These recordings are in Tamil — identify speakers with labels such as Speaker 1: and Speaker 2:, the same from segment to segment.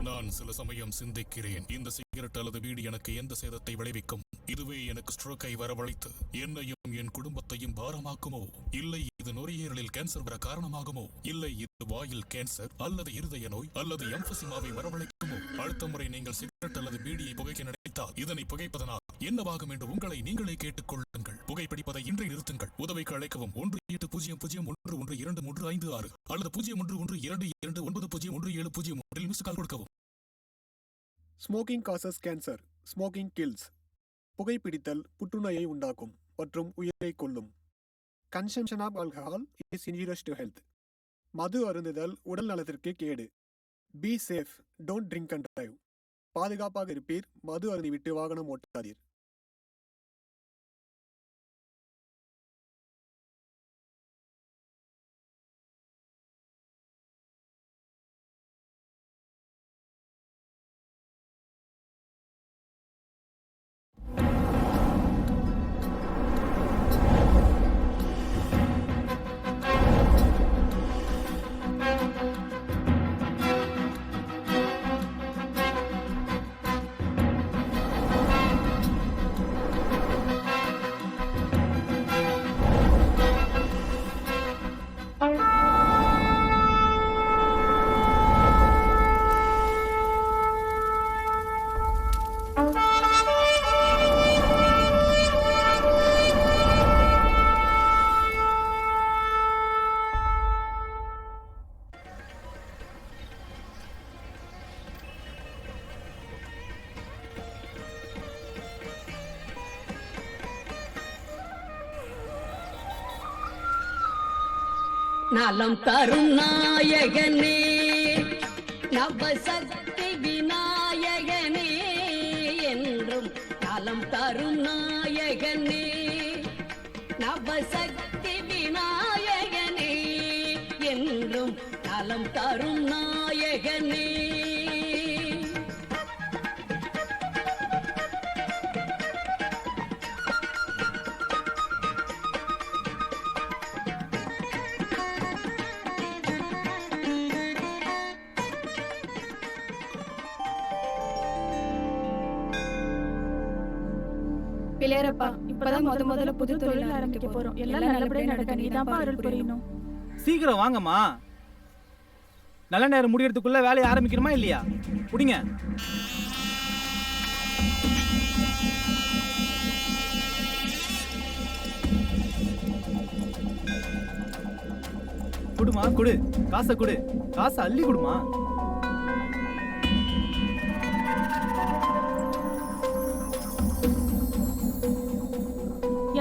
Speaker 1: நான் சில சமயம் சிந்திக்கிறேன், இந்த சிகரெட் அல்லது வீடு எனக்கு எந்த சேதத்தை விளைவிக்கும்? இதுவே எனக்கு ஸ்ட்ரோக்கை வரவழைத்து என்னையும் என் குடும்பத்தையும் பாரமாக்குமோ? இல்லை இது நுரையீரலில் கேன்சர் வர காரணமாகுமோ? இல்லை இது வாயில் கேன்சர் அல்லது இருதய நோய் அல்லது எம்பசிமாவை வரவழைக்குமோ? அடுத்த முறை நீங்கள் சிகரெட் அல்லது பீடியை புகைக்க நினைத்தால் இதனை புகைப்பதனால் என்னவாகும் என்று உங்களை நீங்களே கேட்டுக்கொள்ளுங்கள். புகைப்பிடிப்பதை இன்றை நிறுத்துங்கள். உதவிக்கு அழைக்கவும் 18001122356 அல்லது 0112297017 மிஸ் கால் கொடுக்கவும்.
Speaker 2: Smoking causes cancer, smoking kills. புகைப்பிடித்தல் புற்றுநோயை உண்டாக்கும் மற்றும் உயிரை கொல்லும். Consumption of alcohol is injurious to health. மது அருந்துதல் உடல் நலத்திற்கு கேடு. Be safe, don't drink and drive. பாதுகாப்பாக இருப்பீர், மது அருந்திவிட்டு வாகனம் ஓட்டாதீர்.
Speaker 3: நலம் தரும் நாயகனே, நவசக்தி விநாயகனே, என்றும் நலம் தரும் நாயகனே, நவசக்தி விநாயகனே, என்றும் நலம் தரும் நாயகனே.
Speaker 4: பிள்ளையரப்பா, இப்பதான் முதல்ல புது தொழில் ஆரம்பிக்க போறோம். எல்லாம் நல்லபடியா நடக்க நீதான்ப்பா அருள் புரியணும்.
Speaker 5: சீக்கிரம் வாங்கம்மா. நல்ல நேரம் முடியறதுக்குள்ள வேலையை ஆரம்பிக்கணுமா இல்லையா? புடிங்க. குடுமா, குடு காசை, குடு காசை, அள்ளி குடுமா.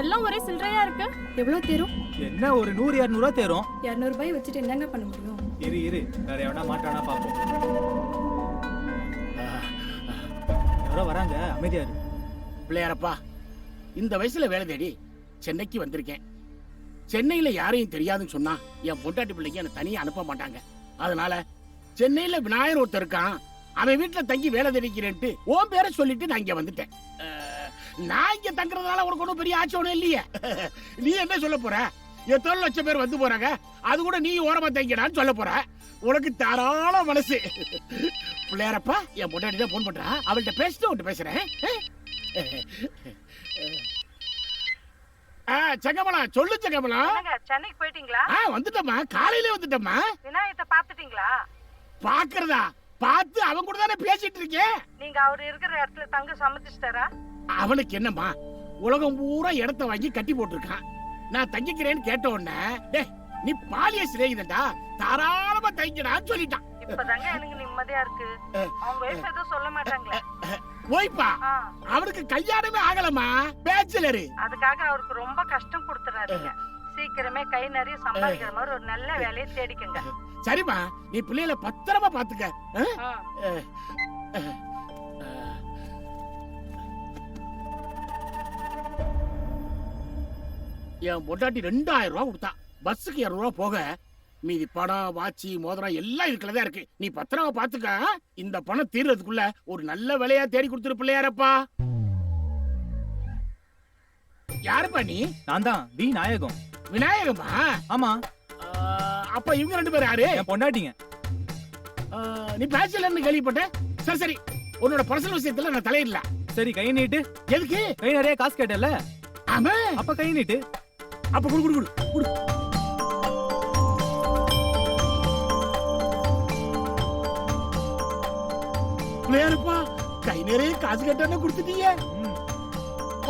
Speaker 4: எல்லாம் ஒரே சில்லறையா இருக்கு. எவ்வளவு தேரும்?
Speaker 5: என்ன ஒரு 100-200 ரூபா தேரும்.
Speaker 4: 200 ரூபாய் வச்சுட்டு என்னங்க பண்ண முடியும்?
Speaker 5: இரு வேற எவனா மாட்டானா பாப்போம். யாரோ வராங்க, அமைதியா இரு.
Speaker 6: பிள்ளையாரப்பா, இந்த வயசுல வேலை தேடி சென்னைக்கு வந்திருக்கேன். சென்னையில யாரையும் தெரியாதுன்னு சொன்னா என் பொண்டாட்டி பிள்ளைக்கு என்ன தனியா அனுப்ப மாட்டாங்க. அதனால சென்னையில விநாயகர் ஒருத்தர் இருக்கான், அவன் வீட்டுல தங்கி வேலை தேடிக்கிறேன்ட்டு உன் பேரை சொல்லிட்டு நான் இங்க வந்துட்டேன். நான் இங்க தங்குறதுனால உனக்கு ஒன்றும் பெரிய ஆட்சி ஒன்றும் இல்லையே. நீ என்ன சொல்ல போற? எத்தனை லட்சம் பேர் வந்து போறாங்க, அது கூட நீ ஓரமா தங்கிடான்னு சொல்ல போற. உனக்கு தாராள மனசு. பிள்ளையாரப்பா, என் பொண்டாட்டி தான் போன் பண்றா, அவள்கிட்ட பேசிட்டு உன்ட்டு பேசுறேன். செங்கமலம், சொல்லு செங்கமலம்.
Speaker 7: சென்னைக்கு போயிட்டீங்களா?
Speaker 6: வந்துட்டம்மா, காலையிலே வந்துட்டம்மா.
Speaker 7: விநாயகத்தை பாத்துட்டீங்களா?
Speaker 6: பாக்குறதா? பார்த்து அவன் கூட தானே பேசிட்டு இருக்கேன்.
Speaker 7: நீங்க அவர் இருக்கிற இடத்துல தங்க சம்மதிச்சிட்டாரா?
Speaker 6: அவனுக்கு என்னம்மா, உலகம் பூரா இடத்த வாங்கி கட்டி போட்டிருக்கான். நான் தங்கிக்கிறேன்னு கேட்ட உடனே, டேய் நீ பாலிய சிநேகிதன்டா, தாராளமா தங்கிடான்னு சொல்லிட்டான்.
Speaker 7: இப்பதாங்க எனக்கு நிம்மதியா இருக்கு. அவங்க வயசு எதுவும் சொல்ல மாட்டாங்களே.
Speaker 6: ஓய்ப்பா, அவனுக்கு கல்யாணமே ஆகலமா, பேச்சுலரு.
Speaker 7: அதுக்காக அவருக்கு ரொம்ப கஷ்டம் கொடுத்துறாதீங்க. சீக்கிரமே கை நிறைய சம்பாதிக்கிற மாதிரி ஒரு நல்ல வேலையை தேடிக்கங்க.
Speaker 6: சரிம்மா, நீ பிள்ளைகளை பத்திரமா பாத்துக்க. என் பொண்டாட்டி 2000 ரூபா கொடுத்தா. பஸ்ஸுக்கு 200 ரூபா போக மீதி பணம், வாட்சி, மோதிரம் எல்லாம் இதுக்குள்ளதான் இருக்கு. நீ பத்திரமா பாத்துக்க. இந்த பணம் தீர்றதுக்குள்ள ஒரு நல்ல வேலையா தேடி கொடுத்துரு பிள்ளையாரப்பா. யாருப்பா நீ?
Speaker 5: நான் தான் விநாயகம்.
Speaker 6: விநாயகமா?
Speaker 5: ஆமா.
Speaker 6: அப்ப இவங்க 2 பேரும் யாரு?
Speaker 5: என் பொண்டாட்டிங்க.
Speaker 6: நீ பேச்சலன்னு கேள்விப்பட்டேன். சரி சரி, உன்னோட பர்சனல் விஷயத்துல நான் தலையிடல.
Speaker 5: சரி கை நீட்டு.
Speaker 6: எதுக்கு?
Speaker 5: கை நிறைய காசு கேட்டல,
Speaker 6: ஆமா.
Speaker 5: அப்ப கை நீட்டு.
Speaker 6: அப்ப குடு குடு குடு குடு. பிள்ளையாரப்பா, கை நிறைய காசு கேட்டானே கொடுத்துட்டீங்க.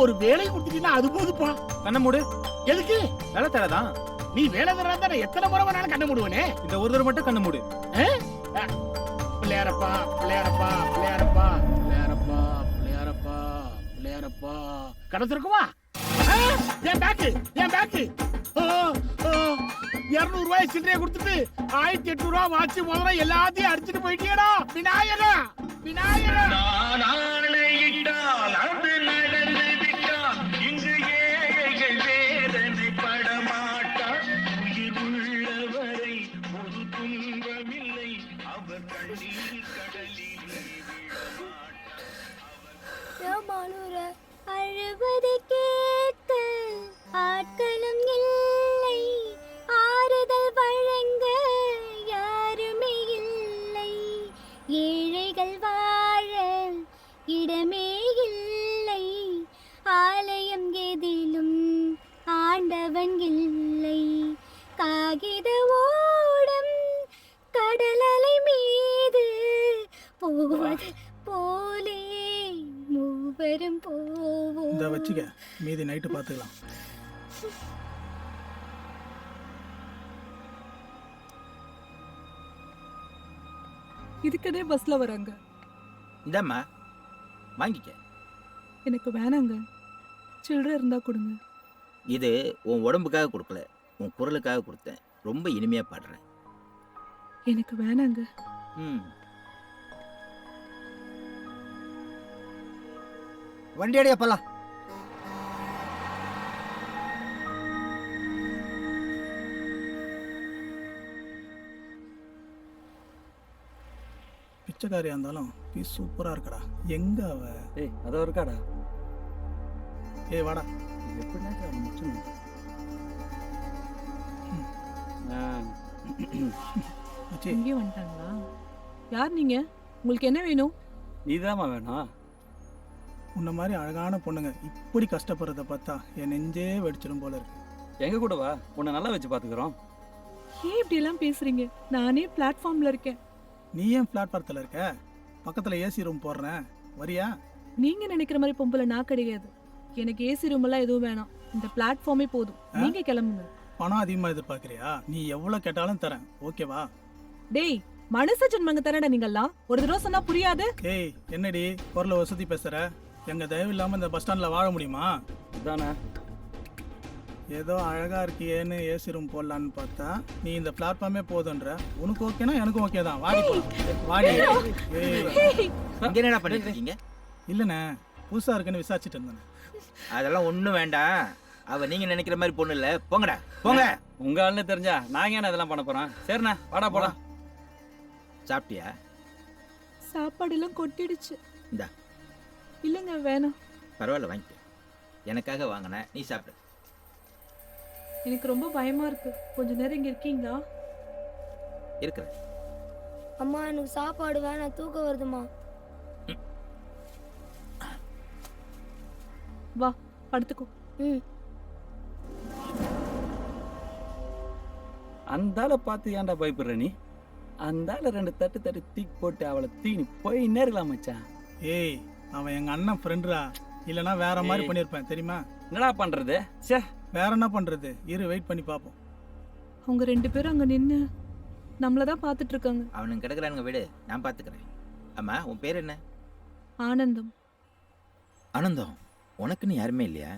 Speaker 6: ஒரு வேலை கொடுத்துட்டீங்கன்னா அது போதுப்பா.
Speaker 5: கண்ணை மூடு.
Speaker 6: எதுக்கு?
Speaker 5: வேலை தரதான்.
Speaker 6: நீ வேலை தரா தானே எத்தனை முறை வேணாலும் கண்ண மூடுவனே.
Speaker 5: இந்த ஒரு தடவை மட்டும் கண்ணை மூடு.
Speaker 6: பிள்ளையாரப்பா பிள்ளையாரப்பா பிள்ளையாரப்பா பிள்ளையாரப்பா பிள்ளையாரப்பா பிள்ளையாரப்பா. கடை திறக்குமா? என் பேக்கு, என் பேக்கு. 200 ரூபாய் சில்லறையை கொடுத்துட்டு 1800 ரூபாய் வாட்சி முதல்ல எல்லாத்தையும் அடிச்சுட்டு போயிட்டியடா விநாயகா. விநாயகா
Speaker 8: அழுவதை கேட்க ஆட்களும் இல்லை, ஆறுதல் வழங்க யாருமே இல்லை, ஏழைகள் வாழ இடமே இல்லை, ஆலயம் எதிலும் ஆண்டவன் இல்லை, காகித ஓடம் கடலலை மீது போவது போலே மூவரும் போவோம்.
Speaker 9: இந்த வச்சுக்க, மீதி நைட்டு பார்த்துக்கலாம்.
Speaker 10: இதுக்கதே பஸ்ல வராங்க.
Speaker 11: இந்தாம்மா வாங்கிக்க.
Speaker 10: எனக்கு வேணாங்க, சில்லறை இருந்தா கொடுங்க.
Speaker 11: இது உன் உடம்புக்காக கொடுக்கல, உன் குரலுக்காக கொடுத்தேன். ரொம்ப இனிமையா பாடுறேன்.
Speaker 10: எனக்கு வேணாங்க.
Speaker 11: ம்,
Speaker 12: வண்டி அடியா போலாம்.
Speaker 9: பிச்சைக்காரியா இருந்தாலும் பீஸ் சூப்பரா இருக்கடா. எங்க அவ?
Speaker 5: ஏய் அதோ இருக்காடா.
Speaker 9: ஏய் வாடா. மச்சி,
Speaker 10: இங்கே வந்துட்டாங்களா? யார் நீங்க? உங்களுக்கு என்ன வேணும்?
Speaker 5: நீதாம்மா வேணும்.
Speaker 9: உன்ன மாதிரி அழகான பொண்ணுங்க இப்படி கஷ்டப்படுறத பார்த்தா என் நெஞ்சே வெடிச்சிடும் போல இருக்கு.
Speaker 5: எங்க கூட வா, உன்னை நல்லா வச்சு பாத்துக்கிறோம்.
Speaker 10: ஏன் இப்படி எல்லாம் பேசுறீங்க? நானே பிளாட்ஃபார்ம்ல இருக்கேன்.
Speaker 9: நீ ஏன் பிளாட்பாரத்தில் இருக்க? பக்கத்துல ஏசி ரூம் போடுறேன், வரியா?
Speaker 10: நீங்க நினைக்கிற மாதிரி பொம்பளை நான் கிடையாது. எனக்கு ஏசி ரூம் எல்லாம் எதுவும் வேணாம். இந்த பிளாட்ஃபார்மே போதும். நீங்க கிளம்புங்க.
Speaker 9: பணம் அதிகமா எதிர்பார்க்கறியா? நீ எவ்வளவு கேட்டாலும் தரேன், ஓகேவா?
Speaker 10: டேய், மனுஷ ஜென்மங்க தானடா நீங்கெல்லாம். ஒரு தடவை சொன்னா புரியாது.
Speaker 9: ஏய் என்னடி குரல வசதி பேசுற? எங்க தயவு இல்லாம இந்த பஸ் ஸ்டாண்ட்ல வாழ முடியுமா?
Speaker 5: தானே
Speaker 9: ஏதோ அழகா இருக்கியேன்னு ஏசி ரூம் போடலான்னு பார்த்தா நீ இந்த பிளாட்ஃபார்மே போதுன்ற. உனக்கு ஓகேனா எனக்கும் ஓகே தான். வாடி போலாம், வாடி. ஏய்
Speaker 11: இங்க என்னடா பண்ணிட்டு இருக்கீங்க?
Speaker 9: இல்லண்ணே, புதுசா இருக்குன்னு விசாரிச்சுட்டு இருந்தேன்.
Speaker 11: அதெல்லாம் ஒண்ணும் வேண்டாம். அவ நீங்க நினைக்கிற மாதிரி பொண்ணு இல்ல. போங்கடா போங்க.
Speaker 5: உங்க ஆளுன்னு தெரிஞ்சா நாங்க என்ன அதெல்லாம் பண்ண போறோம்? சரிண்ணா வாடா போலாம்.
Speaker 11: சாப்பிட்டியா?
Speaker 10: சாப்பாடு எல்லாம் கொட்டிடுச்சு.
Speaker 11: இந்தா.
Speaker 10: இல்லங்க வேணாம்.
Speaker 11: பரவாயில்ல வாங்கிக்க. எனக்காக வாங்கின, நீ சாப்பிடு.
Speaker 10: எனக்கு ரொம்ப பயமா இருக்கு. கொஞ்ச நேரம் இங்க இருக்கீங்களா?
Speaker 11: இருக்கிறேன்.
Speaker 8: அம்மா எனக்கு சாப்பாடு வேணாம், தூக்கம் வருதுமா.
Speaker 10: வா படுத்துக்கோ.
Speaker 5: அந்தால பார்த்து ஏன்டா பயப்படுற நீ? அந்தால 2 தட்டு தட்டு தீக்கு போட்டு அவளை தீனி போய் நேரலாம் மச்சான்.
Speaker 9: ஏய் அவன் எங்க அண்ணன் ஃப்ரெண்டுடா. இல்லனா வேற மாதிரி பண்ணிருப்பேன் தெரியுமா?
Speaker 5: என்னடா பண்றது? சே
Speaker 9: வேற என்ன பண்றது? இரு வெயிட் பண்ணி பாப்போம்.
Speaker 10: அவங்க 2 பேரும் அங்க நின்னு நம்மளதான் பாத்துட்டு இருக்காங்க.
Speaker 11: அவனுங்க கிடக்குறானுங்க, விடு, நான் பாத்துக்கிறேன். அம்மா உன் பேர் என்ன?
Speaker 10: ஆனந்தம்.
Speaker 11: ஆனந்தம், உனக்குன்னு யாருமே இல்லையா?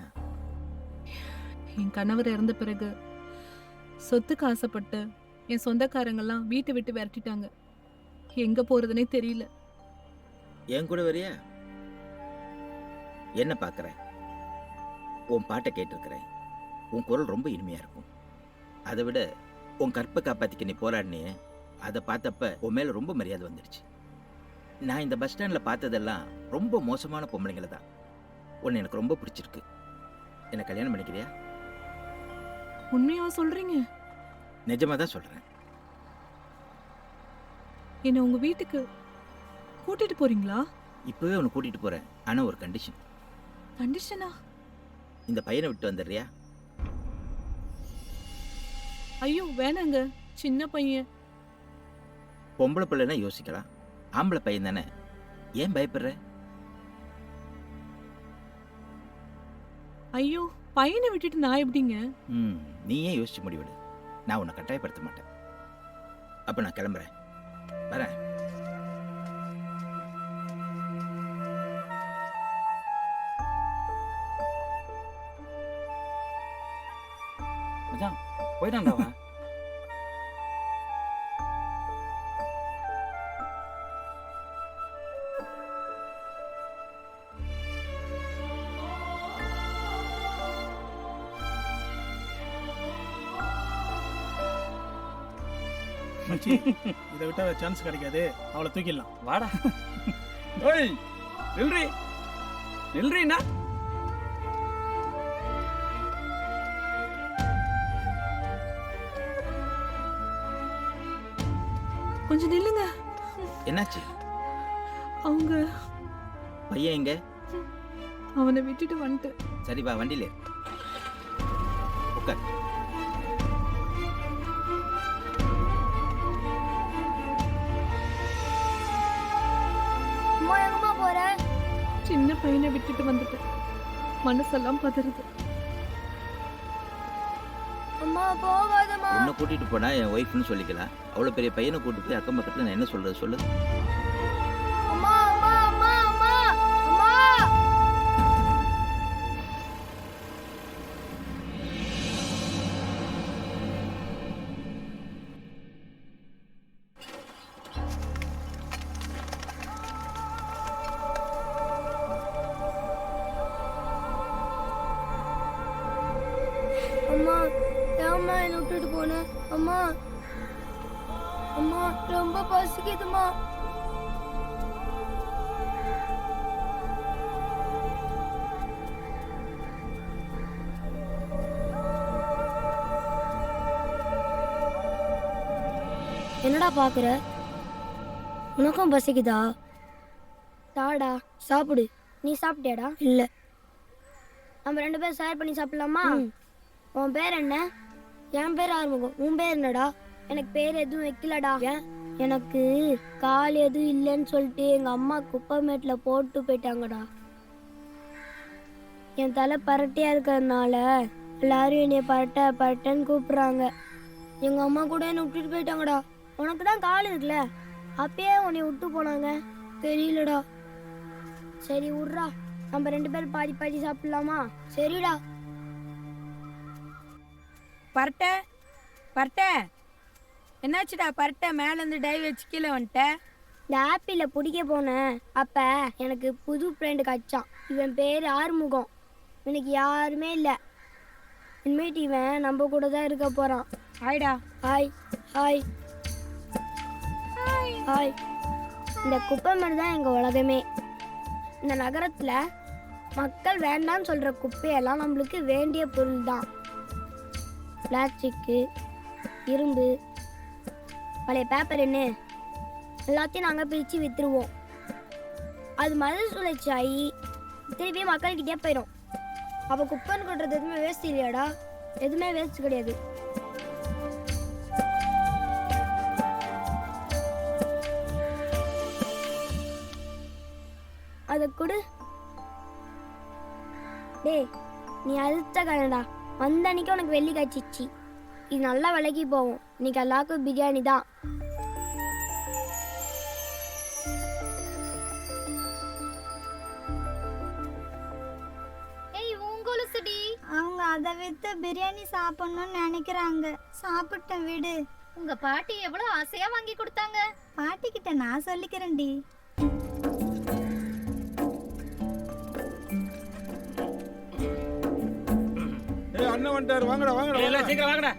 Speaker 10: என் கணவர் இறந்த பிறகு சொத்துக்கு ஆசைப்பட்டு என் சொந்தக்காரங்கெல்லாம் வீட்டை விட்டு விரட்டிட்டாங்க. எங்க போறதுனே தெரியல.
Speaker 11: என் கூட வரியா? என்ன பார்க்குறேன், உன் பாட்டை கேட்டிருக்கிறேன். உன் குரல் ரொம்ப இனிமையா இருக்கும். அதை விட உன் கற்பை காப்பாத்திக்க நீ போராடினே, அதை பார்த்தப்ப உன் மேல ரொம்ப மரியாதை வந்துடுச்சு. நான் இந்த பஸ் ஸ்டாண்ட்ல பார்த்ததெல்லாம் ரொம்ப மோசமான பொம்பளைங்களை தான். உன்னை எனக்கு ரொம்ப பிடிச்சிருக்கு. என்ன கல்யாணம் பண்ணிக்கிறியா?
Speaker 10: உண்மையா சொல்றீங்க?
Speaker 11: நிஜமா தான் சொல்றேன்.
Speaker 10: என்ன உங்க வீட்டுக்கு கூட்டிட்டு போறீங்களா?
Speaker 11: இப்பவே உன்னை கூட்டிட்டு போறேன். ஆனா ஒரு கண்டிஷன்.
Speaker 10: கண்டிஷனா?
Speaker 11: இந்த பையனை விட்டு வந்துடுறியா?
Speaker 10: ஐயோ வேணாங்க, சின்ன பையன்.
Speaker 11: பொம்பளை பிள்ளைன்னா யோசிக்கலாம், ஆம்பளை பையன் தானே, ஏன் பயப்படுற?
Speaker 10: ஐயோ பையனை விட்டுட்டு நான் எப்படிங்க?
Speaker 11: நீயே யோசிச்சு முடிவிடு. நான் உன்னை கட்டாயப்படுத்த மாட்டேன். அப்ப நான் கிளம்புறேன், வரேன்.
Speaker 5: மச்சான் போயிட்டான்டா அவன்.
Speaker 9: மச்சி, இதை விட்டா சான்ஸ் கிடைக்காது. அவளை தூக்கிடலாம்.
Speaker 5: வாடா. ஓய் நில்றி நில்றீண்ணா.
Speaker 10: கொஞ்சம் நில்லுங்க.
Speaker 11: என்னாச்சு?
Speaker 10: அவங்க
Speaker 11: பையன் எங்க?
Speaker 10: அவனை விட்டுட்டு வந்துட்டு.
Speaker 11: சரி வா, வண்டியில உட்கார்.
Speaker 8: அம்மா எங்கம்மா போற?
Speaker 10: சின்ன பையனை விட்டுட்டு வந்துட்டு மனசெல்லாம் பதறுது.
Speaker 8: அம்மா போகாதம்மா.
Speaker 11: உன்னை கூட்டிட்டு போனா என் ஒய்ஃப்னு சொல்லிக்கலாம். அவ்வளவு பெரிய பையனை கூட்டிட்டு போய் அக்கம் பக்கத்துல நான் என்ன சொல்றது சொல்லு?
Speaker 8: அம்மா அம்மா அம்மா அம்மா அம்மா. அம்மா ஏம்மா என்னை விட்டுட்டு போன? அம்மா அம்மா ரொம்ப பசிக்குதுமா. என்னடா பாக்குற? உனக்கும் பசிக்குதா? தாடா சாப்பிடு. நீ சாப்பிட்டியாடா? இல்ல. நம்ம 2 பேரும் ஷேர் பண்ணி சாப்பிடலாமா? உன் பேர் என்ன? என் பேர் ஆறுமுகம். உன் பேர் என்னடா? எனக்கு பேர் எதுவும் வைக்கலடா. எனக்கு கால் எதுவும் இல்லைன்னு சொல்லிட்டு எங்க அம்மா குப்பைமேட்ல போட்டு போயிட்டாங்கடா. என் தலை பரட்டையா இருக்கிறதுனால எல்லாரும் என்னைய பரட்ட பரட்டன்னு கூப்பிடுறாங்க. எங்க அம்மா கூட என்னை விட்டுட்டு போயிட்டாங்கடா. உனக்கு தான் கால் இருக்குல்ல, அப்பயே உன்னை விட்டு போனாங்க. தெரியலடா. சரி விட்றா, நம்ம 2 பேரும் பாதி பாதி சாப்பிடலாமா? சரிடா.
Speaker 12: பரட்ட பரட்ட என்னாச்சுடா? பரட்ட மேல இருந்து டை வச்சு கீழே வந்துட்ட.
Speaker 8: இந்த ஆப்பிள பிடிக்க போனேன். அப்ப எனக்கு புது ஃப்ரெண்டு கச்சான். இவன் பேர் ஆறுமுகம். எனக்கு யாருமே இல்லை. இனிமேட்டு இவன் நம்ம கூட தான் இருக்க போறான்.
Speaker 12: ஹாய்டா.
Speaker 8: Hi hi hi. இந்த குப்பை மாதிரி தான் எங்க உலகமே. இந்த நகரத்துல மக்கள் வேண்டாம்னு சொல்ற குப்பையெல்லாம் நம்மளுக்கு வேண்டிய பொருள் தான். பிளாஸ்டிக்கு, இரும்பு, பழைய பேப்பர் என்ன எல்லாத்தையும் நாங்கள் பிரித்து விற்றுருவோம். அது மறுசுழற்சி ஆகி திருப்பி மக்கள்கிட்டே போயிடும். அப்போ குப்பைன்னு கொட்டுறது எதுவுமே வேஸ்ட் இல்லையாடா? எதுவுமே வேஸ்ட் கிடையாது. அதை கொடு. டேய் நீ அழுத்த கனடா. வந்த அன்னைக்கு உனக்கு வெள்ளி காய்ச்சிச்சு. இது நல்லா விலைக்கு போகும். இன்னைக்கு எல்லாருக்கும் பிரியாணி தான்.
Speaker 13: அவங்க அதை வித்து பிரியாணி சாப்பிடணும்னு நினைக்கிறாங்க. சாப்பிட்டேன் விடு.
Speaker 14: உங்க பாட்டி எவ்வளவு ஆசையா வாங்கி கொடுத்தாங்க.
Speaker 13: பாட்டி கிட்ட நான் சொல்லிக்கிறேன்டி.
Speaker 15: அண்ணன் வந்துட்டாரு. வாங்கடா வாங்கடா.
Speaker 6: சீக்கிரம் வாங்கடா.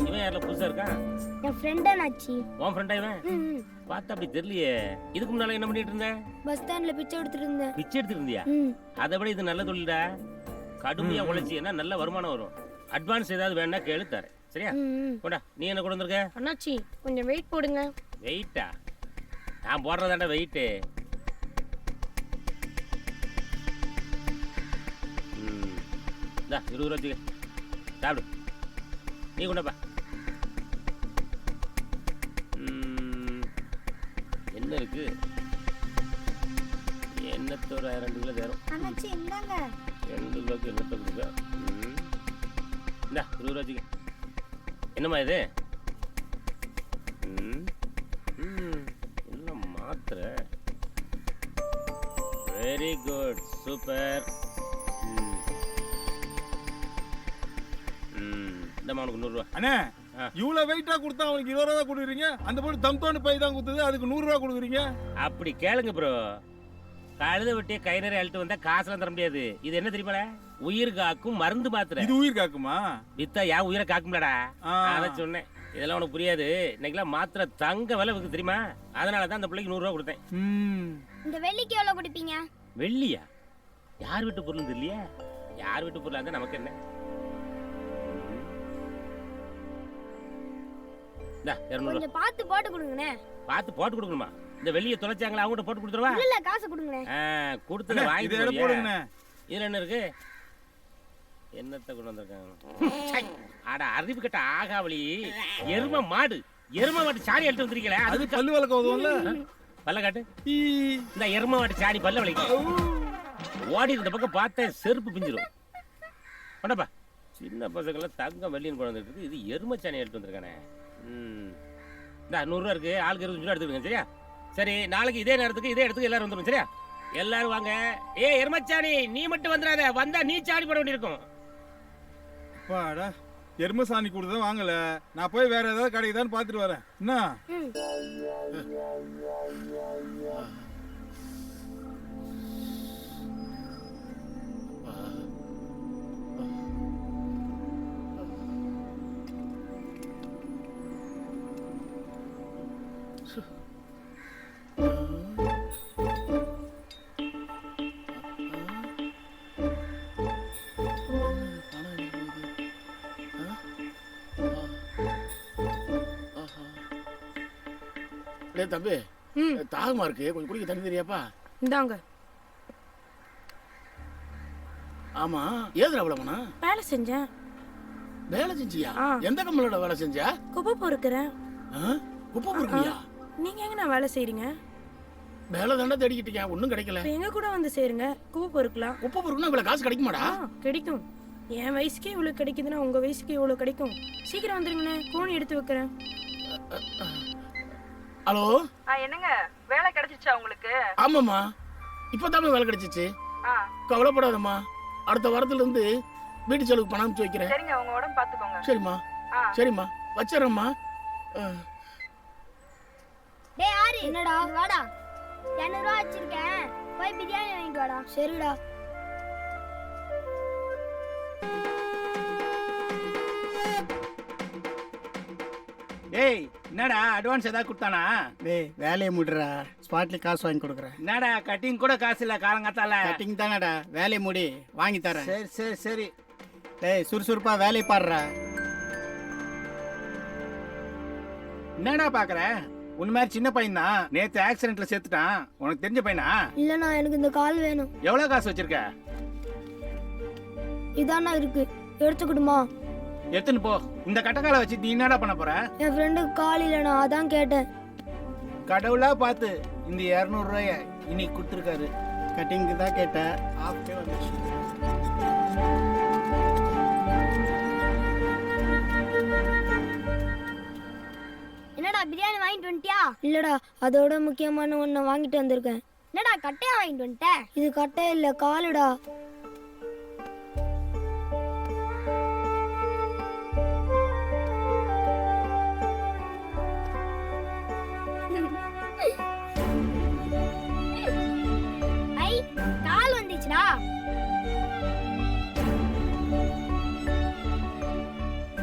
Speaker 6: இவன் யார்ல புதுசா இருக்கான்?
Speaker 8: என் ஃப்ரெண்டா நாச்சி.
Speaker 6: உன் ஃப்ரெண்டா இவன்? பார்த்தா அப்படி தெரியலையே. இதுக்கு முன்னால என்ன பண்ணிட்டு இருந்த?
Speaker 8: பஸ் ஸ்டாண்ட்ல பிச்சை எடுத்துட்டு இருந்தேன்.
Speaker 6: பிச்சை எடுத்துட்டு இருந்தியா? அதை விட இது நல்ல தொழில்டா. கடுமையா உழைச்சினா நல்ல வருமானம் வரும்.
Speaker 16: அட்வான்ஸ் ஏதாவது வேணா கேளு தரேன். சரியா? கொண்டா. நீ என்ன கொண்டு வந்திருக்க?
Speaker 8: அண்ணாச்சி கொஞ்சம் வெயிட் போடுங்க.
Speaker 16: வெயிட்டா? நான் போடுறதாண்டா வெயிட்டு. இந்தா 20 ரூபா வச்சுக்க. சாப்பிடு. நீ கொண்டப்பா. என்ன இருக்கு? எண்ணத்தோட 2 கிலோ தேரும்.
Speaker 13: அண்ணாச்சி இந்தாங்க.
Speaker 16: 2 கிலோக்கு எண்ணத்தை கொடுக்க. இந்தா 20 ரூபா வச்சுக்க. என்னம்மா இது? என்ன மாத்திரை? Very good, super. இந்தம்மா உனக்கு 100 ரூபா.
Speaker 15: அண்ணே இவ்வளவு வெயிட்டா கொடுத்தா அவனுக்கு 20 ரூபா கொடுக்குறீங்க, அந்த போட்டு தம்தோன்னு பை தான் கொடுத்தது, அதுக்கு 100 ரூபா கொடுக்குறீங்க.
Speaker 16: அப்படி கேளுங்க ப்ரோ. கழுத வெட்டி கை நிறைய அழுட்டு வந்தா காசுலாம் தர முடியாது. இது என்ன தெரியுமா? உயிர் காக்கும் மருந்து மாத்திரை.
Speaker 15: இது உயிர் காக்குமா?
Speaker 16: வித்தா யா உயிரை காக்கும்லடா. அதான் சொன்னேன். இதெல்லாம் உனக்கு புரியாது. இன்னைக்கெல்லாம் மாத்திரை தங்க விலை விற்கும் தெரியுமா? அதனால தான் அந்த பிள்ளைக்கு 100 ரூபா கொடுத்தேன்.
Speaker 8: இந்த வெள்ளிக்கு எவ்வளவு கொடுப்பீங்க?
Speaker 16: வெள்ளியா? யார் வீட்டு பொருள் தெரியலையா? யார் வீட்டு பொருளா இருந்தா நமக்கு என்ன?
Speaker 8: கொஞ்சம் பார்த்து போட்டு கொடுங்கண்ணே.
Speaker 16: பார்த்து போட்டு கொடுக்கணுமா? இந்த வெள்ளியை தொலைச்சாங்களா, அவங்ககிட்ட போட்டு கொடுத்துருவா?
Speaker 8: இல்ல காசு கொடுங்கண்ணே.
Speaker 16: கொடுத்து வாங்கி
Speaker 15: போடுங்கண்ணே.
Speaker 16: இதுல என்ன இருக்கு? என்னத்தை கொண்டு வந்திருக்காங்க? அட அறிவு கட்ட ஆகாவளி. எரும மாடு சாணி அழுட்டு வந்திருக்கீங்களே,
Speaker 15: அது பல்லு வளர்க்க உதவும்ல.
Speaker 16: பல்ல காட்டு. இந்த எரும மாட்டு சாணி பல்ல வலிக்க. ஓடி இந்த பக்கம் பார்த்தேன் செருப்பு பிஞ்சிரும். கொண்டப்பா. சின்ன பசங்களாம் தங்கம் வெள்ளின்னு கொண்டு வந்துருக்கு. இது எரும சாணி அழுட்டு வந்திருக்கானே. இந்த 100 ரூபா இருக்கு. ஆளுக்கு 25 ரூபா எடுத்துக்கங்க. சரியா? சரி, நாளைக்கு இதே நேரத்துக்கு இதே இடத்துக்கு எல்லாரும் வந்துடும். சரியா? எல்லாரும் வாங்க. எருமச்சாணி நீ மட்டும் வந்துடாத. வந்தா நீ சாணி போட வேண்டியிருக்கும்.
Speaker 15: அப்பாடா, எரும சாணி கொடுத்தா வாங்கல. நான் போய் வேற ஏதாவது கடைக்கு தான் பார்த்துட்டு வரேன். என்ன?
Speaker 6: தம்பி, தாகமா இருக்கு, கொஞ்சம் குடிக்க தண்ணி தெரியாப்பா?
Speaker 12: இந்தாங்க.
Speaker 6: ஆமா, ஏதுல அவ்வளவுனா?
Speaker 12: வேலை செஞ்சேன்.
Speaker 6: வேலை செஞ்சியா? எந்த கம்பெனியோட வேலை செஞ்சா?
Speaker 12: குப்பை பொறுக்கிறேன்.
Speaker 6: குப்பை பொறுக்கியா?
Speaker 12: நீங்க எங்க நான் வேலை செய்றீங்க?
Speaker 6: வேலை தாண்டா தேடிக்கிட்டு இருக்கேன், ஒன்றும் கிடைக்கல.
Speaker 12: எங்க கூட வந்து சேருங்க, குப்பை பொறுக்கலாம்.
Speaker 6: குப்பை பொறுக்கணும் இவ்வளவு காசு கிடைக்குமாடா?
Speaker 12: கிடைக்கும். என் வயசுக்கே இவ்வளவு கிடைக்குதுன்னா உங்க வயசுக்கு இவ்வளவு கிடைக்கும். சீக்கிரம் வந்துருங்கண்ணே, கோணி எடுத்து வைக்கிறேன்.
Speaker 6: ஹலோ,
Speaker 7: என்னங்க வேலை கிடைச்சிச்சா உங்களுக்கு?
Speaker 6: ஆமாம்மா, இப்போதான் வேலை கிடைச்சிச்சு. கவலைப்படாதம்மா, அடுத்த வாரத்துல இருந்து வீட்டு செலவுக்கு பணம் அனுப்பிச்சு வைக்கிறேன்.
Speaker 7: சரிங்க, உங்க உடம்பு பாத்துக்கோங்க.
Speaker 6: சரிம்மா. சரிம்மா, வச்சிடறேம்மா.
Speaker 8: டேய் ஆரி, என்னடா? வாடா, 200 ரூபா வச்சிருக்கேன், போய் பிரியாணி வாங்கிட்டு வாடா. சரிடா.
Speaker 5: ஏய், என்னடா அட்வான்ஸ் ஏதாவது கொடுத்தானா?
Speaker 9: டேய் வேலையை முடிறா, ஸ்பாட்ல காசு வாங்கி கொடுக்குறேன்.
Speaker 5: என்னடா கட்டிங் கூட காசு இல்ல காலங்காத்தால?
Speaker 9: கட்டிங் தானடா, வேலையை முடி வாங்கி தரேன்.
Speaker 5: சரி சரி சரி.
Speaker 9: டேய் சுறுசுறுப்பா வேலையை பாடுறா.
Speaker 5: என்னடா பாக்குற? உன் மாதிரி சின்ன பையன் தான், நேத்து ஆக்சிடென்ட்ல செத்துட்டான். உனக்கு தெரிஞ்ச பையனா?
Speaker 8: இல்லண்ணா, எனக்கு இந்த கால் வேணும்.
Speaker 5: எவ்வளவு காசு வச்சிருக்க?
Speaker 8: இதானா இருக்கு, எடுத்துக்கிடுமா?
Speaker 5: எடுத்துன்னு போ. இந்த கட்டக்கால வச்சு நீ என்னடா பண்ண போற?
Speaker 8: என் ஃப்ரெண்டுக்கு கால் இல்லைண்ணா, அதான் கேட்டேன்.
Speaker 5: கடவுளா பார்த்து இந்த 200 ரூபாய இன்னைக்கு கொடுத்துருக்காரு.
Speaker 9: கட்டிங்க்கு தான் கேட்டேன், ஆஃப்டே வந்துச்சு.
Speaker 8: என்னடா பிரியாணி வாங்கிட்டு வந்துட்டியா? இல்லடா, அதோட முக்கியமான ஒண்ணு வாங்கிட்டு வந்திருக்கேன். என்னடா கட்டையா வாங்கிட்டு வந்துட்ட? இது கட்டை இல்ல, காலுடா. ஐ, கால் வந்துச்சுடா.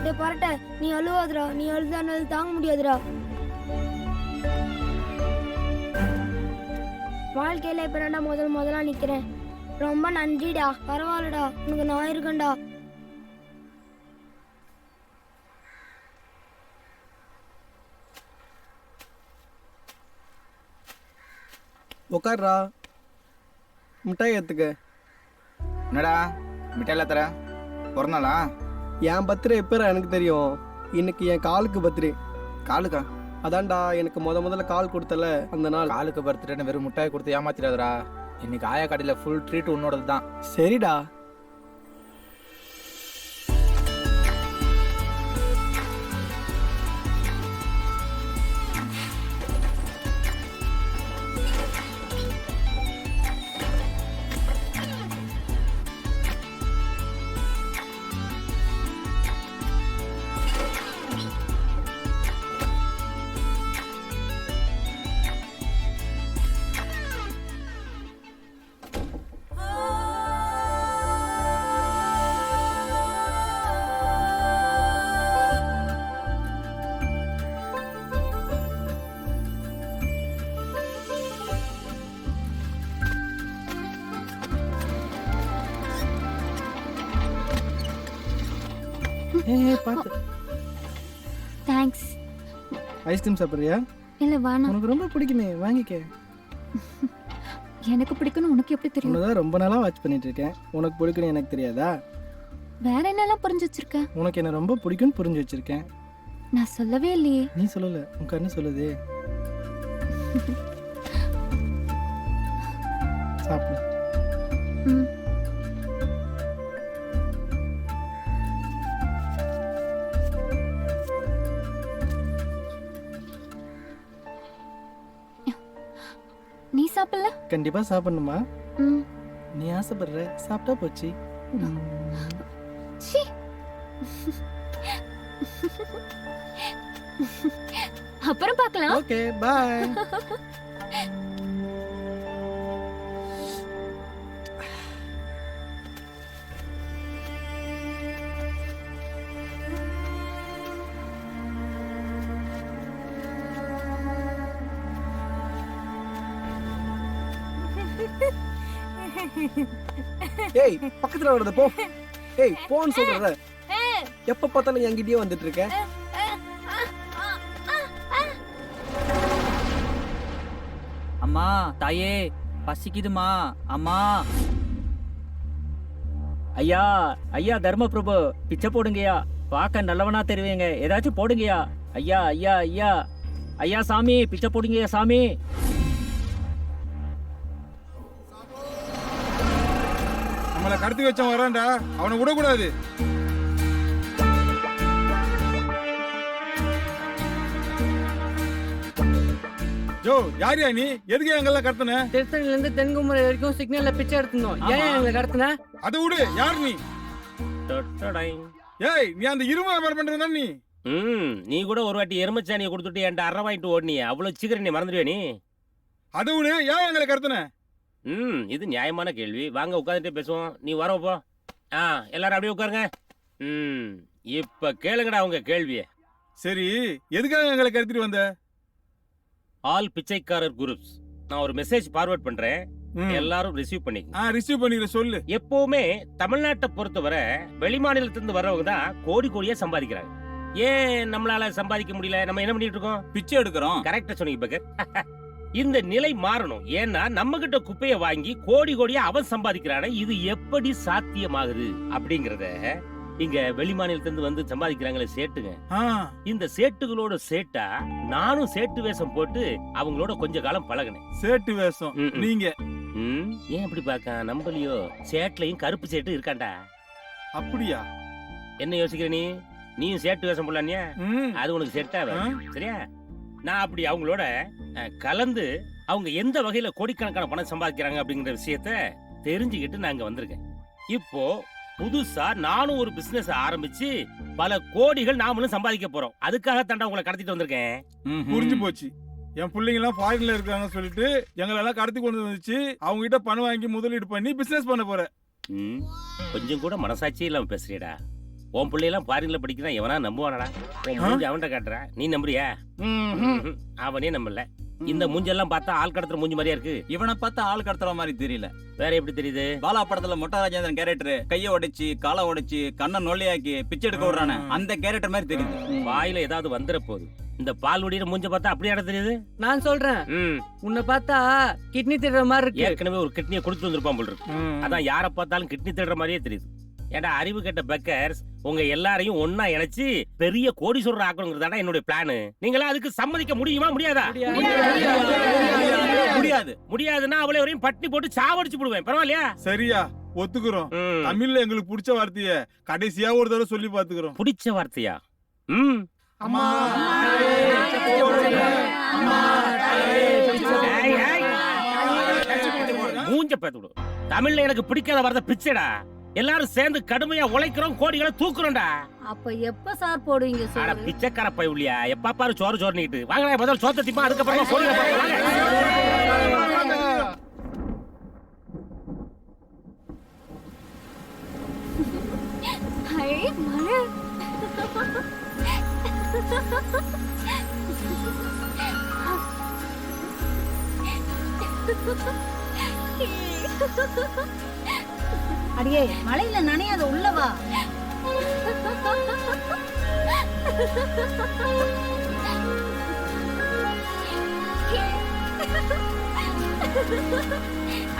Speaker 8: டேய் பரட்ட, நீ அழுவாதடா. நீ அழுதானது தாங்க முடியாதுடா. வாழ்க்கையில இப்ப நான் முதலா நிக்கிறேன். ரொம்ப நன்றிடா. பரவாயில்லடா, உனக்கு நான் இருக்கேன்டா.
Speaker 9: உட்கார்றா, மிட்டாய் எடுத்துக்க.
Speaker 17: என்னடா மிட்டாயில் தர பிறந்தாளா?
Speaker 9: என் பர்த்டே எப்போ எனக்கு தெரியும்? இன்னைக்கு என் காலுக்கு பர்த்டே.
Speaker 17: காலுக்கா?
Speaker 9: அதான்டா எனக்கு முதல்ல கால் கொடுத்தல அந்த நாள்.
Speaker 17: காலுக்கு பர்த்டேன்னு வெறும் மிட்டாய் கொடுத்து ஏமாத்திடாதடா. இன்னைக்கு ஆயா கடையில் ஃபுல் ட்ரீட் உன்னோடது தான்.
Speaker 9: சரிடா. பார்த்து.
Speaker 13: தேங்க்ஸ்.
Speaker 9: ஐஸ்கிரீம் சாப்பிட்றியா?
Speaker 13: இல்லை வேணாம்.
Speaker 9: உனக்கு ரொம்ப பிடிக்குமே, வாங்கிக்க.
Speaker 13: எனக்கு பிடிக்கும்னு உனக்கு எப்படி தெரியும்?
Speaker 9: உன்னதான் ரொம்ப நாளாக வாட்ச் பண்ணிட்டு இருக்கேன். உனக்கு பிடிக்கும்னு எனக்கு தெரியாதா?
Speaker 13: வேற என்னெல்லாம் புரிஞ்சு வச்சிருக்க?
Speaker 9: உனக்கு என்ன ரொம்ப பிடிக்கும்னு புரிஞ்சு வச்சிருக்கேன்.
Speaker 13: நான் சொல்லவே இல்லையே.
Speaker 9: நீ சொல்லல, உன் கண்ணு சொல்லுது. சாப்பிடு.
Speaker 13: நீ சாப்பிடல?
Speaker 9: கண்டிப்பா சாப்பிடணுமா? நீ ஆசைப்படுற, சாப்பிட்டா போச்சு.
Speaker 13: அப்புறம் பார்க்கலாம்.
Speaker 9: Okay, bye. ஏய், பக்கத்துல வரத போ. ஏய், போன்னு சொல்றல. எப்ப பார்த்தாலும் என்கிட்டயே வந்துட்டு இருக்க.
Speaker 18: அம்மா, தாயே, பசிக்குதுமா அம்மா. ஐயா, ஐயா தர்மபிரபு, பிச்சை போடுங்கய்யா. பார்க்க நல்லவனா தெரிவிங்க, ஏதாச்சும் போடுங்கய்யா. ஐயா ஐயா ஐயா ஐயா சாமி, பிச்சை போடுங்கய்யா சாமி.
Speaker 15: நம்மளை கடத்தி வச்சவன் வரான்டா, அவனை விடக்கூடாது. ஜோ, யாரியா நீ? எதுக்கு எங்கெல்லாம் கடத்தின?
Speaker 19: திருத்தணில இருந்து தென்குமரி வரைக்கும் சிக்னல்ல பிச்சை எடுத்துனோம். ஏன் எங்களை கடத்தின?
Speaker 15: அதை விடு, யார் நீ? ஏய், நீ அந்த இரும்பு வியாபாரம் பண்றதா நீ?
Speaker 16: நீ கூட ஒரு வாட்டி எருமச்சாணியை கொடுத்துட்டு என்கிட்ட அரை வாங்கிட்டு ஓடுனியே, அவ்வளவு சீக்கிரம் நீ மறந்துடுவே நீ?
Speaker 15: அதை விடு, ஏன் எங்களை கடத்தின?
Speaker 16: இது நியாயமான கேள்வி. வாங்க உட்காந்துட்டே பேசுவோம். நீ வரப்போ. எல்லாரும் அப்படியே உட்காருங்க. இப்ப கேளுங்கடா உங்க கேள்விய.
Speaker 15: சரி, எதுக்காக எங்களை கடத்திட்டு வந்த?
Speaker 16: ஆல் பிச்சைக்காரர் குரூப்ஸ். நான் ஒரு மெசேஜ் ஃபார்வர்ட் பண்றேன், எல்லாரும் ரிசீவ் பண்ணிக்கங்க.
Speaker 15: ரிசீவ் பண்ணிக்கிற சொல்லு.
Speaker 16: எப்பவுமே தமிழ்நாட்டை பொறுத்தவரை வெளிமாநிலத்திலிருந்து வர்றவங்க தான் கோடி கோடியா சம்பாதிக்கிறாங்க. ஏன் நம்மளால சம்பாதிக்க முடியல? நம்ம என்ன பண்ணிட்டு இருக்கோம்?
Speaker 5: பிச்சை எடுக்கிறோம்.
Speaker 16: கரெக்டா சொன்னீங்க பக்கர். இந்த நிலை மாறணும். ஏன்னா நம்ம கிட்ட குப்பையை வாங்கி கோடி கோடியா அவன் சம்பாதிக்கிறான, இது எப்படி சாத்தியமாகுது அப்படிங்கறத இங்க வெளிமாநிலத்திலிருந்து வந்து சம்பாதிக்கிறாங்களே சேட்டுங்க, இந்த சேட்டுகளோட சேட்டா நானும் சேட்டு வேஷம் போட்டு அவங்களோட கொஞ்ச காலம் பழகினேன்.
Speaker 15: சேட்டு வேஷம் நீங்க?
Speaker 16: ஏன் அப்படி பாக்க நம்பலையோ? சேட்லயும் கருப்பு சேட்டு இருக்காண்டா.
Speaker 15: அப்படியா?
Speaker 16: என்ன யோசிக்கிற நீ? நீயும் சேட்டு வேஷம் போடலானியா? அது உனக்கு செட் ஆகாது, சரியா? நான் அப்படி அவங்களோட கலந்து அவங்க எந்த வகையில கோடிக்கணக்கான பணம் சம்பாதிக்கிறாங்க அப்படிங்கிற விஷயத்த தெரிஞ்சுக்கிட்டு நான் இங்க வந்திருக்கேன். இப்போ புதுசா நானும் ஒரு பிசினஸ் ஆரம்பிச்சு பல கோடிகள் நாமளும் சம்பாதிக்க போறோம். அதுக்காக தாண்டா உங்களை கடத்திட்டு வந்திருக்கேன்.
Speaker 15: புரிஞ்சு போச்சு. என் பிள்ளைங்க எல்லாம் ஃபாரின்ல இருக்காங்கன்னு சொல்லிட்டு எங்களெல்லாம் கடத்தி கொண்டு வந்துச்சு. அவங்க கிட்ட பணம் வாங்கி முதலீடு பண்ணி பிசினஸ் பண்ண போற.
Speaker 16: கொஞ்சம் கூட மனசாட்சியே இல்லாம பேசுறியடா. உன் பிள்ளையெல்லாம் ஃபாரின்ல படிக்கிறான், எவனா நம்புவானடா? அவன்கிட்ட காட்டுற, நீ நம்புறியா? அவனே நம்பல. இந்த மூஞ்செல்லாம் பார்த்தா ஆள் கடத்துற மூஞ்சி மாதிரியா இருக்கு.
Speaker 5: இவனை பார்த்தா ஆள் கடத்துற மாதிரி தெரியல.
Speaker 16: வேற எப்படி தெரியுது?
Speaker 5: பாலா படத்துல மொட்டா ராஜேந்திரன் கேரக்டர் கையை உடைச்சு காலை உடைச்சு கண்ணை நொல்லியாக்கி பிச்சை எடுக்க விடுறானே, அந்த கேரக்டர் மாதிரி தெரியுது.
Speaker 16: வாயில ஏதாவது வந்துற போகுது. இந்த பால் வடிகிற மூஞ்ச பார்த்தா அப்படியே இடம் தெரியுது.
Speaker 19: நான் சொல்றேன்,
Speaker 16: ம்,
Speaker 19: உன்னை பார்த்தா கிட்னி திடுற மாதிரி இருக்கு.
Speaker 16: ஏற்கனவே ஒரு கிட்னியை கொடுத்து வந்திருப்பான் போல் இருக்கு. அதான் யாரை பார்த்தாலும் கிட்னி தேடுற மாதிரியே தெரியுது. ஏன்டா அறிவு கெட்ட பெக்கர்ஸ், உங்க எல்லாரையும் ஒன்னா இணைச்சு பெரிய கோடீஸ்வரர் ஆக்கணுங்கிறதாடா என்னுடைய பிளான். நீங்களா அதுக்கு சம்மதிக்க முடியுமா முடியாதா?
Speaker 5: முடியாது.
Speaker 16: முடியாதுன்னா அவளை வரையும் பட்டினி போட்டு சாவடிச்சு போடுவேன். பரவாயில்லையா?
Speaker 15: சரியா, ஒத்துக்குறோம். தமிழ்ல எங்களுக்கு பிடிச்ச வார்த்தைய கடைசியா ஒரு தடவை சொல்லி பாத்துக்கிறோம்.
Speaker 16: பிடிச்ச வார்த்தையா? ம்,
Speaker 15: அம்மா
Speaker 16: ஏய், ஏய். மூஞ்ச பேத்து விடு. தமிழ்ல எனக்கு பிடிக்காத வார்த்தை பிச்சைடா. எல்லாரும் சேர்ந்து கடுமையா உழைக்கிறோம், கோடிகளை தூக்குறோம்டா.
Speaker 14: அப்ப எப்ப சார் போடுவீங்க
Speaker 16: ஆனா
Speaker 14: சார்?
Speaker 16: பிச்சைக்கார பையலியா, எப்ப பாரு சோறு சோறுனிட்டு வாங்க. முதல்ல சோத்த திப்பா, அதுக்கப்புறம் கோடிகளை போடுவாங்க.
Speaker 13: ஹை மழை.
Speaker 12: அடியே மழையில நனையாத உள்ளவா.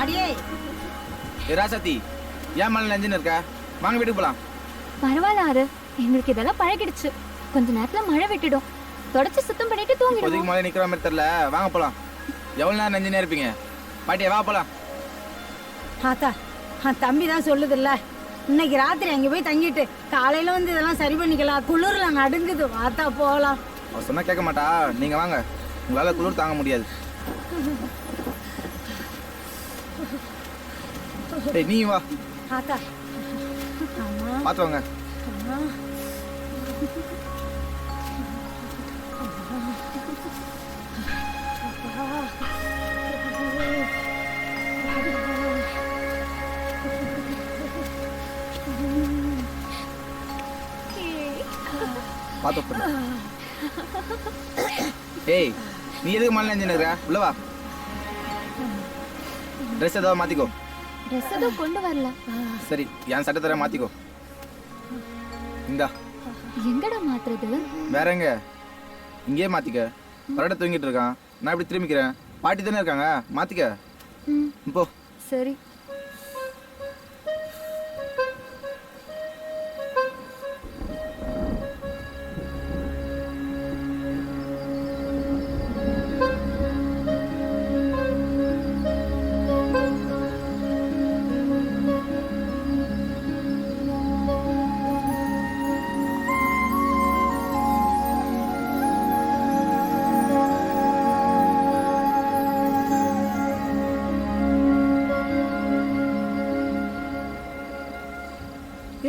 Speaker 12: அடியே
Speaker 17: ராசாத்தி, ஏன் மழை நஞ்சுன்னு இருக்கா? வாங்க வீட்டுக்கு போலாம்.
Speaker 13: பரவாயில்ல ஆறு, எங்களுக்கு இதெல்லாம் பழகிடுச்சு. கொஞ்ச நேரத்துல மழை விட்டுடும். தொடச்சு சுத்தம் பண்ணிட்டு
Speaker 17: இப்போதைக்கு
Speaker 13: தூங்கிடுவோம்.
Speaker 17: மழை நிக்கிற மாதிரி தெரியல, வாங்க போலாம். எவ்வளவு நேரம் நஞ்சுனே இருப்பீங்க? பாட்டியா வா போலாம்.
Speaker 12: ஆத்தா, தம்பி தான் சொல்லுதுல்ல, இன்னைக்கு ராத்திரி அங்க போய் தங்கிட்டு காலையில வந்து இதெல்லாம் சரி பண்ணிக்கலாம். குளிர்ல நடுங்குது, வாத்தா போலாம்.
Speaker 17: அவ சொன்னா கேட்க மாட்டா, நீங்க வாங்க. உங்களால குளிர் தாங்க முடியாது. டேய் நீ வா,
Speaker 12: ஆத்தா, அம்மா,
Speaker 17: பாத்து வாங்க.
Speaker 12: அம்மா.
Speaker 17: பாத்து உட்காரு. ஏய், நீ எதுக்கு மழை நஞ்சுன்னு இருக்கிற? உள்ள வா. ட்ரெஸ் ஏதாவது மாத்திக்கோ.
Speaker 13: ட்ரெஸ் எதுவும் கொண்டு வரல.
Speaker 17: சரி, என் சட்டை தர மாத்திக்கோ. இந்தா.
Speaker 13: எங்கடா மாத்துறது?
Speaker 17: வேற எங்க? இங்கேயே மாத்திக்க. பரட தூங்கிட்டு இருக்கான், நான் இப்படி திரும்பிக்கிறேன். பாட்டி தானே இருக்காங்க, மாத்திக்க. இப்போ
Speaker 13: சரி.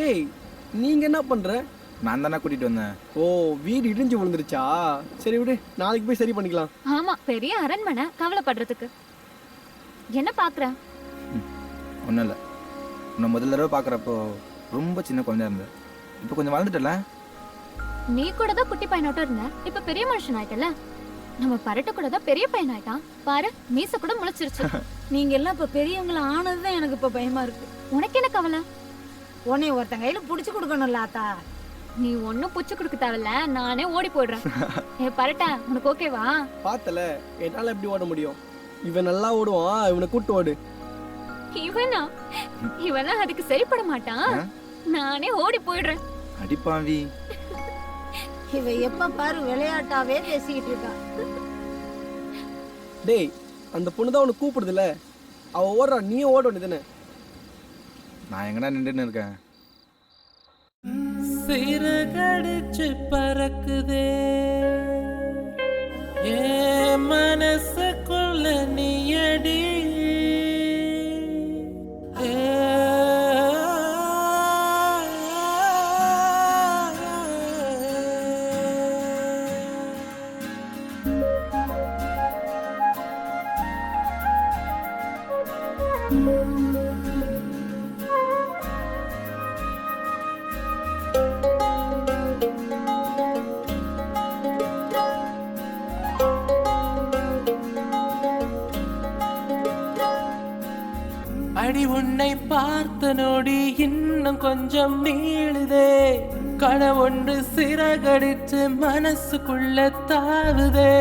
Speaker 19: ஏய், நீங்க என்ன பண்ற?
Speaker 17: நான் தானே கூட்டிட்டு வந்தேன்.
Speaker 19: ஓ, வீடு இடிஞ்சு விழுந்துருச்சா? சரி விடு, நாளைக்கு போய் சரி பண்ணிக்கலாம்.
Speaker 13: ஆமா, பெரிய அரண்மனை, கவலைப்படுறதுக்கு. என்ன பாக்குற?
Speaker 17: ஒன்றும் இல்லை. உன்னை முதல் தடவை பார்க்குறப்போ ரொம்ப சின்ன குழந்தையா இருந்தேன். இப்போ கொஞ்சம் வளர்ந்துட்டல.
Speaker 13: நீ கூட தான் குட்டி பையனாட்டம் இருந்த, இப்ப பெரிய மனுஷன் ஆயிட்டல. நம்ம பரட்ட கூட தான் பெரிய பையன் ஆயிட்டான். பாரு, மீச கூட முளைச்சிருச்சு.
Speaker 12: நீங்க எல்லாம் இப்ப பெரியவங்கள ஆனதுதான் எனக்கு இப்ப பயமா இருக்கு.
Speaker 13: உனக்கு என்ன கவலை?
Speaker 12: உன்னை ஒருத்தன் கையில புடிச்சு கொடுக்கணும்ல ஆத்தா.
Speaker 13: நீ ஒன்னும் புச்சு கொடுக்க தேவையில்ல, நானே ஓடி போயிடுறேன். ஏ பரட்ட, உனக்கு ஓகேவா?
Speaker 19: பார்த்தல, என்னால எப்படி ஓட முடியும்? இவன் நல்லா ஓடுவான், இவனை கூட்டு ஓடு.
Speaker 13: இவனா? இவனா அதுக்கு சரிப்பட மாட்டான். நானே ஓடி போயிடுறேன்.
Speaker 17: அடிப்பாவி.
Speaker 12: இவ எப்ப பாரு விளையாட்டாவே பேசிக்கிட்டு இருக்கா.
Speaker 19: டேய், அந்த பொண்ணு தான் உன்னை கூப்பிடுதுல, அவ ஓடுறா, நீயும் ஓட வேண்டியதானே?
Speaker 17: நான் எங்கடா நின்றுன்னு இருக்கேன்.
Speaker 20: சிறகடிச்சு பறக்குதே ஏ மனசுக்குள்ள நீயடி. அடி உன்னை பார்த்த நொடி இன்னும் கொஞ்சம் நீளுதே, கனவொன்று சிறகடிச்சு மனசுக்குள்ள தாவுதே.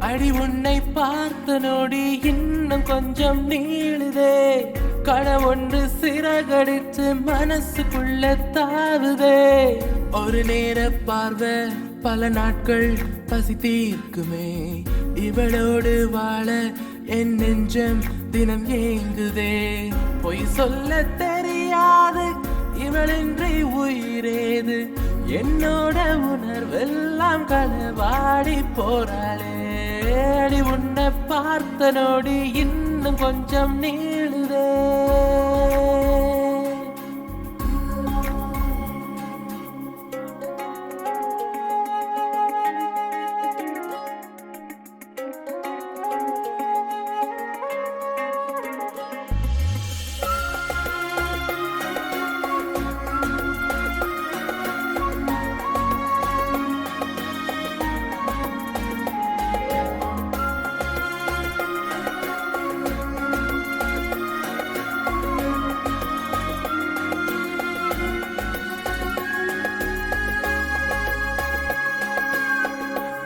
Speaker 20: அடி உன்னை பார்த்த நொடி இன்னும் கொஞ்சம் நீளுதே. கனவொன்று சிறகடிச்சு மனசுக்குள்ள தாவுதே. ஒரு நேர பார்வை பல நாட்கள் பசி தீர்க்குமே. இவளோடு வாழ என் நெஞ்சம் தினம் ஏங்குதே. பொய் சொல்ல தெரியாது இவளின்றி உயிரேது. என்னோட உணர்வெல்லாம் களவாடி போறாளே. அடி உன்னை பார்த்த நொடி இன்னும் கொஞ்சம் நீளுதே.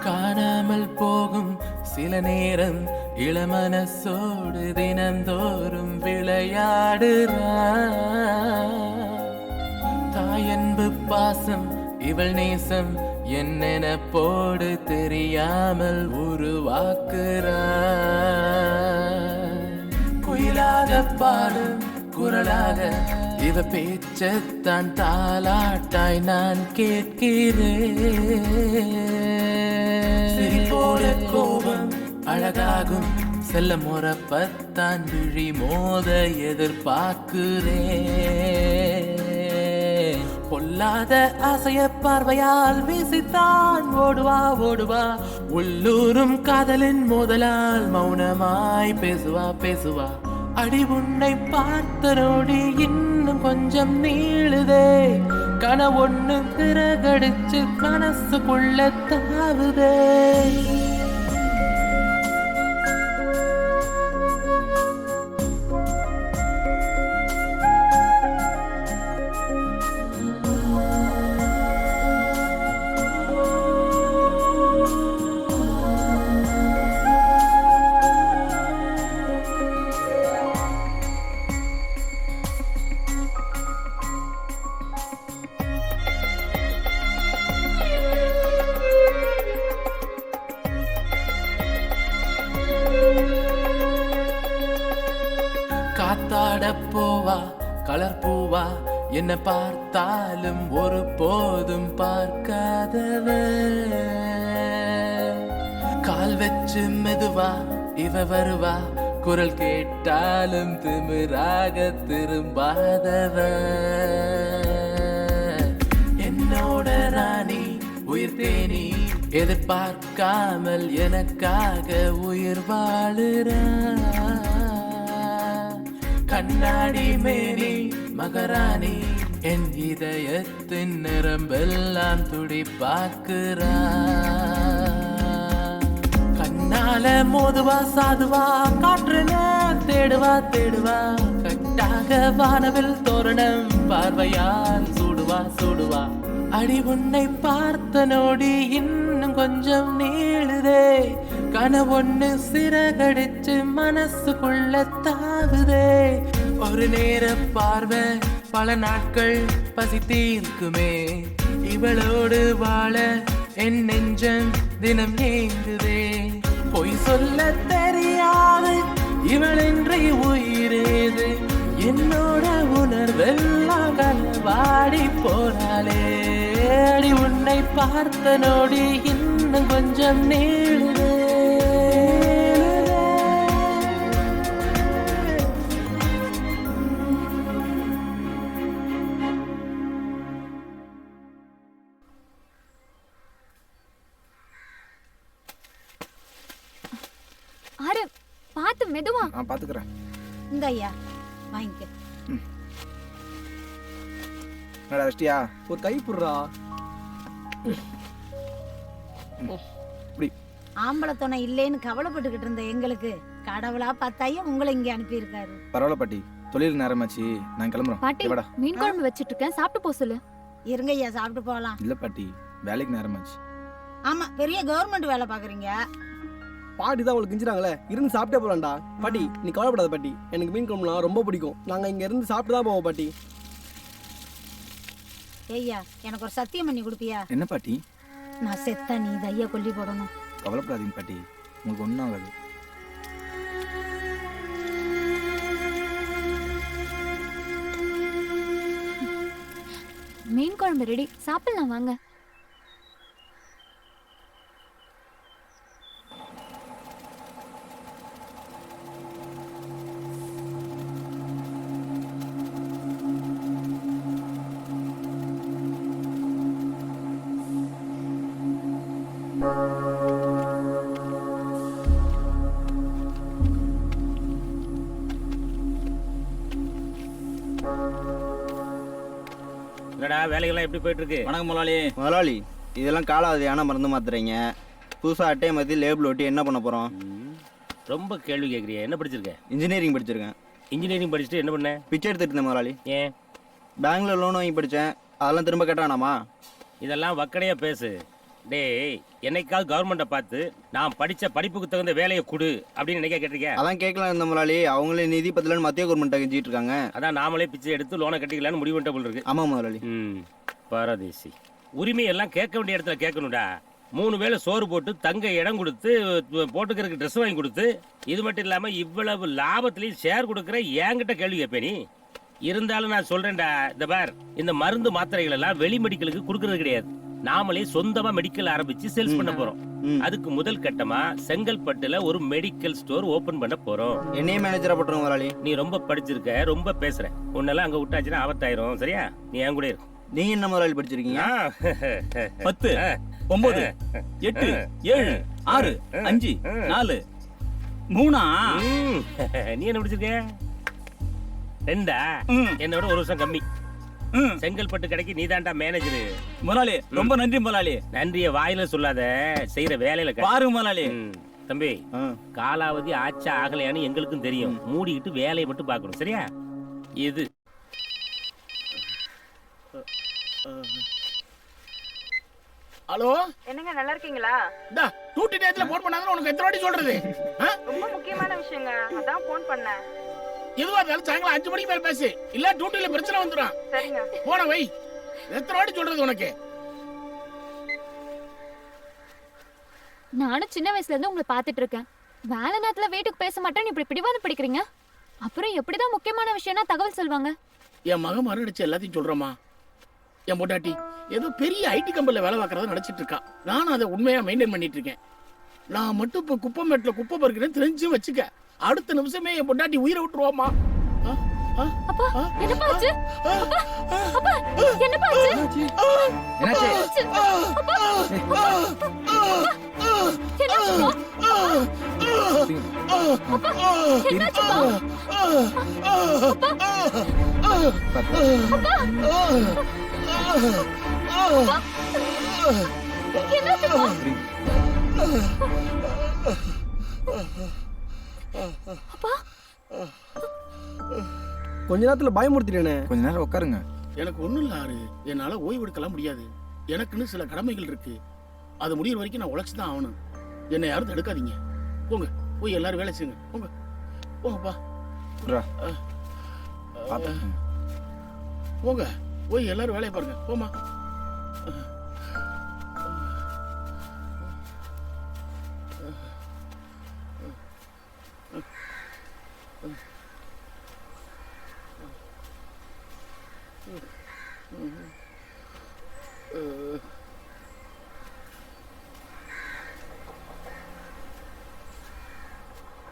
Speaker 20: காணாமல் போகும் சில நேரம் இளமனசோடு தினந்தோறும் விளையாடுறான். தாயன்பு பாசம் இவள் நேசம் என்னென போடு தெரியாமல் உருவாக்குறான். குயிலாக பாடும் குரலாக இவ பேச்சத்தான் தாலாட்டாய் நான் கேட்கிறேன். சிரிப்போட கோபம் அழகாகும் செல்ல முறப்பத்தான் விழி மோத எதிர்பார்க்கிறேன். பொல்லாத அசைய பார்வையால் வீசித்தான் ஓடுவா ஓடுவா. உள்ளூரும் காதலின் மோதலால் மௌனமாய் பேசுவா பேசுவா. அடி உன்னை பார்த்த நொடி இன்னும் கொஞ்சம் நீளுதே. கனவொன்னு திறகடிச்சு மனசுக்குள்ள தாவுதே. காத்தாட போவா கலர் பூவா. என்ன பார்த்தாலும் ஒரு போதும் பார்க்காதவ. கால் வச்சு மெதுவா இவ வருவா. குரல் கேட்டாலும் திமிராக திரும்பாதவ. என்னோட ராணி உயிர் தேனி எதிர்பார்க்காமல் எனக்காக உயிர் வாழுறா. கண்ணாடி மேனி மகராணி என் இதயத்தின் நிரம்பெல்லாம் துடிப்பாக்குறா. கண்ணால மோதுவா சாதுவா காற்றுல தேடுவா தேடுவா. கட்டாக வானவில் தோரணம் பார்வையால் சூடுவா சூடுவா. அடி உன்னை பார்த்த நொடி இன்னும் கொஞ்சம் நீளுதே. கனவொன்னு சிறகடிச்சு மனசுக்குள்ள தாவுதே. ஒரு நேர பார்வை பல நாட்கள் பசி தீர்க்குமே. இவளோடு வாழ என் நெஞ்சம் தினம் ஏங்குதே. பொய் சொல்ல தெரியாது இவளின்றி உயிரேது. என்னோட உணர்வெல்லாம் களவாடி போறாளே. அடி உன்னை பார்த்த நொடி இன்னும் கொஞ்சம் நீளுதே.
Speaker 13: ஆறு பார்த்து மெதுவா.
Speaker 17: நான் பாத்துக்கிறேன்.
Speaker 12: இந்த ஐயா வாங்கிக்க.
Speaker 17: என்னடா வெஷ்டியா?
Speaker 19: ஒரு கை புடுறா.
Speaker 12: ஆம்பளை துணை இல்லைன்னு கவலைப்பட்டுக்கிட்டு இருந்த எங்களுக்கு கடவுளா பார்த்தாயே உங்களை இங்க அனுப்பியிருக்காரு.
Speaker 17: பரவாயில்ல பாட்டி, தொழில் நேரமாச்சு, நான் கிளம்புறோம்.
Speaker 13: பாட்டி
Speaker 17: வாடா.
Speaker 13: மீன் குழம்பு வச்சிட்டு இருக்கேன், சாப்பிட்டு போ சொல்லு.
Speaker 12: இருங்க ஐயா சாப்பிட்டு போகலாம்.
Speaker 17: இல்லை பாட்டி, வேலைக்கு நேரமாச்சு.
Speaker 12: ஆமா, பெரிய கவர்மெண்ட் வேலை பாக்குறீங்க.
Speaker 19: பாட்டி தான் உங்களுக்கு கிஞ்சிராங்களே, இருந்து சாப்பிட்டே போலாம்டா. பாட்டி நீ கவலைப்படாத பாட்டி, எனக்கு மீன் குழம்புலாம் ரொம்ப பிடிக்கும். நாங்க இங்க இருந்து சாப்பிட்டு தான் போவோம் பாட்டி.
Speaker 12: ஐயா எனக்கு ஒரு சத்தியம் பண்ணி கொடுப்பியா?
Speaker 17: என்ன பாட்டி?
Speaker 12: நான் செத்தா நீ இந்த ஐயா கொல்லி போடணும்.
Speaker 17: கவலைப்படாதீங்க பாட்டி, உங்களுக்கு ஒன்றும் ஆகாது.
Speaker 13: மீன் குழம்பு ரெடி, சாப்பிடலாம் வாங்க.
Speaker 16: என்னடா வேலைகள்லாம் எப்படி போயிட்டு இருக்கு?
Speaker 21: வணக்கம் முதலாளி. முதலாளி, இதெல்லாம் காலாவதியான மருந்து மாத்துறீங்க. புதுசாக அட்டையை மாற்றி லேபிள் ஒட்டி என்ன பண்ண போகிறோம்?
Speaker 16: ரொம்ப கேள்வி கேட்குறியா? என்ன படிச்சிருக்க?
Speaker 21: இன்ஜினியரிங் படிச்சிருக்கேன்.
Speaker 16: இன்ஜினியரிங் படிச்சுட்டு என்ன பண்ண?
Speaker 21: பிச்சை எடுத்துட்டு இருந்தேன் முதலாளி.
Speaker 16: ஏன்?
Speaker 21: பேங்க்ல லோன் வாங்கி படித்தேன், அதெல்லாம் திரும்ப கேட்டானாமா?
Speaker 16: இதெல்லாம் வக்கடையா பேசு. டேய், என்னைக்காவது கவர்மெண்ட்டை பார்த்து நான் படித்த படிப்புக்கு தகுந்த வேலையை கொடு அப்படின்னு என்னைக்கா கேட்டிருக்கேன்?
Speaker 21: அதான் கேட்கலாம் இருந்த முதலாளி. அவங்களே நிதி பத்தலன்னு மத்திய கவர்மெண்ட்டை கெஞ்சிட்டு இருக்காங்க.
Speaker 16: அதான் நாமளே பிச்சை எடுத்து லோனை கட்டிக்கலான்னு முடிவு பண்ணிட்ட போல இருக்கு.
Speaker 21: ஆமாம் முதலாளி.
Speaker 16: பாரதேசி. உரிமையெல்லாம் கேட்க வேண்டிய இடத்துல கேட்கணும்டா. 3 வேளை சோறு போட்டு தங்க இடம் கொடுத்து போட்டுக்கிறதுக்கு ட்ரெஸ் வாங்கி கொடுத்து, இது மட்டும் இல்லாமல் இவ்வளவு லாபத்திலையும் ஷேர் கொடுக்குற என்கிட்ட கேள்வி கேட்பேன் நீ. இருந்தாலும் நான் சொல்றேன்டா, இந்த பார், இந்த மருந்து மாத்திரைகள் எல்லாம் வெளி மெடிக்கலுக்கு கொடுக்கறது கிடையாது. நாமளே சொந்தமா மெடிக்கல் ஆரம்பிச்சு சேல்ஸ் பண்ண போறோம். அதுக்கு முதல் கட்டமா செங்கல்பட்டுல ஒரு மெடிக்கல் ஸ்டோர் ஓபன் பண்ண போறோம்.
Speaker 21: என்னையே மேனேஜரா போட்டுருங்க முதலாளி.
Speaker 16: நீ ரொம்ப படிச்சிருக்க, ரொம்ப பேசுற. உன்னெல்லாம் அங்க விட்டாச்சுன்னா ஆபத்தாயிரும். சரியா? நீ என் கூட இரு.
Speaker 21: நீங்க என்ன முதலாளி படிச்சிருக்கீங்க?
Speaker 5: 10 9 8 7 6 5 4 3.
Speaker 16: நீ என்ன படிச்சிருக்க? 2. என்னோட 1 வருஷம் கம்மி. செங்கல்பட்டு கடைக்கு நீதான்டா மேனேஜர்.
Speaker 5: முதலாளி ரொம்ப நன்றி முதலாளி.
Speaker 16: நன்றிய வாயில சொல்லாத, செய்யற வேலையில
Speaker 5: பாருங்க முதலாளி.
Speaker 16: தம்பி, காலாவதி ஆச்சா ஆகலையான்னு எங்களுக்கும் தெரியும். மூடிக்கிட்டு வேலையை மட்டும் பார்க்கணும். சரியா? இது
Speaker 6: ஹலோ,
Speaker 7: என்னங்க நல்லா இருக்கீங்களா?
Speaker 6: டா டூட்டி டேட்ல போன் பண்ணாங்கன்னு உனக்கு எத்தனை வாட்டி சொல்றது?
Speaker 7: ரொம்ப முக்கியமான விஷயங்க, அதான் போன் பண்ணேன்.
Speaker 6: எதுவா இருந்தாலும் சாயங்காலம் 5 மணிக்கு மேல பேசு, இல்ல டியூட்டில பிரச்சனை வந்துடும்.
Speaker 7: சரிங்க.
Speaker 6: போன வை. எத்தனை வாட்டி சொல்றது உனக்கு?
Speaker 13: நானும் சின்ன வயசுல இருந்து உங்களை பார்த்துட்டு இருக்கேன். வேலை நேரத்துல வீட்டுக்கு பேச மாட்டேன்னு இப்படி பிடிவாதம் பிடிக்கிறீங்க. அப்புறம் எப்படிதான் முக்கியமான விஷயம்னா தகவல் சொல்வாங்க?
Speaker 6: என் மகன் மறுநடிச்சு எல்லாத்தையும் சொல்றமா. என் பொண்டாட்டி ஏதோ பெரிய ஐடி கம்பெனில வேலை பார்க்கறத நினைச்சிட்டு இருக்கா. நானும் அதை உண்மையா மெயின்டைன் பண்ணிட்டு இருக்கேன். நான் மட்டும் இப்ப குப்பை மேட்ல குப்பை பறிக்கிறேன்னு தெரிஞ்சு வச்சுக்க, அடுத்த நிமிஷமே என் பொண்டாட்டி உயிரை விட்டுருவாமா.
Speaker 13: அப்பா என்னப்பா ஆச்சு? அப்பா என்னப்பா ஆச்சு?
Speaker 17: என்னாச்சு?
Speaker 19: கொஞ்ச நேரத்துல பயமுறுத்திட்டேனே.
Speaker 17: கொஞ்ச நேரம் உட்காருங்க.
Speaker 6: எனக்கு ஒண்ணும் இல்ல ஆறு, என்னால ஓய்வு எடுக்கலாம் முடியாது. எனக்குன்னு சில கடமைகள் இருக்கு. அது முடியிற வரைக்கும் நான் உழைச்சுதான் ஆகணும். என்னை யாரும் தடுக்காதீங்க. போங்க, போய் எல்லாரும் வேலை செய்யுங்க. போங்க போங்கப்பா. போங்க, போய் எல்லாரும் வேலையை பாருங்க. போமா.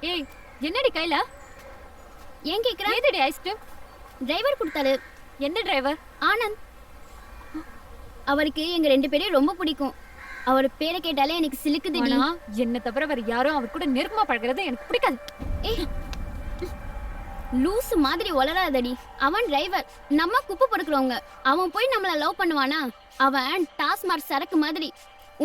Speaker 13: ஏய், என்னடி கையில?
Speaker 8: ஏன் கேக்குற?
Speaker 13: ஏதடி ஐஸ்கிரீம்?
Speaker 8: டிரைவர் கொடுத்தாரு.
Speaker 13: என்ன டிரைவர்?
Speaker 8: ஆனந்த். அவருக்கு எங்க 2 பேரையும் ரொம்ப பிடிக்கும். அவர் பேரை கேட்டாலே எனக்கு சிலுக்குதுடி.
Speaker 13: ஆனா என்ன தவிர வேற யாரும் அவர் கூட நெருக்கமா பழகுறது எனக்கு பிடிக்காது.
Speaker 8: ஏய், லூசு மாதிரி வளராதடி. அவன் டிரைவர், நம்ம குப்பை பொறுக்கிறவங்க. அவன் போய் நம்மள லவ் பண்ணுவானா? அவன் டாஸ்மார்க் சரக்கு மாதிரி.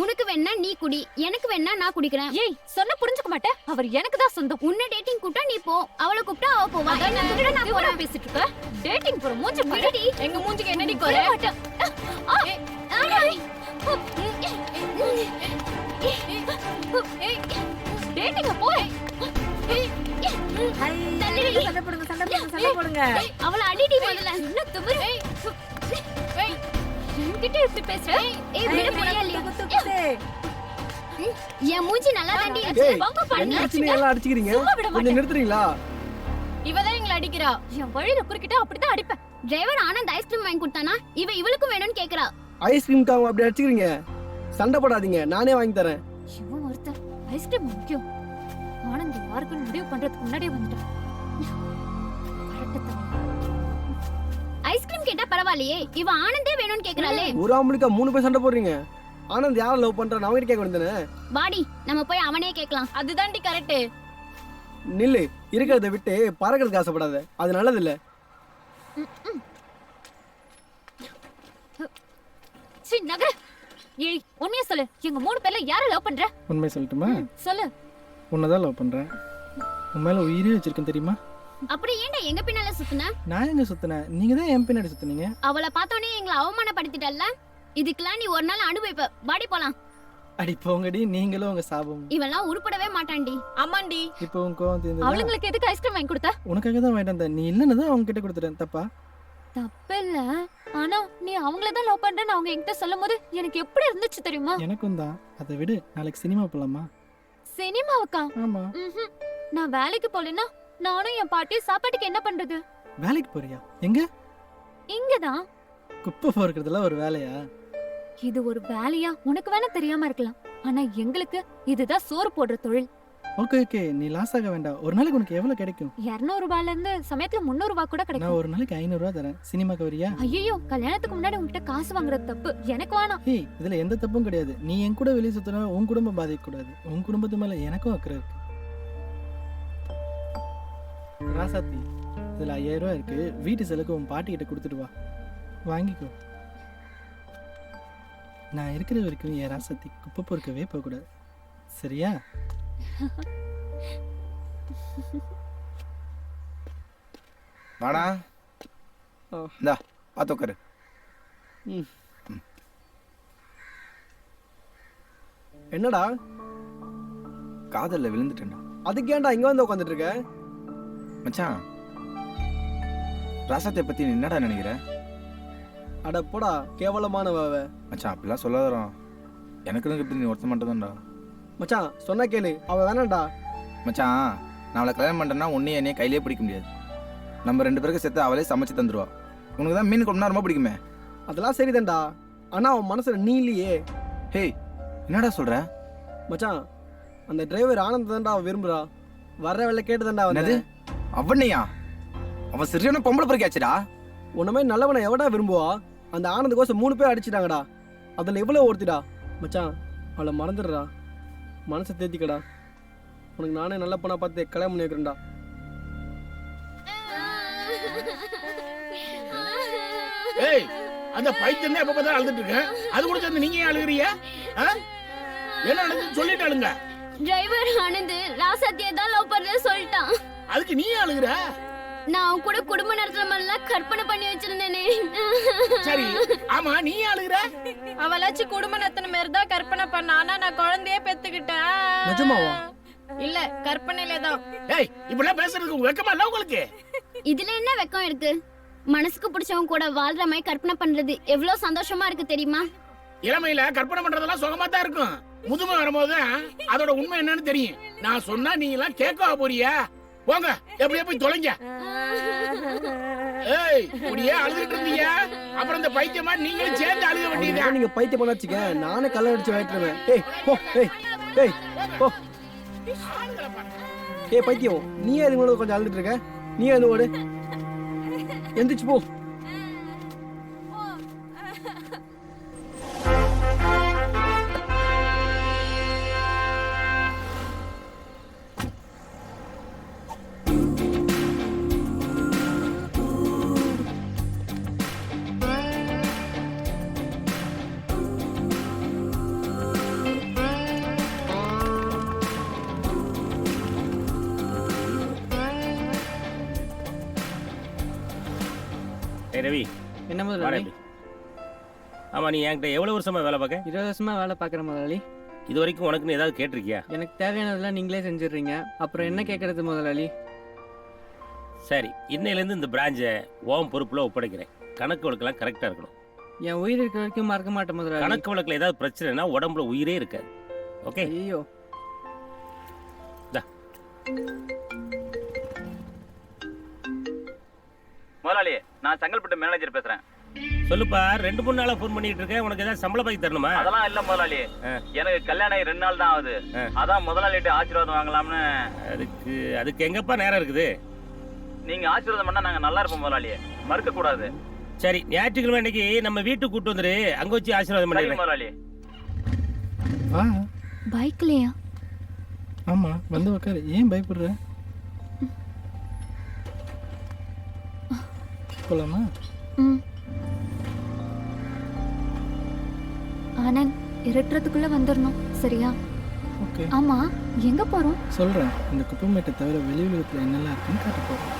Speaker 8: உனக்கு வேணா நீ குடி, எனக்கு வேணா நான் குடிக்கிறேன்.
Speaker 13: ஏய் சொன்ன புரிஞ்சுக்க மாட்டேன். அவர் எனக்கு தான் சொந்தம்.
Speaker 8: உன்னை டேட்டிங் கூப்பிட்டா நீ போ, அவளை கூப்பிட்டா அவ போவா.
Speaker 13: நான் போறேன் பேசிட்டு இருக்க. டேட்டிங் போற மூஞ்சி பாருடி.
Speaker 3: எங்க மூஞ்சிக்கு என்னடி குறை?
Speaker 13: டேட்டிங் போ.
Speaker 12: சண்டை போடுங்க.
Speaker 8: அவளை அடிடி முதல்ல.
Speaker 13: என்ன துமுறு? என்கிட்ட இப்படி பேசுற?
Speaker 8: ஏய் விட முடியலையா? என் மூஞ்சி நல்லா தாண்டி இருக்கு. வாங்க பண்ணி
Speaker 19: எல்லாம் அடிச்சுக்கிறீங்க. கொஞ்சம் நிறுத்துறீங்களா?
Speaker 3: இவதான் எங்களை அடிக்கிறா.
Speaker 13: என் வழியில குறுக்கிட்டா அப்படிதான் அடிப்பேன்.
Speaker 8: டிரைவர் ஆனந்த் ஐஸ்கிரீம் வாங்கி கொடுத்தானா? இவளுக்கும் வேணும்னு கேக்குறா.
Speaker 19: ஐஸ்கிரீம்காக அப்படி அடிச்சுக்கிறீங்க. சண்டை போடாதீங்க, நானே வாங்கி தரேன்.
Speaker 13: இவன் ஒருத்தர் ஐஸ்கிரீம் முக்கியம். ஆனந்த் யாருக்குன்னு முடிவு பண்றதுக்கு முன்னாடியே வந்துட்டான்.
Speaker 8: ஐஸ்கிரீம் கேட்டா பரவாயில்லையே, இவ ஆனந்தே வேணும்னு கேக்குறாளே.
Speaker 19: ஒரு ஆம்பளுக்கா 3 பேர் சண்டை போடுறீங்க. ஆனந்த் யாரை லவ் பண்றான்னு அவங்க கேட்க வேண்டியதானே?
Speaker 8: வாடி நம்ம போய் அவனே கேட்கலாம்.
Speaker 3: அதுதான்டி கரெக்ட்.
Speaker 19: நில்லு, இருக்கிறத விட்டு பறக்கிறதுக்கு ஆசைப்படாத, அது நல்லது இல்ல.
Speaker 13: சீ நகர. ஏய் உண்மையா சொல்லு, எங்க 3 பேர்ல யாரை லவ் பண்ற?
Speaker 9: உண்மை சொல்லட்டுமா?
Speaker 13: சொல்லு.
Speaker 9: உன்னதான் லவ் பண்றேன். உன் மேல உயிரே வச்சிருக்கேன் தெரியுமா?
Speaker 8: அப்படி ஏன்டா எங்க பின்னால சுத்துன?
Speaker 9: நான் எங்க சுத்தினேன்? நீங்க தான் என் பின்னாடி சுத்தினீங்க.
Speaker 8: அவளை பார்த்தோனே எங்களை அவமானப்படுத்திட்டல்ல. இதுக்கெல்லாம் நீ ஒரு நாள் அனுபவிப்ப. வாடி போலாம்.
Speaker 9: அடி போங்கடி, நீங்களும் உங்க சாபம்.
Speaker 8: இவெல்லாம் உருப்படவே மாட்டான்டி.
Speaker 3: ஆமாண்டி.
Speaker 9: இப்போ உன் கோவம் தீர்ந்ததா?
Speaker 13: அவளுங்களுக்கு எதுக்கு ஐஸ்கிரீம் வாங்கி கொடுத்த?
Speaker 9: உனக்காக தான் வாங்கிட்டு வந்தேன். நீ இல்லன்னு தான் அவங்க கிட்ட கொடுத்துட்டேன். தப்பா?
Speaker 13: தப்பில்ல. ஆனா நீ அவங்கள தான் லவ் பண்றேன்னு அவங்க என்கிட்ட சொல்லும்போது எனக்கு எப்படி இருந்துச்சு தெரியுமா?
Speaker 9: எனக்கும் தான். அதை விடு, நாளைக்கு சினிமா போலாமா?
Speaker 13: சினிமாவுக்கா?
Speaker 9: ஆமா.
Speaker 13: நான் வேலைக்கு போலனா நானும் என் பாட்டி சாப்பாட்டுக்கு என்ன பண்றது?
Speaker 9: வேலைக்கு போறியா? எங்க?
Speaker 13: இங்கதான்.
Speaker 9: குப்பை பொறுக்கிறதுல ஒரு வேலையா?
Speaker 13: இது ஒரு வேலையா உனக்கு வேணா தெரியாம இருக்கலாம். ஆனா எங்களுக்கு இதுதான் சோறு போடுற தொழில்.
Speaker 9: ஓகே ஓகே, நீ லாஸ் ஆக வேண்டாம். ஒரு நாளைக்கு உனக்கு எவ்வளவு கிடைக்கும்?
Speaker 13: 200 ரூபாயில இருந்து சமயத்துல 300 ரூபாய் கூட
Speaker 9: நான்
Speaker 13: கிடைக்கும்.
Speaker 9: ஒரு நாளைக்கு 500 ரூபாய் தரேன். சினிமாக்கு வரியா?
Speaker 13: ஐயோ கல்யாணத்துக்கு முன்னாடி உன்கிட்ட காசு வாங்குறது தப்பு. எனக்கு வேணாம்.
Speaker 9: ஏய், இதுல எந்த தப்பும் கிடையாது. நீ என் கூட வெளியே சுத்தினா உன் குடும்பம் பாதிக்க கூடாது. உன் குடும்பத்து மேல எனக்கும் அக்கறை இருக்கு. ராசாத்தி, இதுல 5000 ரூபாய் இருக்கு. வீட்டு செலவுக்கு உன் பாட்டி கிட்ட கொடுத்துட்டு வா, வாங்கிக்கோ. நான் இருக்கிற வரைக்கும் என் ராசாத்தி குப்பை பொறுக்கவே போக கூடாது, சரியா?
Speaker 17: வாடா, இந்தா பார்த்து உட்காரு.
Speaker 19: என்னடா?
Speaker 17: காதல்ல விழுந்துட்டேன்டா.
Speaker 19: அதுக்கு ஏன்டா இங்க வந்து உட்காந்துட்டு இருக்க?
Speaker 17: மச்சான், ராசாத்தை பத்தி நீ என்னடா நினைக்கிற?
Speaker 19: அட போடா, கேவலமானவ.
Speaker 17: மச்சான் அப்படிலாம் சொல்லாதடா. எனக்கு இப்படி நீ ஒருத்த மாட்டேதான்டா.
Speaker 19: மச்சான் சொன்னா கேளு, அவ வேணாம்டா.
Speaker 17: மச்சான், நான் அவளை கல்யாணம் பண்ணுறேன்னா உன்னையும் என்னையே கையிலே பிடிக்க முடியாது. நம்ம 2 பேருக்கு சேர்த்து அவளே சமைச்சு தந்துடுவா. உனக்கு தான் மீன் குழம்புனா ரொம்ப பிடிக்குமே.
Speaker 19: அதெல்லாம் சரிதான்டா, ஆனா அவன் மனசுல நீ இல்லையே.
Speaker 17: ஹேய், என்னடா சொல்ற?
Speaker 19: மச்சான், அந்த டிரைவர் ஆனந்த் தான்டா அவ விரும்புறா. வர்ற வேலை கேட்டுதான்டா
Speaker 17: என்னது? அவனையா? அவன் சரியான பொம்பளை பொறுக்காச்சுடா.
Speaker 19: உன்ன மாதிரி நல்லவனை எவடா விரும்புவா? அந்த ஆனந்த் கோசம் 3 பேர் அடிச்சிட்டாங்கடா. அதுல எவ்வளவு ஒருத்திடா. மச்சான், அவளை மறந்துடுறா, மனசை தேத்திக்கடா. உனக்கு நானே நல்ல பொண்ணா பார்த்து கல்யாணம் பண்ணி வைக்கிறேன்டா.
Speaker 6: ஏய், அந்த பைத்தியம் எப்ப பார்த்தா அழுதுட்டு இருக்கேன். அது கூட சேர்ந்து நீங்க ஏன் அழுகுறீங்க? என்ன நடந்துன்னு சொல்லிட்டு அழுங்க.
Speaker 8: டிரைவர் ஆனந்த் ராசாத்தியை தான் லவ் பண்றேன்னு சொல்லிட்டான்.
Speaker 6: அதுக்கு நீ அழுகுற?
Speaker 8: நான் அவன் கூட குடும்ப நடத்துற மாதிரிலாம் கற்பனை பண்ணி வச்சிருந்தேனே.
Speaker 6: சரி, ஆமா நீ அழுகுற?
Speaker 3: அவளாச்சும் குடும்ப நடத்தின மாதிரி தான் கற்பனை பண்ணா. ஆனா நான் குழந்தையே பெத்துக்கிட்டேன்.
Speaker 19: நிஜமாவா?
Speaker 3: இல்ல, கற்பனையில தான்.
Speaker 6: ஏய், இப்படிலாம் பேசுறதுக்கு வெக்கமா இல்ல உங்களுக்கு?
Speaker 8: இதுல என்ன வெக்கம் இருக்கு? மனசுக்கு பிடிச்சவங்க கூட வாழ்ற மாதிரி கற்பனை பண்றது எவ்வளவு சந்தோஷமா இருக்கு தெரியுமா?
Speaker 6: இளமையில கற்பனை பண்றதெல்லாம் சுகமா தான் இருக்கும். முதுமை வரும்போது அதோட உண்மை என்னன்னு தெரியும். நான் சொன்னா நீங்க எல்லாம் கேட்க போறியா? போங்க, எப்படியே போய் தொலைங்க. ஏய், இப்படியே அழுதுட்டு இருந்தீங்க, அப்புறம் இந்த பைத்தியமா நீங்களும் சேர்ந்து அழுக வேண்டியதா?
Speaker 19: நீங்க பைத்தியம் பண்ண வச்சுக்க, நானே கல்ல அடிச்சு வைக்கிறேன். ஏய் போ, ஏய் ஏய் போ. ஏய் பைத்தியம், நீ அது கூட கொஞ்சம் அழுதுட்டு இருக்க. நீ அது ஓடு, எந்திரிச்சு போ.
Speaker 16: ஏய் ரவி,
Speaker 19: என்ன
Speaker 16: வாடா
Speaker 19: முதலாளி?
Speaker 16: இப்படி. ஆமா, நீ என்கிட்ட எவ்வளவு வருஷமா வேலை பார்க்க?
Speaker 19: 20 வருஷமா வேலை பார்க்குறேன் முதலாளி.
Speaker 16: இது வரைக்கும் உனக்குன்னு ஏதாவது கேட்டிருக்கியா?
Speaker 19: எனக்கு தேவையானதெல்லாம் நீங்களே செஞ்சிடுறீங்க. அப்புறம் என்ன கேட்கறது முதலாளி?
Speaker 16: சரி, இன்னையிலேருந்து இந்த பிரான்ச்சை உன் பொறுப்புல ஒப்படைக்கிறேன். கணக்கு வழக்கெல்லாம் கரெக்டாக இருக்கணும்.
Speaker 19: என் உயிர் இருக்கிற வரைக்கும் மறக்க மாட்டேன் முதலாளி.
Speaker 16: கணக்கு வழக்கில் ஏதாவது பிரச்சனைனா உடம்புல உயிரே இருக்காது. ஓகே?
Speaker 19: ஐயோ.
Speaker 5: முதலாளி, நான் செங்கல்பட்டு மேனேஜர் பேசுறேன்.
Speaker 16: சொல்லுப்பா, 2-3 நாளா ஃபோன் பண்ணிட்டு இருக்கேன். உனக்கு ஏதாவது சம்பள பாக்கி தரணுமா?
Speaker 5: அதெல்லாம் இல்ல முதலாளி, எனக்கு கல்யாணம் 2 நாள் தான் ஆகுது. அதான் முதலாளிட்டு ஆசீர்வாதம் வாங்கலாம்னு.
Speaker 16: அதுக்கு எங்கப்பா நேரம் இருக்குது?
Speaker 5: நீங்க ஆசீர்வாதம் பண்ணா நாங்க நல்லா இருப்போம் முதலாளி, மறுக்க கூடாது.
Speaker 16: சரி, ஞாயிற்றுக்கிழமை அன்னைக்கு நம்ம வீட்டுக்கு கூட்டு வந்துரு. அங்க வச்சு ஆசீர்வாதம் பண்ணிடுறேன்
Speaker 5: முதலாளி.
Speaker 13: பைக்லயா?
Speaker 9: ஆமா, வந்து உட்காரு. ஏன் பயப்படுற? போலாமா?
Speaker 13: ஆனந்த், இருட்டுறதுக்குள்ள வந்துடணும், சரியா?
Speaker 9: ஓகே.
Speaker 13: ஆமா, எங்க போறோம்?
Speaker 9: சொல்றேன். இந்த குப்பமேட்டை தவிர வெளி உலகத்துல என்னெல்லாம் இருக்குன்னு காட்ட போறேன்.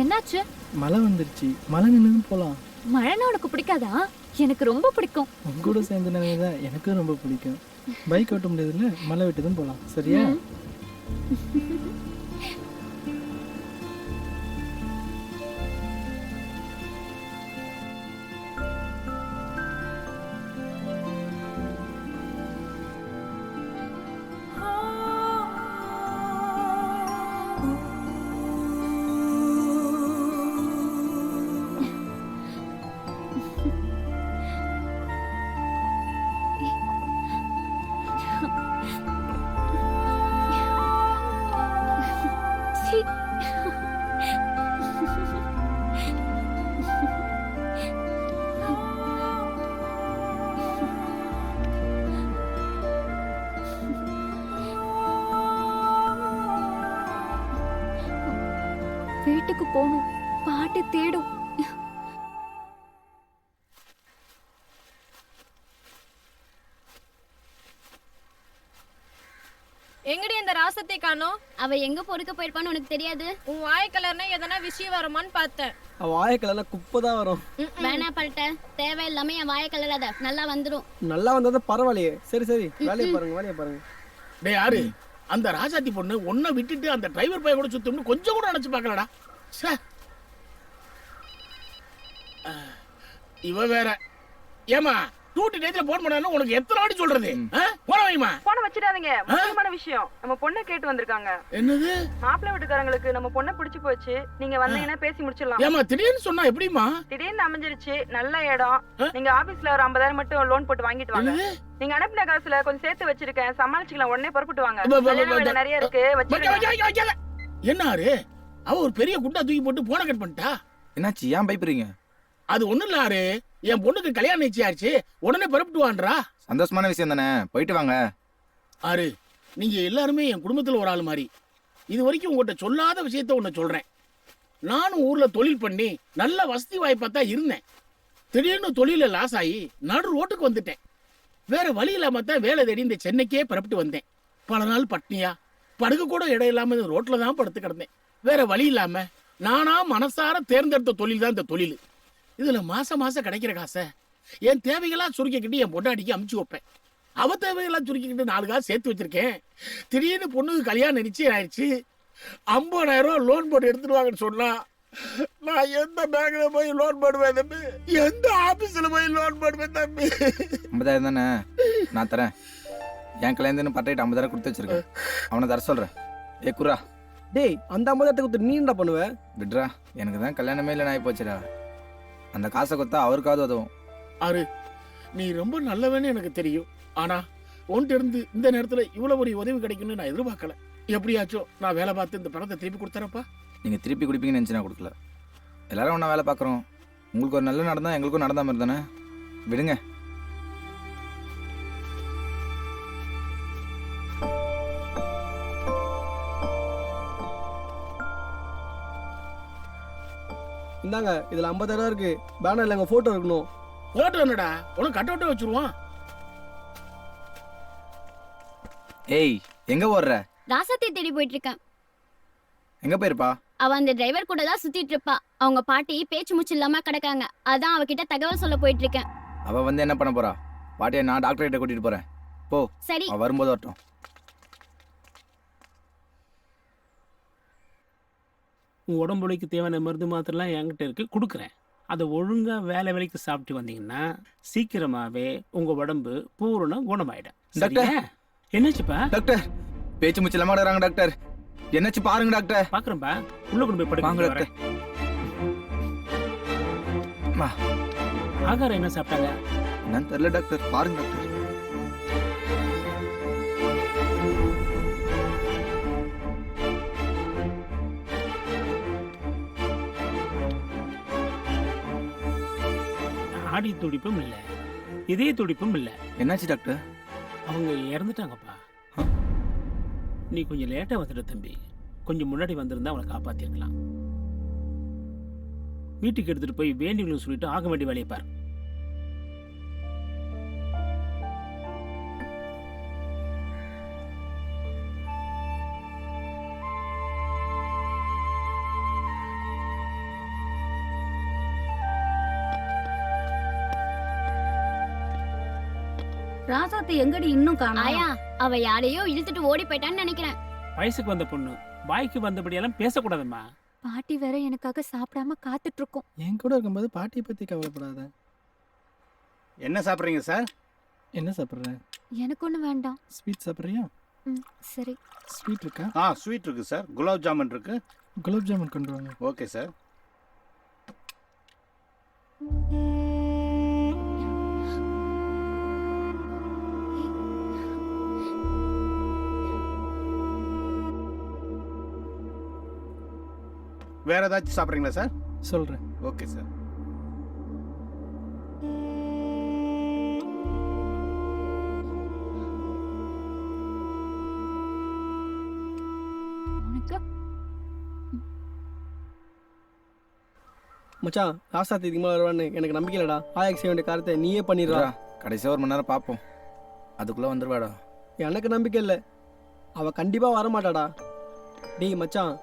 Speaker 13: என்னாச்சு?
Speaker 9: மழை வந்துருச்சு. மழை நின்று போலாம்.
Speaker 13: மழைன்னா உனக்கு பிடிக்காதா? எனக்கு ரொம்ப பிடிக்கும்.
Speaker 9: உங்க கூட சேர்ந்து தான் எனக்கும் ரொம்ப பிடிக்கும். பைக் ஓட்ட முடியாதுல்ல, மழை விட்டுதும் போலாம். சரியா?
Speaker 13: வீட்டுக்கு போகணும். பாட்டி தேடும்.
Speaker 3: எங்கடி அந்த ராசத்தை காணோம்?
Speaker 8: அவ எங்க பொறுக்க போயிருப்பான்னு உனக்கு தெரியாது?
Speaker 3: உன் வாய் கலர்னா எதனா விஷயம் வருமான்னு பார்த்தேன்.
Speaker 19: வாய கலர்ல குப்பை தான் வரும்.
Speaker 8: வேணா பல்ட்ட, தேவையில்லாம என் வாய கலராத, நல்லா வந்துரும்.
Speaker 19: நல்லா வந்தா பரவாயில்லையே. சரி சரி, வேலையை பாருங்க, வேலையை பாருங்க.
Speaker 6: டேய் யாரு அந்த ராஜாத்தி பொண்ணு? ஒன்ன விட்டுட்டு அந்த டிரைவர் பைய கூட சுத்தம்னு கொஞ்சம் கூட நினைச்சு பார்க்கலடா. இவ வேற. ஏமா டூட்டி டேட்ல போன் பண்ணானே உனக்கு எத்தனை வாட்டி சொல்றது? போன வைமா.
Speaker 7: போன வச்சிடாதீங்க. முக்கியமான விஷயம். நம்ம பொண்ணை கேட்டு வந்திருக்காங்க.
Speaker 6: என்னது?
Speaker 7: மாப்பிள்ளை வீட்டுக்காரங்களுக்கு நம்ம பொண்ணை பிடிச்சு போச்சு. நீங்க வந்தீங்கன்னா பேசி முடிச்சிடலாம்.
Speaker 6: ஏமா திடீர்னு சொன்னா எப்படிமா?
Speaker 7: திடீர்னு அமைஞ்சிருச்சு. நல்ல இடம். நீங்க ஆபீஸ்ல ஒரு 50,000 மட்டும் லோன் போட்டு வாங்கிட்டு வாங்க. நீங்க அனுப்பின காசுல கொஞ்சம் சேர்த்து வச்சிருக்கேன், சமாளிச்சுக்கலாம். உடனே புறப்பட்டு வாங்க. கல்யாண வேலை நிறைய இருக்கு.
Speaker 6: என்னாரு அவ ஒரு பெரிய குண்டா தூக்கி போட்டு போன கட் பண்ணிட்டா?
Speaker 17: என்னாச்சு? ஏன் பயப்படுறீங்க?
Speaker 6: அது ஒண்ணும் இல்ல ஆறு, என் பொண்ணுக்கு கல்யாணம் நிச்சயாச்சு, உடனே புறப்பட்டு வான்றா.
Speaker 17: சந்தோஷமான விஷயம் தானே, போயிட்டு வாங்க.
Speaker 6: ஆறு, நீங்க எல்லாருமே என் குடும்பத்துல ஒரு ஆள் மாதிரி. இது வரைக்கும் உங்கள்கிட்ட சொல்லாத விஷயத்த ஒண்ணு சொல்றேன். நானும் ஊர்ல தொழில் பண்ணி நல்ல வசதி வாய்ப்பா தான் இருந்தேன். திடீர்னு தொழில லாஸ் ஆகி நடு ரோட்டுக்கு வந்துட்டேன். வேற வழி இல்லாம தான் வேலை தேடி இந்த சென்னைக்கே புறப்பட்டு வந்தேன். பல நாள் பட்னியா, படுக்க கூட இடம் இல்லாம ரோட்ல தான் படுத்து கிடந்தேன். வேற வழி இல்லாம நானா மனசார தேர்ந்தெடுத்த தொழில் தான் இந்த தொழில். இதுல மாசம் கிடைக்கிற காசை என் தேவைகளா சுருக்கிக்கிட்டு என் பொண்டாட்டிக்கு அமுச்சு வைப்பேன். அவ தேவைகளா சுருக்கிக்கிட்டு 4 காசு சேர்த்து வச்சிருக்கேன். திடீர்னு பொண்ணுக்கு கல்யாணம் நிச்சயம் ஆயிடுச்சு. 50,000 ரூபாய் லோன் போட்டு எடுத்துடுவாங்கன்னு சொன்னா நான் எந்த பேங்க்ல போய் லோன் போடுவேன் தம்பி? எந்த ஆபீஸ்ல போய் லோன் போடுவேன் தம்பி?
Speaker 17: 50,000 தானே, நான் தரேன். என் கல்யாணத்துன்னு பட்டையிட்டு 50,000 கொடுத்து வச்சிருக்கேன். அவனை தர சொல்றேன். ஏ குரா,
Speaker 19: டேய் அந்த 50,000 கொடுத்து நீ என்ன பண்ணுவ?
Speaker 17: விட்ரா, எனக்கு தான் கல்யாணமே இல்லை ஆகி போச்சுடா. அந்த காசை கொடுத்தா அவருக்காவது உதவும்.
Speaker 6: ஆறு, நீ ரொம்ப நல்லவன்னு எனக்கு தெரியும். ஆனா உன்கிட்ட இருந்து இந்த நேரத்துல இவ்வளவு ஒரு உதவி கிடைக்கும்னு நான் எதிர்பார்க்கல. எப்படியாச்சும் நான் வேலை பார்த்து இந்த பணத்தை திருப்பி கொடுத்தறப்பா.
Speaker 17: நீங்க திருப்பி குடிப்பீங்கன்னு நினைச்சு நான் கொடுக்கல. எல்லாரும் ஒன்றா வேலை பார்க்குறோம். உங்களுக்கு ஒரு நல்ல நடந்தா எங்களுக்கும் நடந்த மாதிரி தானே. விடுங்க.
Speaker 19: இந்தாங்க இதுல 50,000 இருக்கு. பேனர்ல எங்க போட்டோ இருக்கணும்.
Speaker 6: போட்டோ என்னடா உனக்கு கட் அவுட்டே வச்சிருவான்.
Speaker 17: ஏய் எங்க ஓடுற?
Speaker 13: ராசாத்தி தேடி போயிட்டு இருக்கேன்.
Speaker 17: எங்க போயிருப்பா?
Speaker 13: அவ அந்த டிரைவர் கூட தான் சுத்திட்டு இருப்பா. அவங்க பாட்டி பேச்சு மூச்சு இல்லாம கிடக்காங்க. அதான் அவகிட்ட தகவல் சொல்ல போயிட்டு இருக்கேன்.
Speaker 17: அவ வந்து என்ன பண்ண போறா? பாட்டியை நான் டாக்டர் கிட்ட கூட்டிட்டு போறேன். போ.
Speaker 13: சரி.
Speaker 17: அவ வரும்போது வரட்டும்.
Speaker 6: உன் உடம்புக்கு தேவையான மருந்து மாத்திரலாம் என்கிட்ட இருக்கு, கொடுக்குறேன். அதை ஒழுங்கா வேலைக்கு சாப்பிட்டு வந்தீங்கன்னா சீக்கிரமாவே உங்க உடம்பு பூரண குணமாயிடும்.
Speaker 17: டாக்டர்
Speaker 6: என்னாச்சுப்பா?
Speaker 17: டாக்டர் பேச்சு மூச்சு இல்லாம எடுறாங்க டாக்டர். என்னாச்சு பாருங்க டாக்டர்.
Speaker 6: பாக்குறேன்பா. உள்ள கொண்டு போய்
Speaker 17: வாங்க
Speaker 6: படுங்க.
Speaker 17: டாக்டர்.
Speaker 6: ஆகாரம் என்ன சாப்பிட்டாங்க?
Speaker 17: என்னன்னு தெரியல டாக்டர். பாருங்க டாக்டர்.
Speaker 6: ஆடி துடிப்பும் இல்ல, இதய துடிப்பும் இல்ல.
Speaker 17: என்னாச்சு டாக்டர்?
Speaker 6: அவங்க இறந்துட்டாங்கப்பா. நீ கொஞ்சம் லேட்டா வந்துட்ட தம்பி. கொஞ்சம் முன்னாடி வந்திருந்தா அவளை காப்பாத்திருக்கலாம். வீட்டுக்கு எடுத்துட்டு போய் வேண்டிகளும் சொல்லிட்டு ஆக வேண்டிய வேலையை பாரு.
Speaker 14: ராசாத்தி எங்கடி இன்னும் காணோம்?
Speaker 13: ஆயா அவ யாரையோ இழுத்துட்டு ஓடி போயிட்டான்னு நினைக்கிறேன்.
Speaker 6: வயசுக்கு வந்த பொண்ணு வாய்க்கு வந்தபடியெல்லாம் பேசக்கூடாதும்மா.
Speaker 13: பாட்டி வேற எனக்காக சாப்பிடாம காத்துட்டு இருக்கோம்.
Speaker 19: என் கூட இருக்கும்போது பாட்டியை பத்தி கவலைப்படாத.
Speaker 1: என்ன சாப்பிட்றீங்க சார்?
Speaker 19: என்ன சாப்பிட்ற?
Speaker 13: எனக்கு ஒண்ணு வேண்டாம்.
Speaker 19: ஸ்வீட் சாப்பிட்றியா?
Speaker 13: சரி.
Speaker 19: ஸ்வீட் இருக்கா?
Speaker 1: ஸ்வீட் இருக்கு சார். குலாப் ஜாமுன் இருக்கு.
Speaker 19: குலாப் ஜாமுன் கொண்டு வாங்க.
Speaker 1: Okay sir. வேற ஏதாச்சும் சாப்பிட்றீங்களா சார்?
Speaker 19: சொல்றேன்.
Speaker 1: Okay sir.
Speaker 19: மச்சான் ராசாத்தி இதுக்கு மேலே வருவான்னு எனக்கு நம்பிக்கை இல்லடா. ஆயாக்கு செய்ய வேண்டிய காரியத்தை நீயே பண்ணிடுறா.
Speaker 17: கடைசியாக 1 மணி நேரம் பார்ப்போம். அதுக்குள்ளே வந்துடுவாடா.
Speaker 19: எனக்கு நம்பிக்கை இல்லை. அவள் கண்டிப்பாக வரமாட்டாடா. டேய் மச்சான்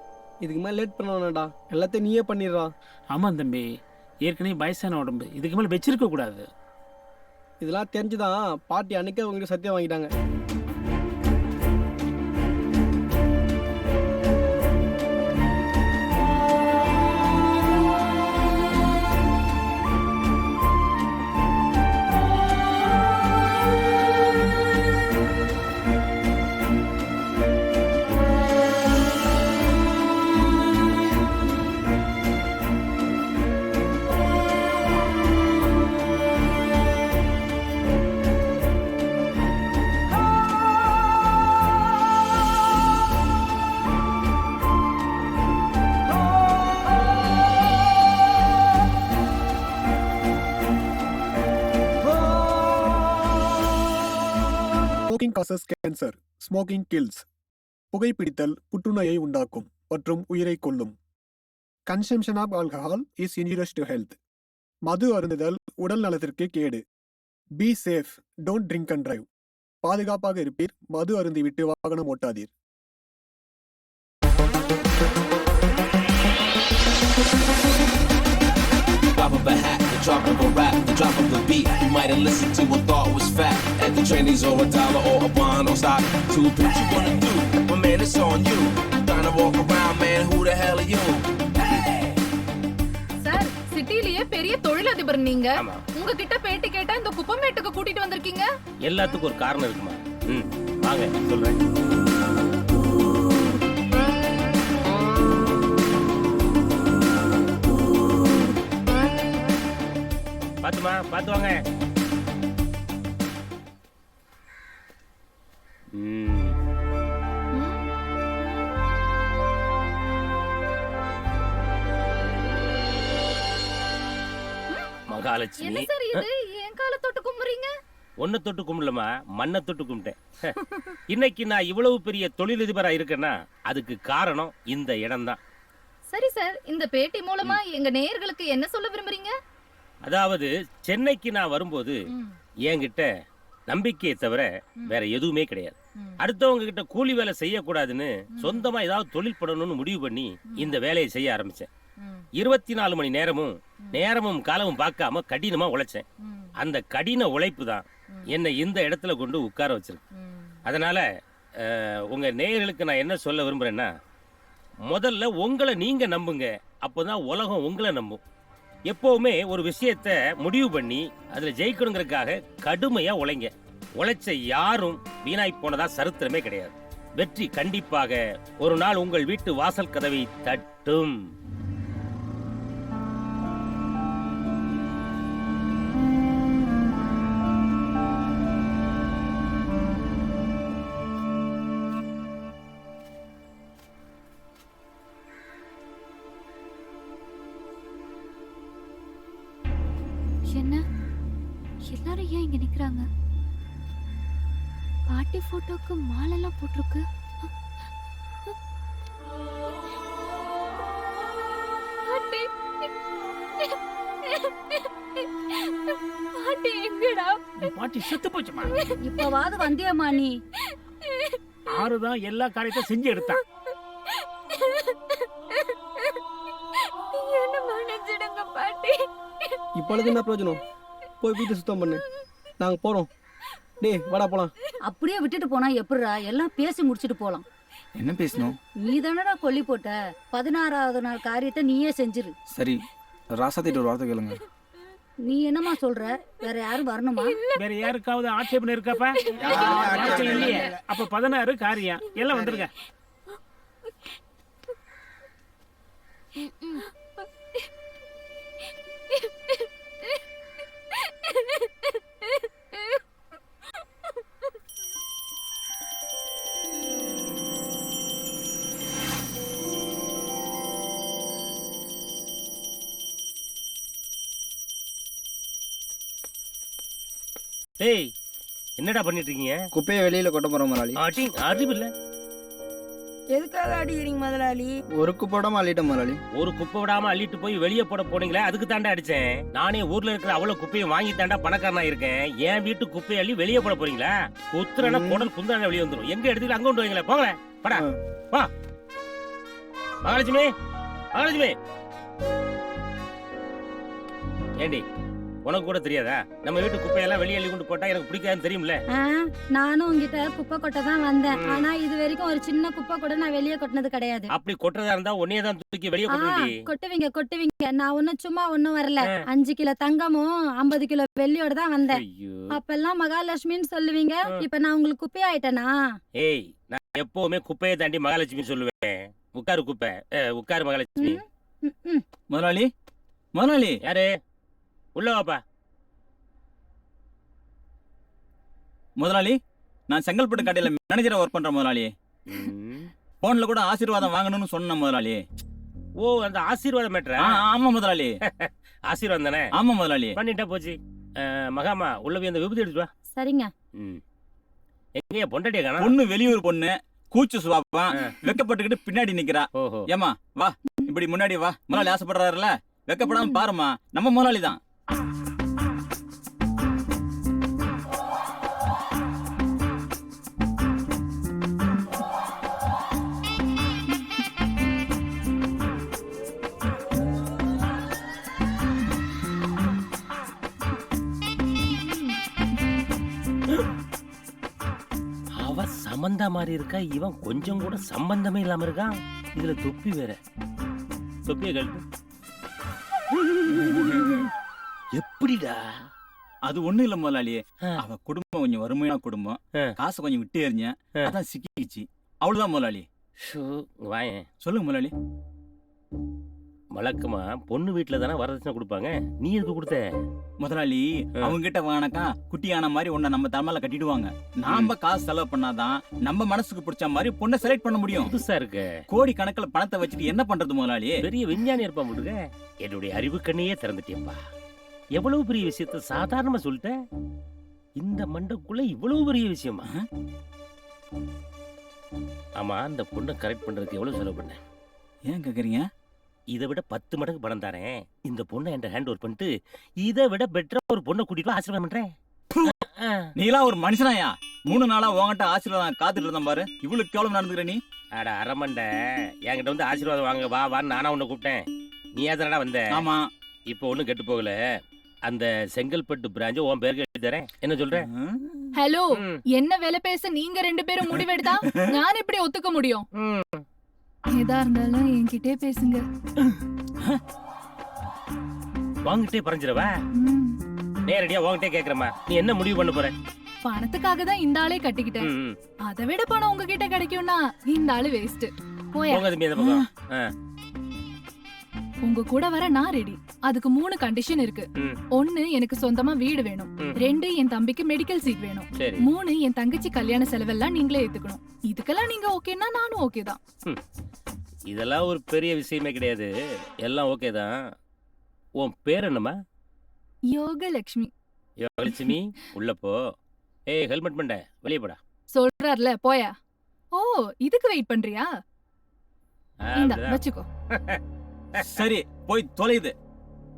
Speaker 19: இதுக்கு மேலே லேட் பண்ண எல்லாத்தையும் நீயே பண்ணிடுறா.
Speaker 6: ஆமாம் தம்பி, ஏற்கனவே வயசான உடம்பு, இதுக்கு மேலே வச்சிருக்க கூடாது.
Speaker 19: இதெல்லாம் தெரிஞ்சுதான் பாட்டி அன்னைக்கே உங்ககிட்ட சத்தியம் வாங்கிட்டாங்க.
Speaker 2: Smoking causes cancer. Smoking kills. புகைப்பிடித்தல் புற்றுநோயை உண்டாக்கும் மற்றும் உயிரை கொல்லும். Consumption of alcohol is injurious to health. மது அருந்துதல் உடல் நலத்திற்கு கேடு. Be safe, don't drink and drive. பாதுகாப்பாக இருப்பீர், மது அருந்திவிட்டு வாகனம் ஓட்டாதீர்.
Speaker 22: Drop of a hat, the drop of a rap, the drop of a beat. You might have listened to a thought was fat. At the trainees or $1 or a bond or stock. To what you wanna do? Well, man, it's on you. Trying to walk around, man, who the hell are you?
Speaker 3: Sir, சிட்டிலேயே பெரிய தொழிலதிபர் நீங்க. உங்ககிட்ட பேட்டி கேட்டா இந்த குப்பமேட்டுக்கு கூட்டிட்டு வந்திருக்கீங்க.
Speaker 16: எல்லாத்துக்கும் ஒரு காரணம் இருக்குமா? வாங்க சொல்றேன். பாத்துமா, பாத்து வாங்க. மகாலட்சுமி.
Speaker 3: என்ன சார் இது? என் காலை தொட்டு கும்புறீங்க?
Speaker 16: ஒன்ன தொட்டு கும்பலமா, மண்ணை தொட்டு கும்பிட்டேன். இன்னைக்கு நான் இவ்வளவு பெரிய தொழிலதிபரா இருக்கேன்னா அதுக்கு காரணம் இந்த இடம்தான்.
Speaker 3: சரி சார், இந்த பேட்டி மூலமா எங்க நேயர்களுக்கு என்ன சொல்ல விரும்புறீங்க?
Speaker 16: அதாவது சென்னைக்கு நான் வரும்போது என்கிட்ட நம்பிக்கையை தவிர வேற எதுவுமே கிடையாது. அடுத்தவங்க கிட்ட கூலி வேலை செய்யக்கூடாதுன்னு சொந்தமா ஏதாவது தொழில் பண்ணணும்னு முடிவு பண்ணி இந்த வேலையை செய்ய ஆரம்பிச்சேன். 24 மணி நேரமும் காலமும் பார்க்காம கடினமா உழைச்சேன். அந்த கடின உழைப்பு தான் என்னை இந்த இடத்துல கொண்டு உட்கார வச்சிருக்கு. அதனால உங்க நேயர்களுக்கு நான் என்ன சொல்ல விரும்புறேன்னா, முதல்ல உங்களை நீங்க நம்புங்க, அப்போதான் உலகம் உங்களை நம்பும். எப்பவுமே ஒரு விஷயத்த முடிவு பண்ணி அதுல ஜெயிக்கணுங்கிறதுக்காக கடுமையா உழைங்க. உழைச்ச யாரும் வீணாய் போனதா சரித்திரமே கிடையாது. வெற்றி கண்டிப்பாக ஒரு நாள் உங்கள் வீட்டு வாசல் கதவை தட்டும்.
Speaker 13: என்ன எல்லாரும் ஏன் இங்க நிக்கிறாங்க? பாட்டி போட்டோக்கு மாலெல்லாம் போட்டிருக்கு. பாட்டி பாட்டி எங்கடா?
Speaker 6: பாட்டி செத்து போச்சுமா.
Speaker 14: இப்பவாது வந்தியம்மா நீ?
Speaker 6: ஆறுதான் எல்லா காரியத்தையும் செஞ்சு எடுத்தான்.
Speaker 13: என்ன மன்னிச்சிடுங்க பாட்டி.
Speaker 19: இப்பொழுது என்ன பிரயோஜனம்? போய் வீட்டை சுத்தம் பண்ணு, நாங்க போறோம். டேய் வாடா போலாம்.
Speaker 14: அப்படியே விட்டுட்டு போனா எப்படிடா? எல்லாம் பேசி முடிச்சிட்டு போலாம்.
Speaker 17: என்ன பேசணும்?
Speaker 14: நீ தானடா கொல்லி போட்ட. 16வது நாள் காரியத்தை நீயே செஞ்சிரு.
Speaker 17: சரி, ராசாத்திட்ட ஒரு வார்த்தை கேளுங்க.
Speaker 14: நீ என்னமா சொல்ற? வேற யாரும் வரணுமா?
Speaker 6: வேற யாருக்காவது ஆட்சேபனை இருக்காப்பா? இல்லையே. அப்ப 16 காரியம் எல்லாம் வந்துருங்க.
Speaker 16: டேய், என்னடா பண்ணிட்டு இருக்கீங்க?
Speaker 21: குப்பையை வெளியில கொட்ட போறோம் முதலாளி.
Speaker 16: அறிவு இல்ல.
Speaker 8: எதுக்காக அடிக்கிறீங்க முதலாளி?
Speaker 21: ஒரு குப்பை விடாம அள்ளிட்டோம் முதலாளி.
Speaker 16: ஒரு குப்பை விடாம அள்ளிட்டு போய் வெளியே போட போனீங்களே, அதுக்கு தாண்டா அடிச்சேன். நானே ஊர்ல இருக்கிற அவ்வளவு குப்பையை வாங்கி தாண்டா பணக்காரனா இருக்கேன். என் வீட்டு குப்பையை அள்ளி வெளியே போட போறீங்களா? குத்துறனா குடல் குந்தாண்ட வெளியே வந்துடும். எங்க எடுத்துட்டு அங்க கொண்டு வைங்களேன். போங்களே, படா வா. மகாலட்சுமி, மகாலட்சுமி, ஏண்டி உனக்கு கூட தெரியாதா? நம்ம வீட்டு குப்பையெல்லாம் வெளியே அள்ளி கொண்டு போட்டா எனக்கு பிடிக்காதுன்னு தெரியும்ல.
Speaker 12: நானும் உங்ககிட்ட குப்பை கொட்ட தான் வந்தேன். ஆனா இது வரைக்கும் ஒரு சின்ன குப்பை கூட நான் வெளியே கொட்டினது கிடையாது.
Speaker 16: அப்படி கொட்டுறதா இருந்தா உன்னையே தான் தூக்கி வெளியே கொட்டுடி.
Speaker 12: கொட்டுவீங்க. நான் ஒன்னும் சும்மா ஒன்னும் வரல. 5 கிலோ தங்கமும் 50 கிலோ வெள்ளியோட தான் வந்தேன். அப்பெல்லாம் மகாலட்சுமின்னு சொல்லுவீங்க. இப்ப நான் உங்களுக்கு குப்பை ஆயிட்டேனா?
Speaker 16: ஏய், நான் எப்பவுமே குப்பையை தாண்டி மகாலட்சுமி சொல்லுவேன். உட்காரு குப்பை, உட்காரு மகாலட்சுமி.
Speaker 17: முதலாளி, முதலாளி.
Speaker 16: யாரு? உள்ள வாப்பா.
Speaker 17: முதலாளி, நான் செங்கல்பட்டு கடையில மேனேஜரா ஒர்க் பண்றேன் முதலாளி. போன்ல கூட ஆசீர்வாதம் வாங்கணும்னு சொன்னேன் முதலாளி.
Speaker 16: ஓ, அந்த ஆசீர்வாதம் மேட்டரா?
Speaker 17: ஆமா முதலாளி.
Speaker 16: ஆசீர்வாதம் தானே?
Speaker 17: ஆமா முதலாளி.
Speaker 16: பண்ணிட்டா போச்சு. மகாமா, உள்ள போய் அந்த விபூதி எடுத்து வா.
Speaker 12: சரிங்க.
Speaker 16: எங்க பொண்டாட்டிய காணோம்?
Speaker 17: பொண்ணு வெளியூர் பொண்ணு, கூச்சு சுவாப்பா, வெக்கப்பட்டுக்கிட்டு பின்னாடி நிக்கிறா. ஏமா வா, இப்படி முன்னாடி வா. முதலாளி ஆசைப்படுறாருல, வெக்கப்படாம பாருமா, நம்ம முதலாளி தான்.
Speaker 16: அவ சம்பந்தா மாதிரி இருக்கா, இவன் கொஞ்சம் கூட சம்பந்தமே இல்லாம இருக்கான். இதுல தொப்பி வேற. தொப்பிய கழட்டு. எப்படிடா?
Speaker 17: அது ஒண்ணும் இல்ல முதலாளி, அவ குடும்பம் கொஞ்சம் வறுமையான குடும்பம், காசு கொஞ்சம் விட்டு எறிஞ்ச, அதான் சிக்கிச்சு. அவ்வளவுதான் முதலாளி.
Speaker 16: வாயேன்.
Speaker 17: சொல்லுங்க முதலாளி.
Speaker 16: வழக்கமா பொண்ணு வீட்டுல தானே வரதட்சணை கொடுப்பாங்க, நீ எதுக்கு கொடுத்த?
Speaker 17: முதலாளி, அவங்க கிட்ட வாங்கினாக்கா குட்டியான மாதிரி உன்னை நம்ம தலைமையில கட்டிடுவாங்க. நாம காசு செலவு பண்ணாதான் நம்ம மனசுக்கு பிடிச்ச மாதிரி பொண்ணை செலக்ட் பண்ண முடியும்.
Speaker 16: புதுசா இருக்கு.
Speaker 17: கோடி கணக்குல பணத்தை வச்சுட்டு என்ன பண்றது முதலாளி?
Speaker 16: பெரிய விஞ்ஞானி இருப்பா முடுங்க. என்னுடைய அறிவு கண்ணையே திறந்துட்டேப்பா. எவ்வளவு பெரிய விஷயத்த சாதாரணமா சொல்லிட்ட. இந்த மண்டக்குள்ள இவ்வளவு பெரிய விஷயமா? ஆமா, அந்த பொண்ணை கரெக்ட் பண்றதுக்கு எவ்வளவு செலவு பண்ண?
Speaker 17: ஏன் கேக்குறீங்க?
Speaker 16: இதை விட 10 மடங்கு பணம் தரேன். இந்த பொண்ணை என்கிட்ட ஹேண்ட் ஓவர் பண்ணிட்டு இதை விட பெட்டரா ஒரு பொண்ணை கூட்டிட்டு ஆசீர்வாதம் பண்றேன்.
Speaker 17: நீலாம் ஒரு மனுஷனாயா? 3 நாளா உன்கிட்ட ஆசீர்வாதம் காத்துட்டு இருந்தேன் பாரு. இவ்வளவு கேவலம் நடந்துக்கிற நீ.
Speaker 16: அட அரமண்ட, என்கிட்ட வந்து ஆசீர்வாதம் வாங்க வா வான்னு நானா உன்னை கூப்பிட்டேன். நீ அதனடா வந்த.
Speaker 17: ஆமா.
Speaker 16: இப்போ ஒண்ணும் கெட்டு போகல. அந்த செங்கல்பட்டு பிராஞ்ச உன் பேருக்கு எழுதி தரேன். என்ன சொல்ற?
Speaker 3: ஹலோ, என்ன வேலை பேச நீங்க 2 பேரும் முடிவெடுத்தா நான் எப்படி ஒத்துக்க முடியும்? எதா இருந்தாலும் என்கிட்டே பேசுங்க.
Speaker 16: வாங்கிட்டே பறஞ்சிரவா? நேரடியா வாங்கிட்டே கேக்குறமா. நீ என்ன முடிவு பண்ண போற?
Speaker 3: பணத்துக்காக தான் இந்த ஆளே கட்டிக்கிட்டேன். அதை விட பணம் உங்ககிட்ட கிடைக்கும்னா இந்த ஆளு வேஸ்ட். போயா.
Speaker 16: போங்க தம்பி அந்த பக்கம்.
Speaker 3: உங்க கூட வர நான் ரெடி. அதுக்கு 3 கண்டிஷன் இருக்கு. 1, எனக்கு சொந்தமா வீடு வேணும். 2, என் தம்பிக்கு மெடிக்கல் சீட் வேணும். 3, என் தங்கச்சி கல்யாண செலவெல்லாம் நீங்களே ஏத்துக்கணும். இதுக்கெல்லாம் நீங்க ஓகேன்னா நானும் ஓகே தான்.
Speaker 16: இதெல்லாம் ஒரு பெரிய விஷயமே கிடையாது. எல்லாம் ஓகே தான். உன் பேர் என்னம்மா?
Speaker 3: யோகலட்சுமி.
Speaker 16: யோகலட்சுமி, உள்ள போ. ஏய், ஹெல்மெட் பண்ண வெளியே போடா.
Speaker 3: சொல்றார்ல, போயா. ஓ, இதுக்கு வெயிட் பண்றியா? இந்தா வச்சுக்கோ.
Speaker 17: சரி, போய் தொலைது.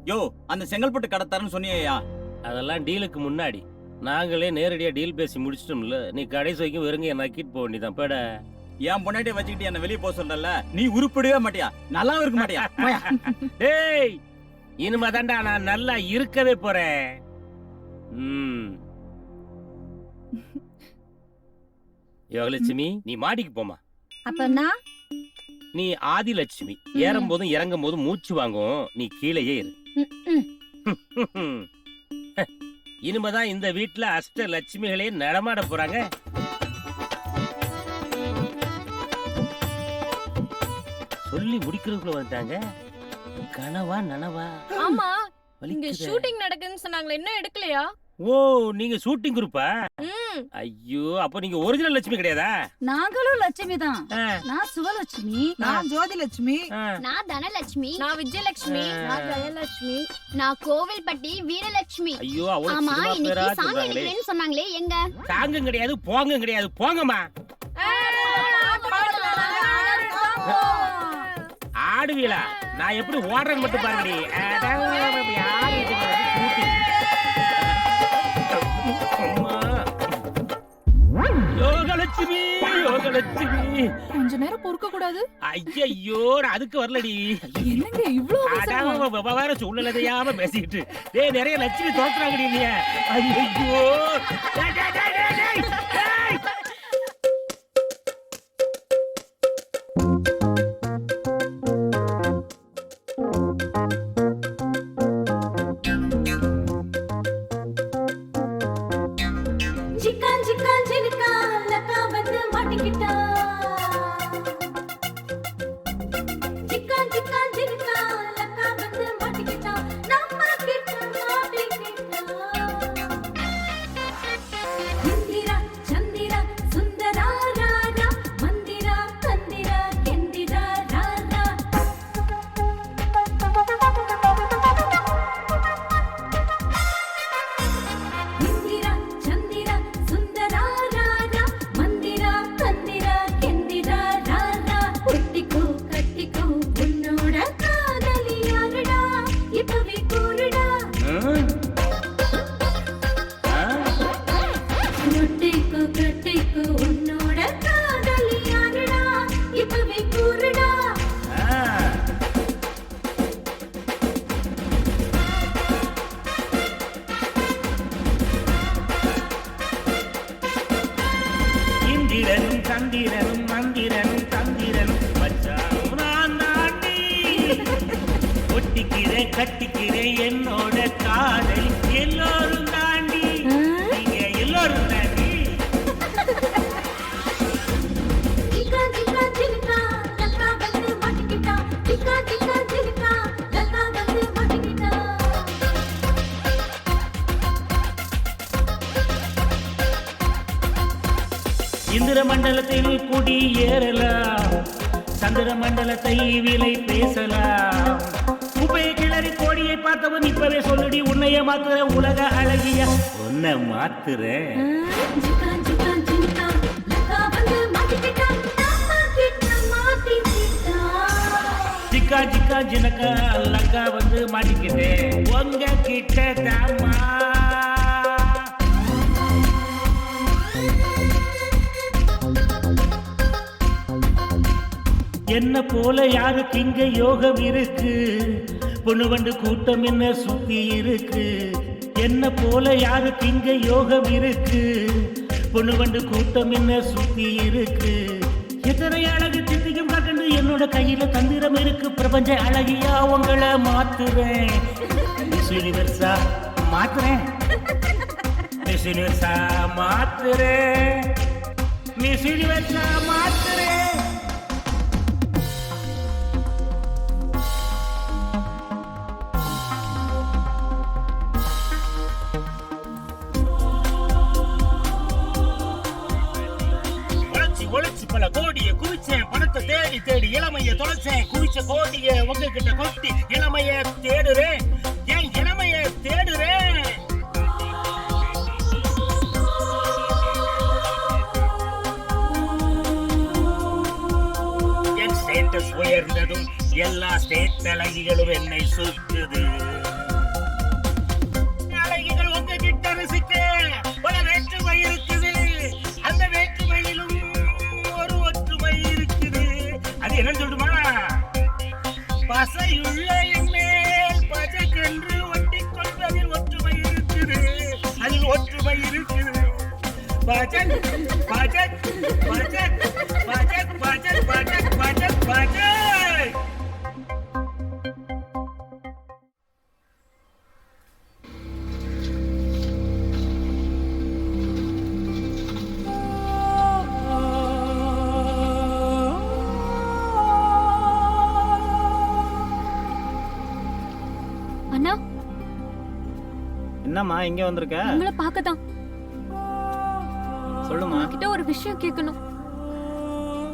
Speaker 17: யோ, அந்த செங்கல்பட்டு கடத்தாருன்னு சொன்னியா?
Speaker 16: அதெல்லாம் டீலுக்கு முன்னாடி. நாங்களே நேரடியா டீல் பேசி முடிச்சிட்டோம்ல. நீ கடைசி வரைக்கும் வெறுங்க நக்கிட்டு போக வேண்டியதான். பேட
Speaker 17: என் பொண்டாட்டியை வச்சுக்கிட்டு என்ன வெளியே போக சொல்றல. நீ உருப்படவே மாட்டியா? நல்லாவும் இருக்க மாட்டியா?
Speaker 16: ஏய், இனிமே தாண்டா நான் நல்லா இருக்கவே போறேன். யோகலட்சுமி, நீ மாடிக்கு போமா.
Speaker 14: அப்பனா
Speaker 16: நீ ஆதிலட்சுமி. ஏறும் போதும் இறங்கும் போதும் மூச்சு வாங்கும். நீ கீழேயே இரு. இனிமேதான் இந்த வீட்டுல அஷ்ட லட்சுமிகளே நடமாட போறாங்க. சொல்லி முடிக்கிறதுக்குள்ள வந்துட்டாங்க. கனவா நனவா?
Speaker 3: ஆமா, இங்க ஷூட்டிங் நடக்குதுன்னு சொன்னாங்களே, என்ன எடுக்கலையா?
Speaker 16: ஓ, நீங்க ஷூட்டிங் குரூப்பா? ஐயோ, அப்ப நீங்க ஒரிஜினல் லட்சுமி கிடையாதா?
Speaker 14: நாங்களும் லட்சுமி தான். நான் சுவலட்சுமி.
Speaker 4: நான் ஜோதிலட்சுமி.
Speaker 13: நான் தனலட்சுமி.
Speaker 3: நான் விஜயலட்சுமி.
Speaker 8: நான் ஜெயலட்சுமி.
Speaker 13: நான் கோவில்பட்டி வீரலட்சுமி.
Speaker 16: ஐயோ, அவ்வளவு
Speaker 13: ஆமா,
Speaker 16: சினிமா
Speaker 13: இன்னைக்கு
Speaker 16: பேரா
Speaker 13: சாமி
Speaker 16: சொல்றாங்களே.
Speaker 13: எடுக்கிறேன்னு சொன்னாங்களே, எங்க?
Speaker 16: சாங்கும் கிடையாது, போங்கும் கிடையாது. போங்கம்மா. ஆடுவீளா? நான் எப்படி ஓடுறேன்னு மட்டும் பாருங்கடி. யோகலட்சுமி, யோகலட்சுமி,
Speaker 3: கொஞ்ச நேரம் பொறுக்க கூடாது?
Speaker 16: ஐயோ, அதுக்கு வரலடி.
Speaker 3: என்னங்க இவ்ளோ
Speaker 16: வேற சூழ்நிலையாம பேசிட்டு. டேய், நிறைய லட்சுமி தோத்துறாங்கடி நீ. ஐயோ, இந்திரனும் சந்திரனும் மந்திரனும் தந்திரனும் மச்சான் நான் தாண்டி. ஒட்டிக்கிறேன் கட்டிக்கிறேன் என்னோட காதல் எல்லோரும் தாண்டி. நீங்க எல்லோரும் தாண்டி. இந்திர மண்டலத்தில் குடி ஏறலாம். சந்திர மண்டலத்தை விலை பேசலாம். குப்பையை கிளறி கோடியை பார்த்தவன் இப்பவே சொல்லுடி, உன்னைய மாத்துற உலக அழகிய உன்னை மாத்துறேன். ஜிக்கா ஜிக்கா ஜினக்கா லக்கா வந்து மாட்டிக்கிட்டேன் உங்க கிட்ட தாமா. என்ன போல யாருக்கு இங்க யோகம் இருக்கு, பொண்ணு வண்டு கூட்டம் என்ன சுத்தி இருக்கு. என்ன போல யாருக்கு இங்க யோகம் இருக்கு, பொண்ணு வண்டு கூட்டம் என்ன சுத்தி இருக்கு. எத்தனை அழகு சித்திக்கும் காட்டு என்னோட கையில தந்திரம் இருக்கு. பிரபஞ்ச அழகியா உங்களை மாத்துறேன், மிஸ் யூனிவர்ஸா மாத்துறேன், மிஸ் யூனிவர்ஸா மாத்துறேன், மிஸ் யூனிவர்ஸா மாத்துறேன். ஒளிச்சு பல கோடிய குவிச்சேன், பணத்தை தேடி தேடி இளமைய தொலைச்சேன். குவிச்ச கோடிய உங்ககிட்ட கொட்டி இளமைய தேடுறேன், என் இளமைய தேடுறேன். என் ஸ்டேட்டஸ் உயர்ந்ததும் எல்லா ஸ்டேட் அழகிகளும் என்னை சுற்றுது. அழகிகள் உங்ககிட்ட ரசிக்க பல வேற்றுமை இருக்குது, அந்த வேற்றுமையிலும் என்ன சொல்லுமா, பசையுள்ள என்மேல் பஜக்கென்று ஒட்டிக் கொள்வதில் ஒற்றுமை இருக்குது, அதில் ஒற்றுமை இருக்குது. பஜக் பஜக் பஜக் பஜக் பஜக் பஜக் பஜக் பஜக்.
Speaker 18: என்னம்மா இங்க வந்திருக்க?
Speaker 13: உங்களை பார்க்கதான்.
Speaker 18: சொல்லுமா.
Speaker 13: உங்ககிட்ட ஒரு விஷயம் கேட்கணும்.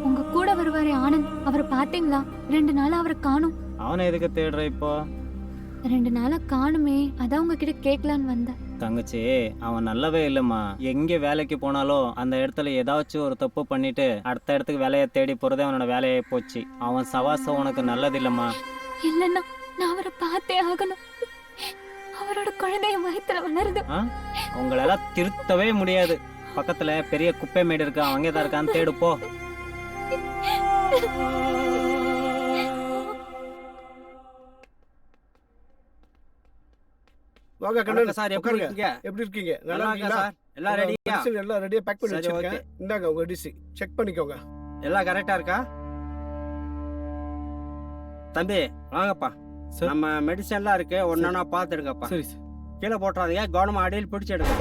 Speaker 13: உங்க கூட வருவாரே ஆனந்த், அவரை பாத்தீங்களா? 2 நாளா அவரை காணும்.
Speaker 18: அவனை எதுக்கு தேடுற இப்போ?
Speaker 13: 2 நாளா காணுமே, அதான் உங்ககிட்ட கேட்கலான்னு வந்தேன்.
Speaker 18: தங்கச்சி, அவன் நல்லவே இல்லம்மா. எங்க வேலைக்கு போனாலும் அந்த இடத்துல ஏதாச்சும் ஒரு தப்பு பண்ணிட்டு அடுத்த இடத்துக்கு வேலையை தேடி போறதே அவனோட வேலையை போச்சு. அவன் சவாசம் உனக்கு நல்லது இல்லம்மா.
Speaker 13: இல்லன்னா நான் அவரை பார்த்தே ஆகணும். அவரோட குழந்தைய வயித்துல வளருது.
Speaker 18: உங்களெல்லாம் திருத்தவே முடியாது. பக்கத்துல பெரிய குப்பை மேடு இருக்கு, அவங்க தான் இருக்கான்னு தேடு போ.
Speaker 4: வாங்க கண்ணன்
Speaker 19: சார், எப்படி இருக்கீங்க?
Speaker 4: எப்படி இருக்கீங்க?
Speaker 19: நல்லா இருக்கீங்களா சார்? எல்லாம் ரெடியா?
Speaker 4: எல்லாம் ரெடியா பேக் பண்ணி
Speaker 19: சரி,
Speaker 4: வச்சிருக்கேன். இந்தாங்க உங்க டிசி செக் பண்ணிக்கோங்க.
Speaker 19: எல்லாம் கரெக்டா இருக்கா? தம்பி வாங்கப்பா. நம்ம மெடிசன்லாம் இருக்கு, ஒன்னொன்னா பார்த்துடுங்கப்பா.
Speaker 4: சரி சார்.
Speaker 19: கீழே போட்டுறாதீங்க, கவனமா அடியில் பிடிச்சிடுங்க.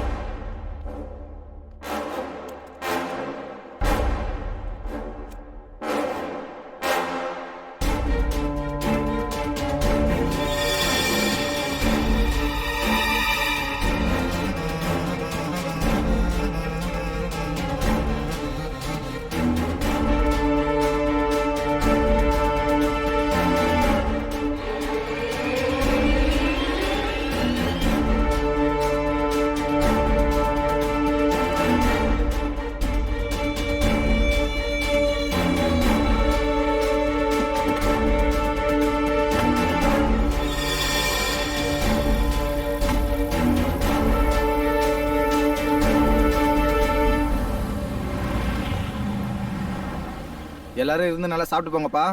Speaker 21: எல்லாரும் இருந்து நல்லா சாப்பிட்டு போங்கப்பா.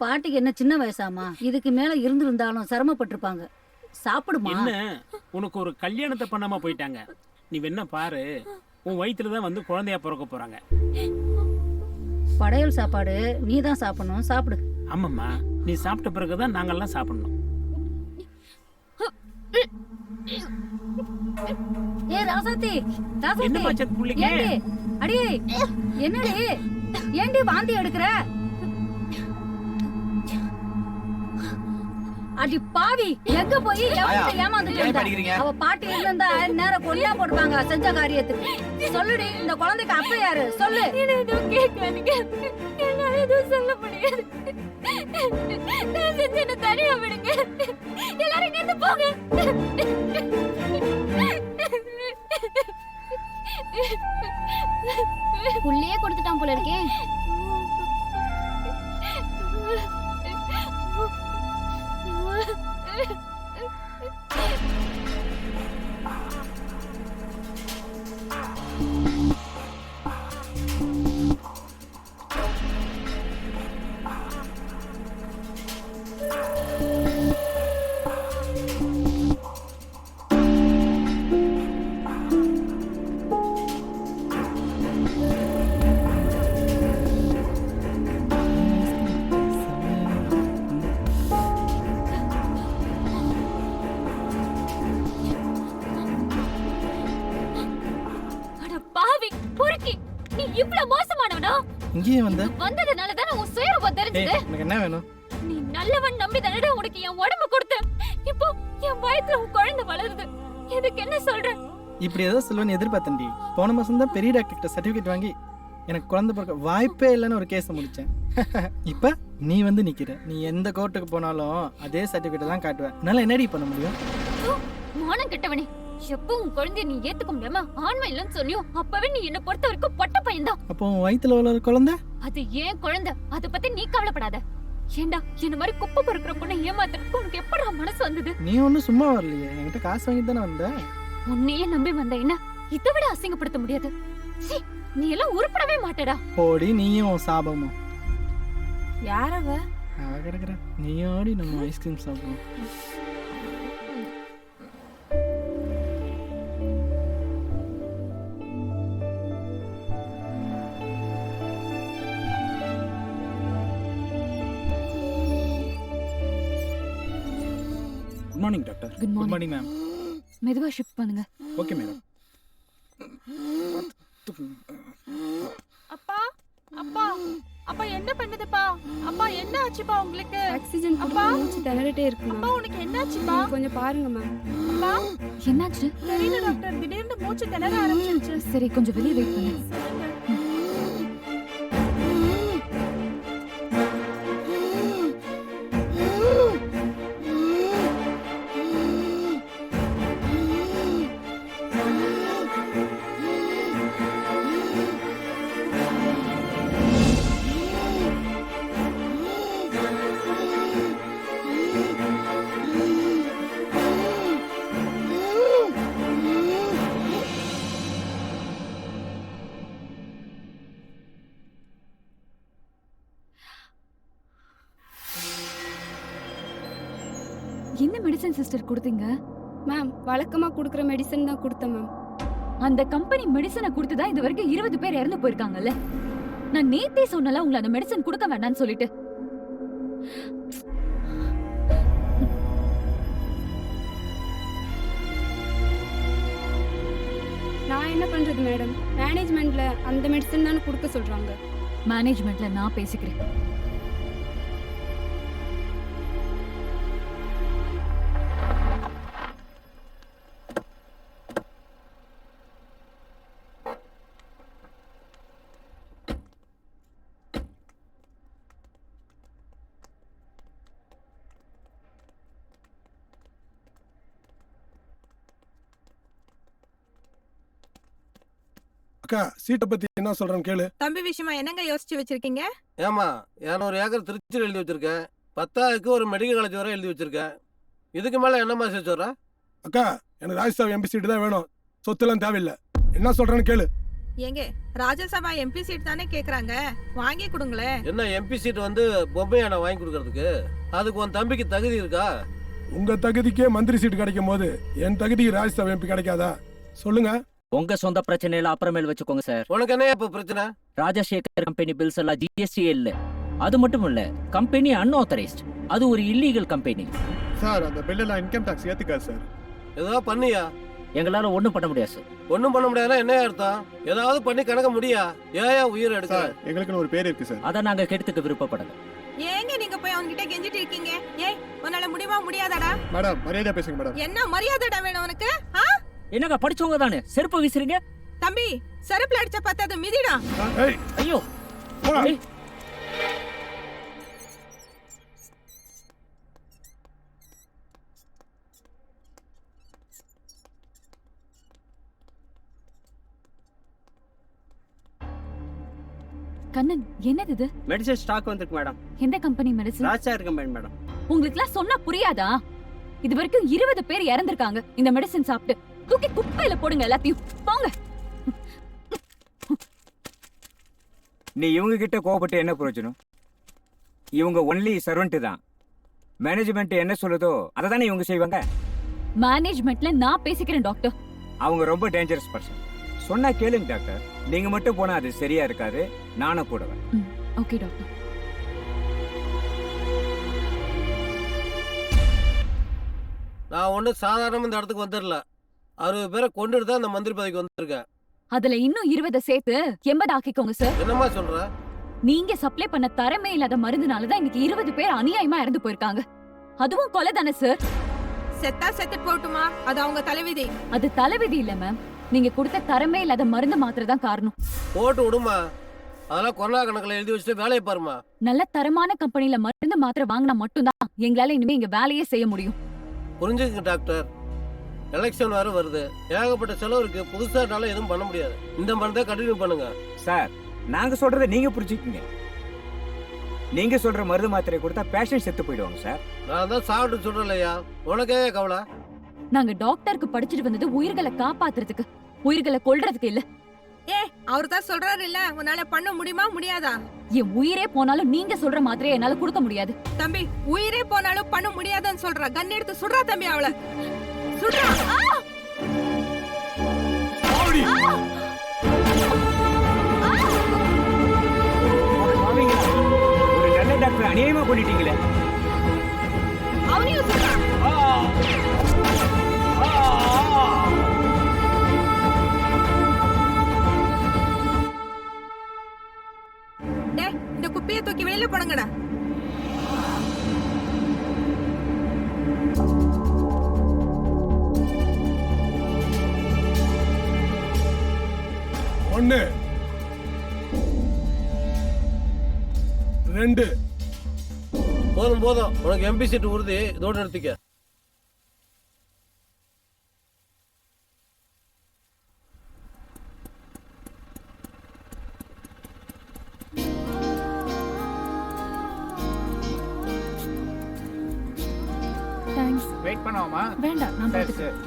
Speaker 14: பாட்டிக்கு என்ன சின்ன வயசாமா? இதுக்கு மேல இருந்திருந்தாலும் சிரமப்பட்டிருப்பாங்க. சாப்பிடுமா.
Speaker 6: என்ன உனக்கு ஒரு கல்யாணத்தை பண்ணாம போயிட்டாங்க. நீ வேணா பாரு, உன் வயிற்றுல தான் வந்து குழந்தையா பிறக்க போறாங்க.
Speaker 14: படையல் சாப்பாடு நீ தான் சாப்பிடணும், சாப்பிடு.
Speaker 6: ஆமாம்மா, நீ சாப்பிட்ட பிறகுதான் நாங்கெல்லாம் சாப்பிடணும்.
Speaker 14: ஏ ராசாத்தி,
Speaker 6: என்ன பச்சத் புள்ளிங்க?
Speaker 14: அடியே என்னடி ஏண்டி வாந்தி எடுக்கிற? அடி பாவி, எங்க போய் ஏமாந்துட்டு? அவ பாட்டி இருந்தா நேரம் கொல்லா போட்டுப்பாங்க செஞ்ச காரியத்துக்கு. சொல்லுடி, இந்த குழந்தைக்கு அப்ப யாரு சொல்லு.
Speaker 13: எதுவும் கேட்காதீங்க, என்னால எதுவும் சொல்ல முடியாது. நான் செஞ்ச என்ன தனியா விடுங்க, எல்லாரும் இங்க இருந்து போங்க. புள்ளையே கொடுத்துட்டான் போல இருக்கே. இவ்வளவு மோசமானவனா?
Speaker 19: இங்கேயே வந்த
Speaker 13: வந்ததுனால தானே உன் சுயரூபம் தெரிஞ்சது.
Speaker 19: எனக்கு என்ன வேணும்?
Speaker 13: நீ நல்லவன் நம்பி தானடா உனக்கு என் உடம்பு கொடுத்தேன். இப்போ என் வயித்துல உன் குழந்தை வளருது. இதுக்கு என்ன சொல்ற?
Speaker 19: இப்படி ஏதோ சொல்லுவேன்னு எதிர்பார்த்தேன்டி. போன மாசம் தான் பெரிய டாக்டர்கிட்ட சர்டிஃபிகேட் வாங்கி எனக்கு குழந்தை பிறக்க வாய்ப்பே இல்லைன்னு ஒரு கேஸை முடிச்சேன். இப்ப நீ வந்து நிக்கிற. நீ எந்த கோர்ட்டுக்கு போனாலும் அதே சர்டிஃபிகேட் தான் காட்டுவேன். என்னால என்னடி பண்ண முடியும்?
Speaker 13: மானம் கெட்டவனே, எப்போ உன் குழந்தைய நீ ஏத்துக்க முடியாம ஆண்மை இல்லைன்னு சொன்னியோ அப்பவே நீ என்ன பொறுத்த வரைக்கும் பொட்ட பையன்தான்.
Speaker 19: அப்போ உன் வயித்துல உள்ள குழந்தை
Speaker 13: அது ஏன் குழந்தை, அதை பத்தி நீ கவலைப்படாத. ஏண்டா என்ன மாதிரி குப்பை பொறுக்கிற பொண்ணை ஏமாத்துறதுக்கு உனக்கு எப்படா மனசு வந்தது?
Speaker 19: நீ ஒன்னும் சும்மா வரலையே, என்கிட்ட காசு வாங்கி தானே வந்த.
Speaker 13: உன்னையே நம்பி வந்த என்ன இதை விட அசிங்கப்படுத்த முடியாது. சீ, நீ எல்லாம் உருப்படவே மாட்டடா.
Speaker 19: போடி நீயும் உன் சாபமும்.
Speaker 13: யாரவ?
Speaker 19: அவ கிடக்குற. நீயோடி நம்ம ஐஸ்கிரீம் சாப்பிடுவோம்.
Speaker 5: Good morning doctor.
Speaker 3: Good morning.
Speaker 5: Morning ma'am.
Speaker 3: மெதுவா ஷிஃப்ட் பண்ணுங்க.
Speaker 5: Okay madam.
Speaker 7: அப்பா அப்பா அப்பா என்ன பண்ணுதுப்பா? அப்பா என்ன ஆச்சுப்பா உங்களுக்கு?
Speaker 10: ஆக்சிஜன்
Speaker 7: அப்பா
Speaker 10: மூச்சு திணறிட்டே இருக்கு.
Speaker 7: அப்பா உனக்கு என்னாச்சுப்பா?
Speaker 10: கொஞ்சம் பாருங்க மேம்.
Speaker 7: அப்பா
Speaker 3: என்னாச்சு?
Speaker 7: தெரியல டாக்டர், திடீர்னு மூச்சு திணற ஆரம்பிச்சிருச்சு.
Speaker 3: சரி, கொஞ்சம் வெளியே வெயிட் பண்ணு. என்ன மெடிசன் சிஸ்டர் கொடுத்தீங்க?
Speaker 10: மேம் வழக்கமா கொடுக்குற மெடிசன் தான் கொடுத்தேன் மேம்.
Speaker 3: அந்த கம்பெனி மெடிசனை கொடுத்துதான் இது வரைக்கும் 20 பேர் இறந்து போயிருக்காங்கல்ல. நான் நேத்தே சொன்னல உங்களை அந்த மெடிசன் கொடுக்க வேண்டாம்னு சொல்லிட்டு.
Speaker 10: நான் என்ன பண்றது மேடம்? மேனேஜ்மெண்ட்ல அந்த மெடிசன் தானே கொடுக்க சொல்றாங்க.
Speaker 3: மேனேஜ்மெண்ட்ல நான் பேசிக்கிறேன்.
Speaker 4: அக்கா சீட்டை பத்தி என்ன சொல்றேன்னு கேளு.
Speaker 7: தம்பி விஷயமா என்னங்க யோசிச்சு வச்சிருக்கீங்க?
Speaker 11: ஏமா 200 ஏக்கர் திருச்சியில் எழுதி வச்சிருக்கேன். 10,000க்கு ஒரு மெடிக்கல் காலேஜ் வரை எழுதி வச்சிருக்கேன். இதுக்கு மேல என்னமா சேர்த்து வர்ற?
Speaker 4: அக்கா எனக்கு ராஜ்யசபா எம்பி சீட்டு தான் வேணும். சொத்துலாம் தேவையில்லை. என்ன சொல்றேன்னு கேளு.
Speaker 7: ஏங்க ராஜ்யசபா எம்பி சீட் தானே கேக்குறாங்க, வாங்கி கொடுங்களே.
Speaker 11: என்ன எம்பி சீட் வந்து பொம்மையான வாங்கி கொடுக்கறதுக்கு? அதுக்கு உன் தம்பிக்கு தகுதி இருக்கா?
Speaker 4: உங்க தகுதிக்கே மந்திரி சீட்டு கிடைக்கும் போது என் தகுதிக்கு ராஜ்யசபா எம்பி கிடைக்காதா? சொல்லுங்க.
Speaker 18: உங்க சொந்த பிரச்சனையில அப்புறமேல் வச்சுக்கோங்க சார்.
Speaker 11: உனக்கு என்ன இப்ப பிரச்சனை?
Speaker 18: ராஜசேகர் கம்பெனி பில்ஸ் எல்லாம் ஜிஎஸ்டி இல்ல. அது மட்டும் இல்ல, கம்பெனி அன்ஆத்தரைஸ்ட். அது ஒரு இல்லீகல் கம்பெனி.
Speaker 2: சார் அந்த பில்லுல இன்கம் டாக்ஸ் ஏத்துக்காது சார்.
Speaker 11: ஏதோ பண்ணியா?
Speaker 18: எங்களால ஒண்ணும் பண்ண முடியாது சார்.
Speaker 11: ஒண்ணும் பண்ண முடியாதுன்னா என்ன அர்த்தம்? ஏதாவது பண்ணி கணக்க முடியா? ஏன் உயிர் எடுக்க?
Speaker 2: எங்களுக்குன்னு ஒரு பேர் இருக்கு சார்.
Speaker 18: அதை நாங்க கெடுத்துக்க விருப்பப்படல.
Speaker 7: ஏங்க நீங்க போய் அவன்கிட்ட கெஞ்சிட்டு இருக்கீங்க? ஏய் உன்னால முடியுமா முடியாதாடா?
Speaker 2: மேடம் மரியாதையா பேசுங்க மேடம்.
Speaker 7: என்ன மரியாதைடா வேணும் உனக்கு?
Speaker 18: என்னங்க படிச்சவங்க தானே செருப்பு வீசுறீங்க?
Speaker 7: தம்பி செருப்புல அடிச்ச பார்த்தது மிதிடா.
Speaker 18: ஐயோ
Speaker 3: கண்ணன், என்னது இது?
Speaker 19: மெடிசன் ஸ்டாக் வந்திருக்கு மேடம்.
Speaker 3: எந்த company medicine?
Speaker 19: Rajsagar company madam.
Speaker 3: உங்களுக்குலாம் சொன்னா புரியாதா? இது வரைக்கும் 20 பேர் இறந்திருக்காங்க இந்த மெடிசன் சாப்பிட்டு. தூக்கி குப்பையில போடுங்க எல்லாத்தையும். போங்க.
Speaker 23: நீ இவங்க கிட்ட கோபப்பட்டு என்ன பிரயோஜனம்? இவங்க ஒன்லி சர்வெண்ட் தான். மேனேஜ்மெண்ட் என்ன சொல்லுதோ அதை தானே இவங்க செய்வாங்க.
Speaker 3: மேனேஜ்மெண்ட்ல நான் பேசிக்கிறேன் டாக்டர்.
Speaker 23: அவங்க ரொம்ப டேஞ்சரஸ் பர்சன். சொன்னா கேளுங்க டாக்டர். நீங்க மட்டும் போனா அது சரியா இருக்காது. நானும் கூடவேன்.
Speaker 3: Okay doctor.
Speaker 11: நான் ஒன்றும் சாதாரணமாக இந்த இடத்துக்கு வந்துடல. 60 பேரை கொண்டுட்டு தான் அந்த மந்திரி பதவிக்கு வந்திருக்கேன்.
Speaker 13: அதுல இன்னும் 20 சேர்த்து 80 ஆக்கிக்கோங்க சார்.
Speaker 11: என்னம்மா சொல்ற?
Speaker 13: நீங்க சப்ளை பண்ண தரமே இல்லாத மருந்துனாலதான் இன்னைக்கு 20 பேர் அநியாயமா இறந்து போயிருக்காங்க. அதுவும் கொலை தானே சார்?
Speaker 7: செத்தா செத்துட்டு போட்டுமா, அது அவங்க தலைவிதி.
Speaker 13: அது தலைவிதி இல்ல மேம், நீங்க கொடுத்த தரமே இல்லாத மருந்து மாத்திரை தான் காரணம்.
Speaker 11: போட்டு விடுமா, அதெல்லாம் கொரோனா கணக்குல எழுதி வச்சுட்டு வேலையை பாருமா.
Speaker 13: நல்ல தரமான கம்பெனில மருந்து மாத்திரை வாங்கினா மட்டும்தான் எங்களால இனிமே இங்க வேலையே செய்ய முடியும்.
Speaker 11: புரிஞ்சுக்குங்க டாக்டர், எலெக்ஷன் வேற வருது, ஏகப்பட்ட செலவு இருக்கு, புதுசாட்டால எதுவும் பண்ண முடியாது. இந்த மருந்தை கண்டினியூ பண்ணுங்க
Speaker 23: சார். நாங்க சொல்றதை நீங்க புரிஞ்சுக்கீங்க. நீங்க சொல்ற மருந்து மாத்திரை கொடுத்தா பேஷண்ட் செத்து போயிடுவாங்க சார்.
Speaker 11: நான் தான் சாப்பிட்டு சொல்றேன்லையா, உனக்கே கவலை.
Speaker 13: நாங்க டாக்டருக்கு படிச்சுட்டு வந்தது உயிர்களை காப்பாத்துறதுக்கு, உயிர்களை கொல்றதுக்கு இல்ல.
Speaker 7: அவர் தான் சொல்றாரு இல்ல, உன்னால பண்ண முடியுமா முடியாதா?
Speaker 13: என் உயிரே போனாலும் நீங்க சொல்ற மாத்திரையை என்னால கொடுக்க முடியாது.
Speaker 7: தம்பி, உயிரே போனாலும் பண்ண முடியாதுன்னு சொல்றா. கன் எடுத்து சுடுறா தம்பி, அவளை சுடுறா.
Speaker 23: ஒரு நல்ல டாக்டர் அநியாயமா பண்ணிட்டீங்களே.
Speaker 7: அவனையும் சுடுறா. இந்த குப்பியை தூக்கி வெளியில போடுங்கடா.
Speaker 4: ஒன்னு 2
Speaker 11: போதும் போதும், உனக்கு எம்பி சீட் உறுதி, இதோட நிறுத்திக்க.
Speaker 3: தேங்க்ஸ்.
Speaker 1: வெயிட் பண்ணாமா?
Speaker 3: வேண்டாம், நான் பாத்துக்கிறேன்.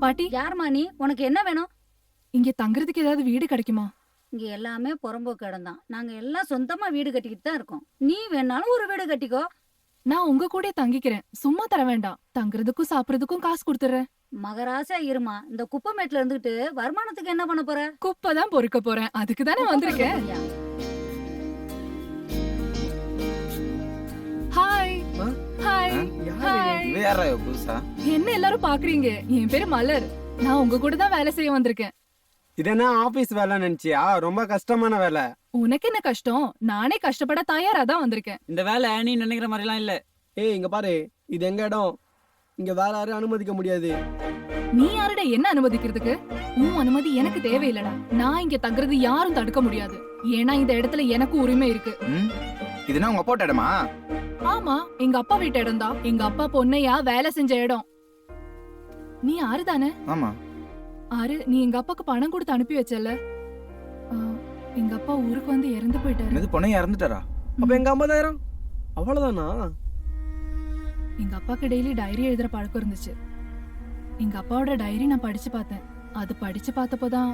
Speaker 3: பாட்டி,
Speaker 14: யாருமா நீ? உனக்கு என்ன வேணும்?
Speaker 3: இங்க தங்குறதுக்கு ஏதாவது வீடு கிடைக்குமா?
Speaker 14: இங்க எல்லாமே புறம்போக்கு இடம் தான். நாங்க எல்லாம் சொந்தமா வீடு கட்டிக்கிட்டு தான் இருக்கோம். நீ வேணாலும் ஒரு வீடு கட்டிக்கோ.
Speaker 3: நான் உங்க கூட தங்கிக்கிறேன், சும்மா தர வேண்டாம். தங்குறதுக்கும் சாப்பிடுறதுக்கும் காசு கொடுத்துறேன்.
Speaker 14: மகராசா இருமா. இந்த குப்பை மேட்ல இருந்துகிட்டு வருமானத்துக்கு என்ன பண்ண போற?
Speaker 3: குப்பை தான் பொறுக்க போறேன், அதுக்கு தானே வந்திருக்கேன். Hi hi hi.
Speaker 21: இவ யாரா புதுசா?
Speaker 3: என்ன எல்லாரும் பாக்குறீங்க? என் பேரு மலர், நான் உங்க கூட தான் வேலை செய்ய வந்திருக்கேன்.
Speaker 19: இதென்ன ஆபீஸ் வேலை நினைச்சியா? ரொம்ப கஷ்டமான வேலை.
Speaker 3: உனக்கு என்ன கஷ்டம்? நானே கஷ்டப்பட தயாரா தான் வந்திருக்கேன்.
Speaker 17: இந்த வேலை நீ நினைக்கிற மாதிரி எல்லாம் இல்ல.
Speaker 19: ஏய் இங்க பாரு, இது எங்க இடம், இங்க வேற யாரும் அனுமதிக்க முடியாது.
Speaker 3: நீ யாருடா என்ன அனுமதிக்கிறதுக்கு? உன் அனுமதி எனக்கு தேவையில்லடா. நான் இங்க தங்குறது யாரும் தடுக்க முடியாது, ஏன்னா இந்த இடத்துல எனக்கு உரிமை இருக்கு.
Speaker 21: இதுனா உங்க அப்பா இடமா?
Speaker 3: ஆமா, எங்க அப்பா வீட்டு இடம் தான். எங்க அப்பா பொன்னையா வேலை செஞ்ச இடம். நீ ஆறு தானே?
Speaker 21: ஆமா.
Speaker 3: ஆறு, நீ எங்க அப்பாக்கு பணம் கொடுத்து அனுப்பி வச்சல. எங்க அப்பா ஊருக்கு வந்து இறந்து போயிட்டாரு.
Speaker 21: இது பொன்னையா இறந்துட்டாரா?
Speaker 19: அப்ப எங்க 50,000 அவ்வளவுதானா?
Speaker 3: எங்க அப்பாக்கு டெய்லி டைரி எழுதுற பழக்கம் இருந்துச்சு. எங்க அப்பாவோட டைரி நான் படிச்சு பார்த்தேன். அது படிச்சு பார்த்தப்போதான்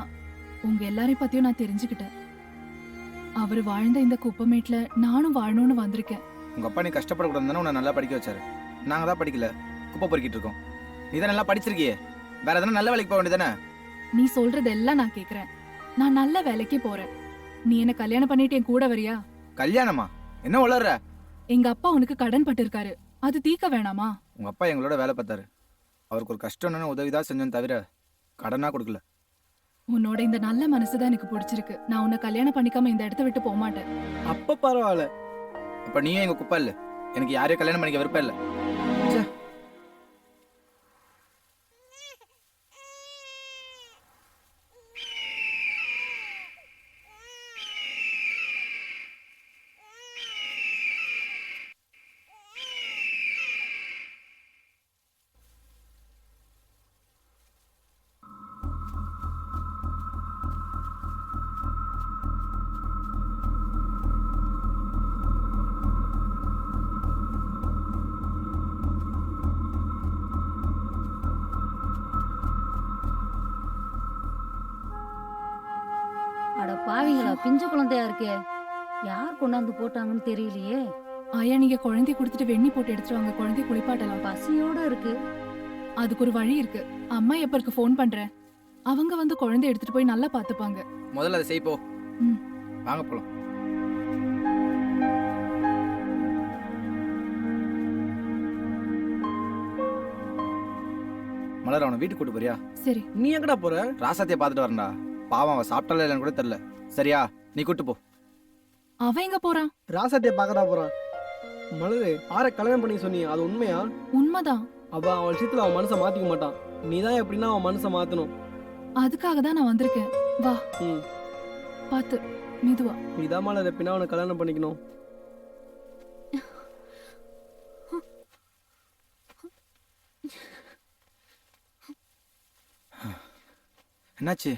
Speaker 3: உங்க எல்லாரையும் பத்தியும் நான் தெரிஞ்சுக்கிட்டேன். அவர் வாழ்ந்த இந்த குப்பமேட்ல நானும் வாழணும்னு வந்திருக்கேன்.
Speaker 21: உங்க அப்பா நீ கஷ்டப்படக்கூடாதுன்னு உன்னை நல்லா படிக்க வச்சாரு. நாங்க தான் படிக்கல, குப்பை பொறுக்கிட்டு இருக்கோம். நீ தான் நல்லா படிச்சிருக்கியே, வேற எதனா நல்ல வேலைக்கு போக வேண்டியதானே?
Speaker 3: நீ சொல்றதெல்லாம் நான் கேக்குறேன். நான் நல்ல வேலைக்கு போறேன். நீ என்ன கல்யாணம் பண்ணிட்டு என் கூட வரியா?
Speaker 21: கல்யாணமா? என்ன வளர்ற?
Speaker 3: எங்க அப்பா உனக்கு கடன் பட்டு இருக்காரு, அது தீக்க வேணாமா?
Speaker 21: உங்க அப்பா எங்களோட வேலை பார்த்தாரு. அவருக்கு ஒரு கஷ்டம்னு உதவிதான் செஞ்சோன்னு தவிர கடனா கொடுக்கல.
Speaker 3: உன்னோட இந்த நல்ல மனசுதான் எனக்கு பிடிச்சிருக்கு. நான் உன்னை கல்யாணம் பண்ணிக்காம இந்த இடத்த விட்டு போக மாட்டேன்.
Speaker 19: அப்ப பரவாயில்ல.
Speaker 21: அப்ப நீயும் எங்க குப்பை இல்ல. எனக்கு யாரையும் கல்யாணம் பண்ணிக்க விருப்பம் இல்ல.
Speaker 14: அட பாவிங்களா, பிஞ்சு குழந்தையா இருக்கே, யார் கொண்டாந்து போட்டாங்கன்னு தெரியலையே.
Speaker 3: ஆயா நீங்க குழந்தை கொடுத்துட்டு வெண்ணி போட்டு எடுத்துட்டு வாங்க, குழந்தை குளிப்பாட்டலாம்.
Speaker 14: பசியோட இருக்கு.
Speaker 3: அதுக்கு ஒரு வழி இருக்கு. அம்மா எப்பருக்கு ஃபோன் பண்றேன், அவங்க வந்து குழந்தை எடுத்துட்டு போய் நல்லா பாத்துப்பாங்க.
Speaker 21: முதல்ல அதை செய்ப்போ.
Speaker 3: ம்.
Speaker 21: வாங்க போலாம். மலர், அவனை வீட்டுக்கு கூட்டு போறியா?
Speaker 3: சரி.
Speaker 19: நீ எங்கடா போற?
Speaker 21: ராசாத்தியை பார்த்துட்டு வரேன்டா. பாவம், அவன் சாப்பிட்டால இல்லைன்னு கூட தெரியல. சரியா, நீ கூட்டு போ.
Speaker 3: அவன் எங்க போறான்?
Speaker 19: ராசாத்தியை பார்க்கறா போறான். மலரு, ஆற கல்யாணம் பண்ணி சொன்னீங்க, அது உண்மையா?
Speaker 3: உண்மைதான்.
Speaker 19: அவ அவன் விஷயத்துல அவன் மனசை மாத்திக்க மாட்டான். நீதான் எப்படின்னா அவன் மனசை மாத்தணும்.
Speaker 3: அதுக்காக தான் நான் வந்திருக்கேன். வா. பாத்து மெதுவா.
Speaker 19: நீதான் மலர் எப்படின்னா அவனை கல்யாணம் பண்ணிக்கணும்.
Speaker 21: என்னாச்சு?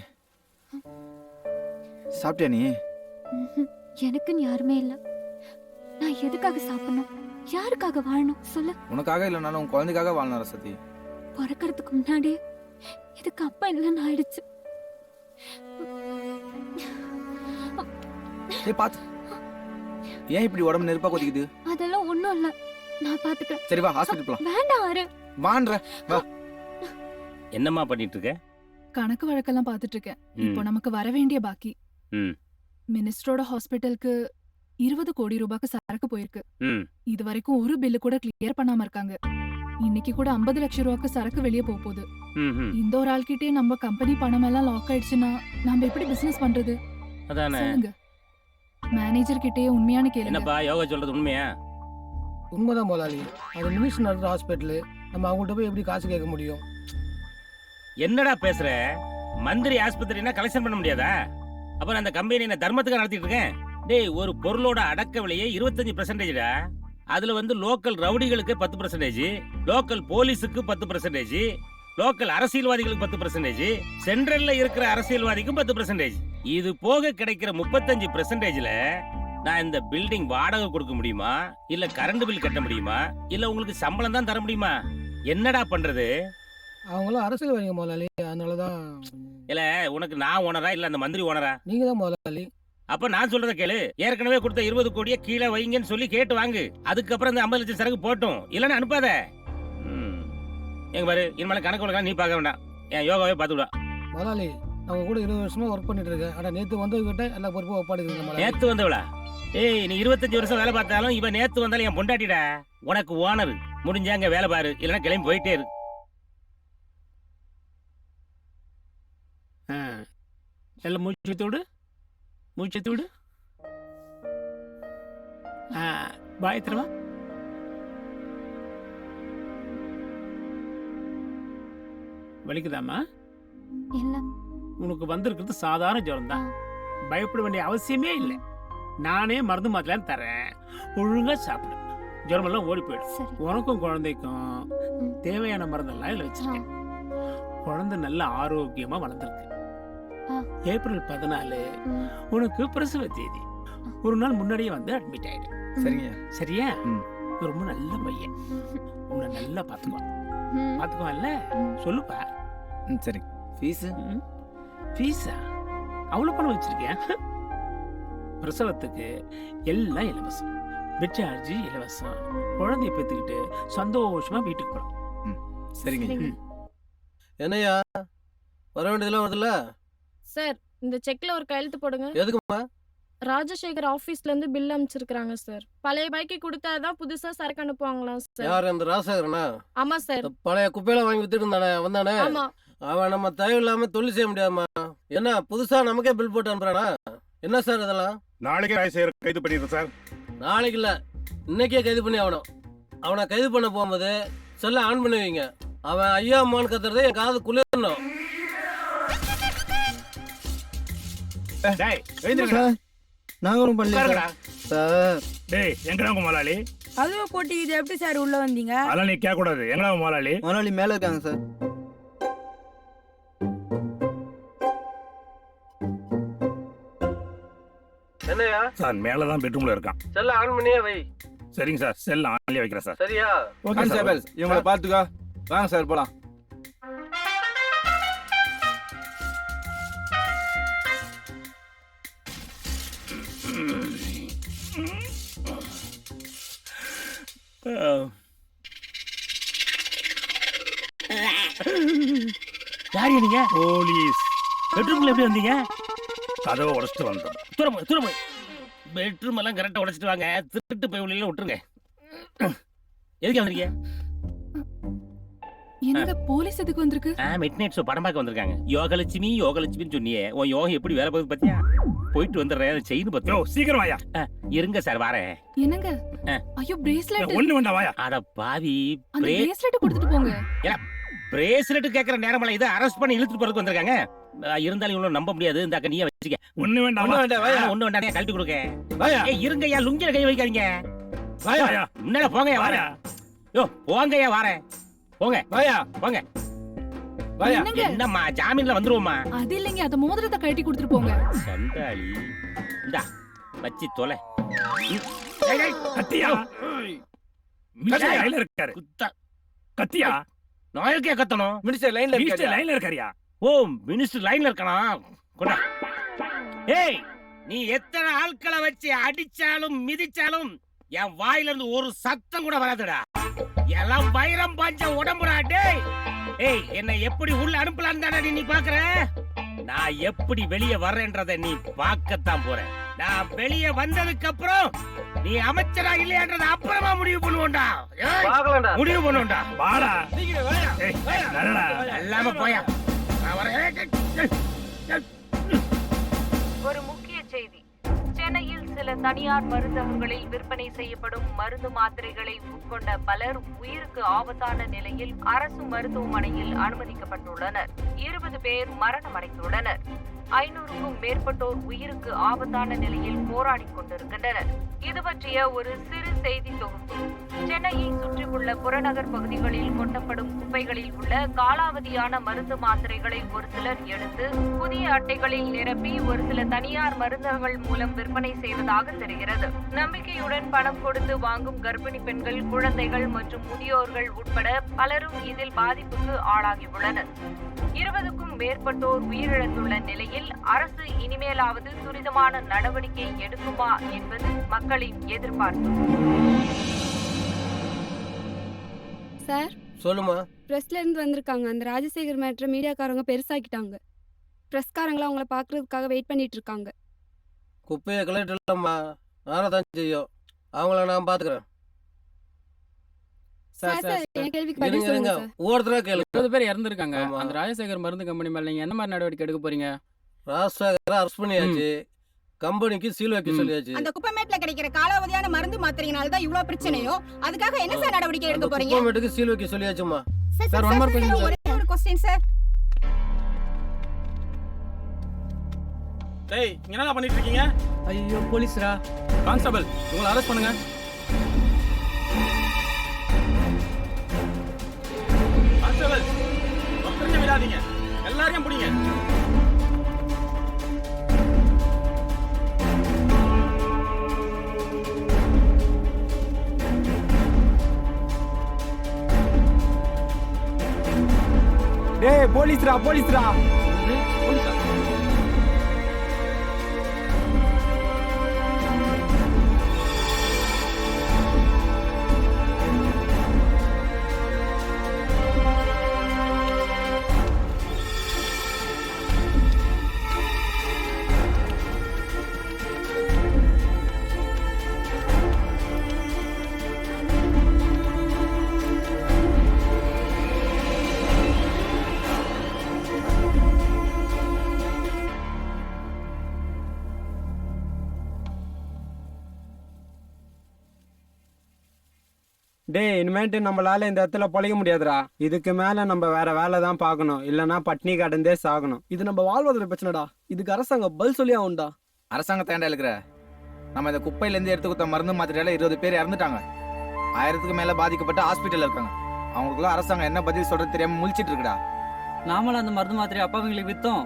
Speaker 21: சாப்பிட்டியா நீ?
Speaker 13: எனக்குன்னு யாருமே இல்ல. நான் எதுக்காக சாப்பிடணும், யாருக்காக வாழணும் சொல்லு.
Speaker 21: உனக்காக இல்லைனாலும் உன் குழந்தைக்காக வாழணும் ரசதி.
Speaker 13: பிறக்கிறதுக்கு முன்னாடியே இதுக்கு அப்பா இல்லைன்னு ஆயிடுச்சு.
Speaker 21: ஏய் பாத்து, ஏன் இப்படி உடம்பு நெருப்பா கொதிக்குது?
Speaker 13: அதெல்லாம் ஒண்ணும் இல்ல, நான் பாத்துக்கிறேன்.
Speaker 21: சரி வா, ஹாஸ்பிடல் போலாம்.
Speaker 13: வேண்டாம் ஆறு.
Speaker 21: வான்ற வா.
Speaker 16: என்னம்மா பண்ணிட்டு இருக்க?
Speaker 3: கணக்கு வழக்கெல்லாம் பாத்துட்டு இருக்கேன். இப்போ நமக்கு வர வேண்டிய பாக்கி. மினிஸ்டரோட ஹாஸ்பிட்டலுக்கு 20 கோடி ரூபாய்க்கு சரக்கு போயிருக்கு. இது வரைக்கும் ஒரு பில்லு கூட கிளியர் பண்ணாம இருக்காங்க. இன்னைக்கு கூட 50 லட்சம் ரூபாய்க்கு சரக்கு வெளியே போக போகுது. இந்த ஒரு ஆள்கிட்டே நம்ம கம்பெனி பணம் எல்லாம் லாக் ஆயிடுச்சுன்னா நம்ம எப்படி பிசினஸ் பண்றது?
Speaker 16: அதானே.
Speaker 3: சொல்லுங்க. மேனேஜர் கிட்டே உண்மையான கேளுங்க.
Speaker 16: என்னப்பா யோகா சொல்றது உண்மையா?
Speaker 9: உண்மைதான் முதலாளி. அது மினிஸ்டர் நடத்துற ஹாஸ்பிட்டல், நம்ம அவங்கள்ட்ட போய் எப்படி காசு கேட்க முடியும்?
Speaker 16: என்னடா பேசுற? மந்திரி ஆஸ்பத்திரினா கலெக்ஷன் பண்ண முடியாதா? அப்புறம் அந்த கம்பெனி நான் தர்மத்துக்கு நடத்திட்டு இருக்கேன். டேய், ஒரு பொருளோட அடக்க விலையே 25%டா. அதுல வந்து லோக்கல் ரவுடிகளுக்கு 10%, லோக்கல் போலீஸுக்கு 10%, லோக்கல் அரசியல்வாதிகளுக்கு 10%, சென்ட்ரல்ல இருக்கிற அரசியல்வாதிக்கும் 10%. இது போக கிடைக்கிற 35%ல நான் இந்த பில்டிங் வாடகை கொடுக்க முடியுமா, இல்ல கரண்ட் பில் கட்ட முடியுமா, இல்ல உங்களுக்கு சம்பளம் தான் தர முடியுமா? என்னடா பண்றது?
Speaker 9: அவங்களாம் அரசியல்வாதிங்க முதலாளி, அதனாலதான்.
Speaker 16: இல்ல உனக்கு நான் ஓனரா இல்ல அந்த மந்திரி ஓனரா?
Speaker 9: நீங்க தான் முதலாளி.
Speaker 16: அப்ப நான் சொல்றத கேளு. ஏற்கனவே கொடுத்த 20 கோடியை கீழே வைங்கன்னு சொல்லி கேட்டு வாங்கு. அதுக்கப்புறம் இந்த 50 லட்சம் சரக்கு போட்டும், இல்லன்னு அனுப்பாத. எங்க பாரு, இனிமேல கணக்கு வழக்கெல்லாம் நீ பார்க்க வேண்டாம், என் யோகாவே பார்த்துவிடா.
Speaker 9: முதலாளி, அவங்க கூட 20 வருஷமா ஒர்க் பண்ணிட்டு இருக்கேன். ஆனா நேத்து வந்தவங்கிட்ட எல்லா பொறுப்பும் ஒப்பாடுங்க.
Speaker 16: நேத்து வந்தவளா? ஏய், நீ 25 வருஷம் வேலை பார்த்தாலும் இவன் நேத்து வந்தாலும் என் பொண்டாட்டிடா. உனக்கு ஓனர். முடிஞ்சாங்க வேலை பாரு, இல்லைன்னா கிளம்பி போயிட்டே இரு.
Speaker 6: எல்லாம் மூச்சத்தோடு மூச்சத்தோடு பாயத்திரமா. வலிக்குதாமா?
Speaker 13: இல்ல.
Speaker 6: உனக்கு வந்திருக்கிறது சாதாரண ஜுரம் தான், பயப்பட வேண்டிய அவசியமே இல்லை. நானே மருந்து மாத்தலாம் தரேன், ஒழுங்கா சாப்பிடு, ஜுரம் எல்லாம் ஓடி போயிடும். உனக்கும் குழந்தைக்கும் தேவையான மருந்தெல்லாம் இதுல வச்சிருக்கேன். குழந்தை நல்ல ஆரோக்கியமா வளர்ந்துருக்கு. ஏப்ரல் 14 உனக்கு பிரசவ தேதி. ஒரு நாள் முன்னாடியே வந்து அட்மிட் ஆயிடு.
Speaker 21: சரிங்க.
Speaker 6: சரியா? ரொம்ப நல்ல பையன், உன்னை நல்லா பாத்துக்குவான். பாத்துக்குவான்ல? சொல்லுப்பா.
Speaker 21: சரி. ஃபீஸ்?
Speaker 6: ஃபீஸா? அவ்வளவு பணம் வச்சிருக்கேன். பிரசவத்துக்கு எல்லாம் இலவசம், பெட் சார்ஜ் இலவசம். குழந்தைய பெற்றுக்கிட்டு சந்தோஷமா வீட்டுக்கு போலாம்.
Speaker 21: சரிங்க.
Speaker 19: என்னையா வர வேண்டியதெல்லாம் வருதுல்ல?
Speaker 15: சார், இந்த செக்ல ஒரு கையெழுத்து போடுங்க.
Speaker 19: எதுக்குமா?
Speaker 15: ராஜசேகர் ஆபீஸ்ல இருந்து பில் அனுப்பிச்சிருக்காங்க சார். பழைய பைக்கு கொடுத்தாதான் புதுசா சரக்கு அனுப்புவாங்களாம் சார்.
Speaker 19: யார் அந்த ராஜசேகரனா?
Speaker 15: ஆமா சார்.
Speaker 19: பழைய குப்பையில வாங்கி வித்துட்டு இருந்தானே வந்தானே?
Speaker 15: ஆமா.
Speaker 19: அவன் நம்ம தயவு இல்லாம தொழில் செய்ய முடியாதுமா. என்ன புதுசா நமக்கே பில் போட்டு அனுப்புறானா? என்ன சார் இதெல்லாம்?
Speaker 1: நாளைக்கே ராஜசேகர் கைது பண்ணிடுறேன் சார்.
Speaker 19: நாளைக்கு இல்ல, இன்னைக்கே கைது பண்ணி ஆகணும். அவனை கைது பண்ண போகும்போது செல்ல ஆன் பண்ணுவீங்க. அவன் ஐயா அம்மான்னு கத்துறதை என் காது குளிரணும்.
Speaker 21: நாங்க ஒன்றும் பண்ணல சார்.
Speaker 20: டேய், எங்கடா உங்க முதலாளி?
Speaker 24: அதுவும் போட்டி இது எப்படி சார் உள்ள வந்தீங்க?
Speaker 20: அதெல்லாம் நீ கேட்க கூடாது. எங்கடா உங்க முதலாளி?
Speaker 21: முதலாளி மேல இருக்காங்க சார்.
Speaker 19: என்னையா?
Speaker 20: சார் மேலதான் பெட்ரூம்ல இருக்கான்.
Speaker 19: செல்ல ஆன் பண்ணியே வை.
Speaker 20: சரிங்க சார், செல் ஆன்லயே வைக்கிறேன் சார்.
Speaker 19: சரியா?
Speaker 20: Okay sir.
Speaker 21: இவங்களை பார்த்துக்கோ. வாங்க சார் போலாம்.
Speaker 16: யாரு நீங்க?
Speaker 20: போலீஸ்.
Speaker 16: பெட்ரூம்ல எப்படி வந்தீங்க?
Speaker 20: கதவை உடைச்சிட்டு வந்தோம்.
Speaker 16: தூரம் போய் பெட்ரூம் எல்லாம் கரெக்டா உடைச்சிட்டு வாங்க. திருட்டு போய் உள்ள விட்டுருங்க. எதுக்கு வந்தீங்க?
Speaker 3: என்னங்க போலீஸ் எதுக்கு வந்திருக்கு?
Speaker 16: மிட் நைட் ஷோ படம் பார்க்க வந்திருக்காங்க. யோகலட்சுமின்னு சொன்னியே, உன் யோகம் எப்படி வேலை போகுது பாத்தியா? போயிட்டு வந்துடுறேன். செயின் பத்தியோ
Speaker 20: சீக்கிரம் வாயா.
Speaker 16: இருங்க சார் வரேன்.
Speaker 3: என்னங்க? ஐயோ பிரேஸ்லெட்.
Speaker 20: ஒண்ணு வேண்டாம் வாயா.
Speaker 16: அட பாவி,
Speaker 3: அந்த பிரேஸ்லெட் கொடுத்துட்டு போங்க.
Speaker 16: பிரேஸ்லெட் கேக்குற நேரமல இத அரெஸ்ட் பண்ணி இழுத்துட்டு போறதுக்கு வந்திருக்காங்க. இருந்தாலும் இவ்வளவு நம்ப முடியாது. இந்த நீயே வச்சுக்க.
Speaker 20: ஒண்ணு வேண்டாம்
Speaker 16: வாயா. ஒண்ணு வேண்டாம் கழட்டி கொடுங்க. இருங்கய்யா, லுங்கில கை வைக்காதீங்க.
Speaker 20: வாயா.
Speaker 16: முன்னால போங்கய்யா வரேன். யோ போங்கய்யா வரேன். போங்க
Speaker 20: வாயா.
Speaker 16: போங்க
Speaker 20: வாயா.
Speaker 16: என்னம்மா ஜாமீன்ல வந்துருவோமா?
Speaker 3: அது இல்லைங்க, அத மோதிரத்தை கழட்டி கொடுத்துட்டு போங்க.
Speaker 16: சண்டாளி இந்தா வச்சி தொலை.
Speaker 20: கத்தியா? மினிஸ்டர் லைன்ல இருக்காரு. கத்தியா?
Speaker 16: நாயக்கே கத்தணும்.
Speaker 21: மினிஸ்டர் லைன்ல
Speaker 20: இருக்காரியா?
Speaker 16: ஓ மினிஸ்டர் லைன்ல இருக்கானா? கொண்டா. ஏய் நீ எத்தனை ஆட்களை வச்சு அடிச்சாலும் மிதிச்சாலும் என் வாயில இருந்து ஒரு சத்தம் கூட வராதுடா. எல்லாம் வைரம் பாஞ்ச உடம்புடா. டேய் ஏய் என்னை எப்படி உள்ள அனுப்பலாம் தானே நீ பாக்குற? நான் எப்படி வெளியே வர்றேன்றதை நீ பார்க்கத்தான் போற. நான் வெளியே வந்ததுக்கு அப்புறம் நீ அமைச்சரா இல்லையான்றத அப்புறமா முடிவு பண்ணுவோம்டா. முடிவு பண்ணுவோம்டா.
Speaker 20: வாடா.
Speaker 16: எல்லாம போயா. நான் வரேன்.
Speaker 5: ஒரு முக்கிய செய்தி. சென்னையில் சில தனியார் மருந்தகங்களில் விற்பனை செய்யப்படும் மருந்து மாத்திரைகளை உட்கொண்ட பலர் உயிருக்கு ஆபத்தான நிலையில் அரசு மருத்துவமனையில் அனுமதிக்கப்பட்டுள்ளனர். 20 பேர் மரணமடைந்துள்ளனர். 500க்கும் மேற்பட்டோர் உயிருக்கு ஆபத்தான நிலையில் போராடி கொண்டிருக்கின்றனர். இது பற்றிய ஒரு சிறு செய்தி தொகுப்பு. சென்னையை சுற்றியுள்ள புறநகர் பகுதிகளில் கொட்டப்படும் குப்பைகளில் உள்ள காலாவதியான மருந்து மாத்திரைகளை ஒரு சிலர் எடுத்து புதிய அட்டைகளில் நிரப்பி ஒரு சில தனியார் மருந்தகங்கள் மூலம் விற்பனை செய்வதாக தெரிகிறது. நம்பிக்கையுடன் பணம் கொடுத்து வாங்கும் கர்ப்பிணி பெண்கள், குழந்தைகள் மற்றும் முதியோர்கள் உட்பட பலரும் இதில் பாதிப்புக்கு ஆளாகியுள்ளனர். 20க்கும் மேற்பட்டோர் உயிரிழந்துள்ள நிலையில் அரசு இனிமேலாவது துரிதமான நடவடிக்கை எடுக்குமா என்பது மக்களின் எதிர்பார்ப்பு.
Speaker 10: சார்
Speaker 11: சொல்லுமா.
Speaker 10: பிரஸ்ல இருந்து வந்திருக்காங்க. அந்த ராஜசேகர் மேட்டரை மீடியாக்காரங்க பெருசாக்கிட்டாங்க. பிரஸ்காரங்களாம் அவங்கள பார்க்கறதுக்காக வெயிட் பண்ணிட்டு இருக்காங்க.
Speaker 11: குப்பையை கலெக்டர்லம்மா நானே தான் செய்யும். அவங்கள நான் பாத்துக்கிறேன். ஒவ்வொருத்தரா கேளு.
Speaker 8: 20 பேர் இறந்துருக்காங்க. அந்த ராஜசேகர் மருந்து கம்பெனி மேல நீங்க என்ன மாதிரி நடவடிக்கை எடுக்க போறீங்க?
Speaker 11: ராஜசேகரை அரெஸ்ட் பண்ணியாச்சு. கம்பெனிக்கு சீல் வைக்க சொல்லியாச்சு.
Speaker 12: அந்த குப்பைமேட்ல கிடைக்கிற காலாவதியான மருந்து மாத்திரையினால தான் இவ்ளோ பிரச்சனையோ. அதுக்காக என்ன சார் நடவடிக்கை எடுக்க போறீங்க?
Speaker 11: குப்பைமேட்டுக்கு சீல் வைக்க சொல்லியாச்சுமா.
Speaker 8: Sir one more question.
Speaker 12: ஒரே ஒரு क्वेश्चन சார்.
Speaker 22: டேய் இங்க என்ன பண்ணிட்டு இருக்கீங்க?
Speaker 19: ஐயோ போலீஸ்ரா.
Speaker 22: கான்ஸ்டபிள் உங்களை அரெஸ்ட் பண்ணுங்க. கான்ஸ்டபிள் ஒருத்தரையும் விடாதீங்க. எல்லாரையும் பிடிங்க.
Speaker 19: டேய் போலீஸ்ரா போலீஸ்ரா. டேய் இனிமேட்டு நம்மளால இந்த இடத்துல பொழைக்க முடியாதுடா. இதுக்கு மேல நம்ம வேற வேலை தான் பார்க்கணும். இல்லனா பட்னி கடந்தே சாகணும்.
Speaker 21: இது நம்ம வாழ்வாதார பிரச்சனைடா. இதுக்கு அரசாங்கம் பதில் சொல்லி ஆகும்டா. அரசாங்கத்தை ஏன்டா இருக்கிற? நம்ம இந்த குப்பையில இருந்து எடுத்து கொடுத்த மருந்து மாத்திரையால 20 பேர் இறந்துட்டாங்க. 1000க்கு மேல பாதிக்கப்பட்டு ஹாஸ்பிட்டல்ல இருக்காங்க. அவங்களுக்குள்ள அரசாங்கம் என்ன பதில் சொல்றது தெரியாம முழிச்சிட்டு இருக்குடா.
Speaker 18: நாமளும் அந்த மருந்து மாத்திரை அப்பாவங்களுக்கு வித்தோம்.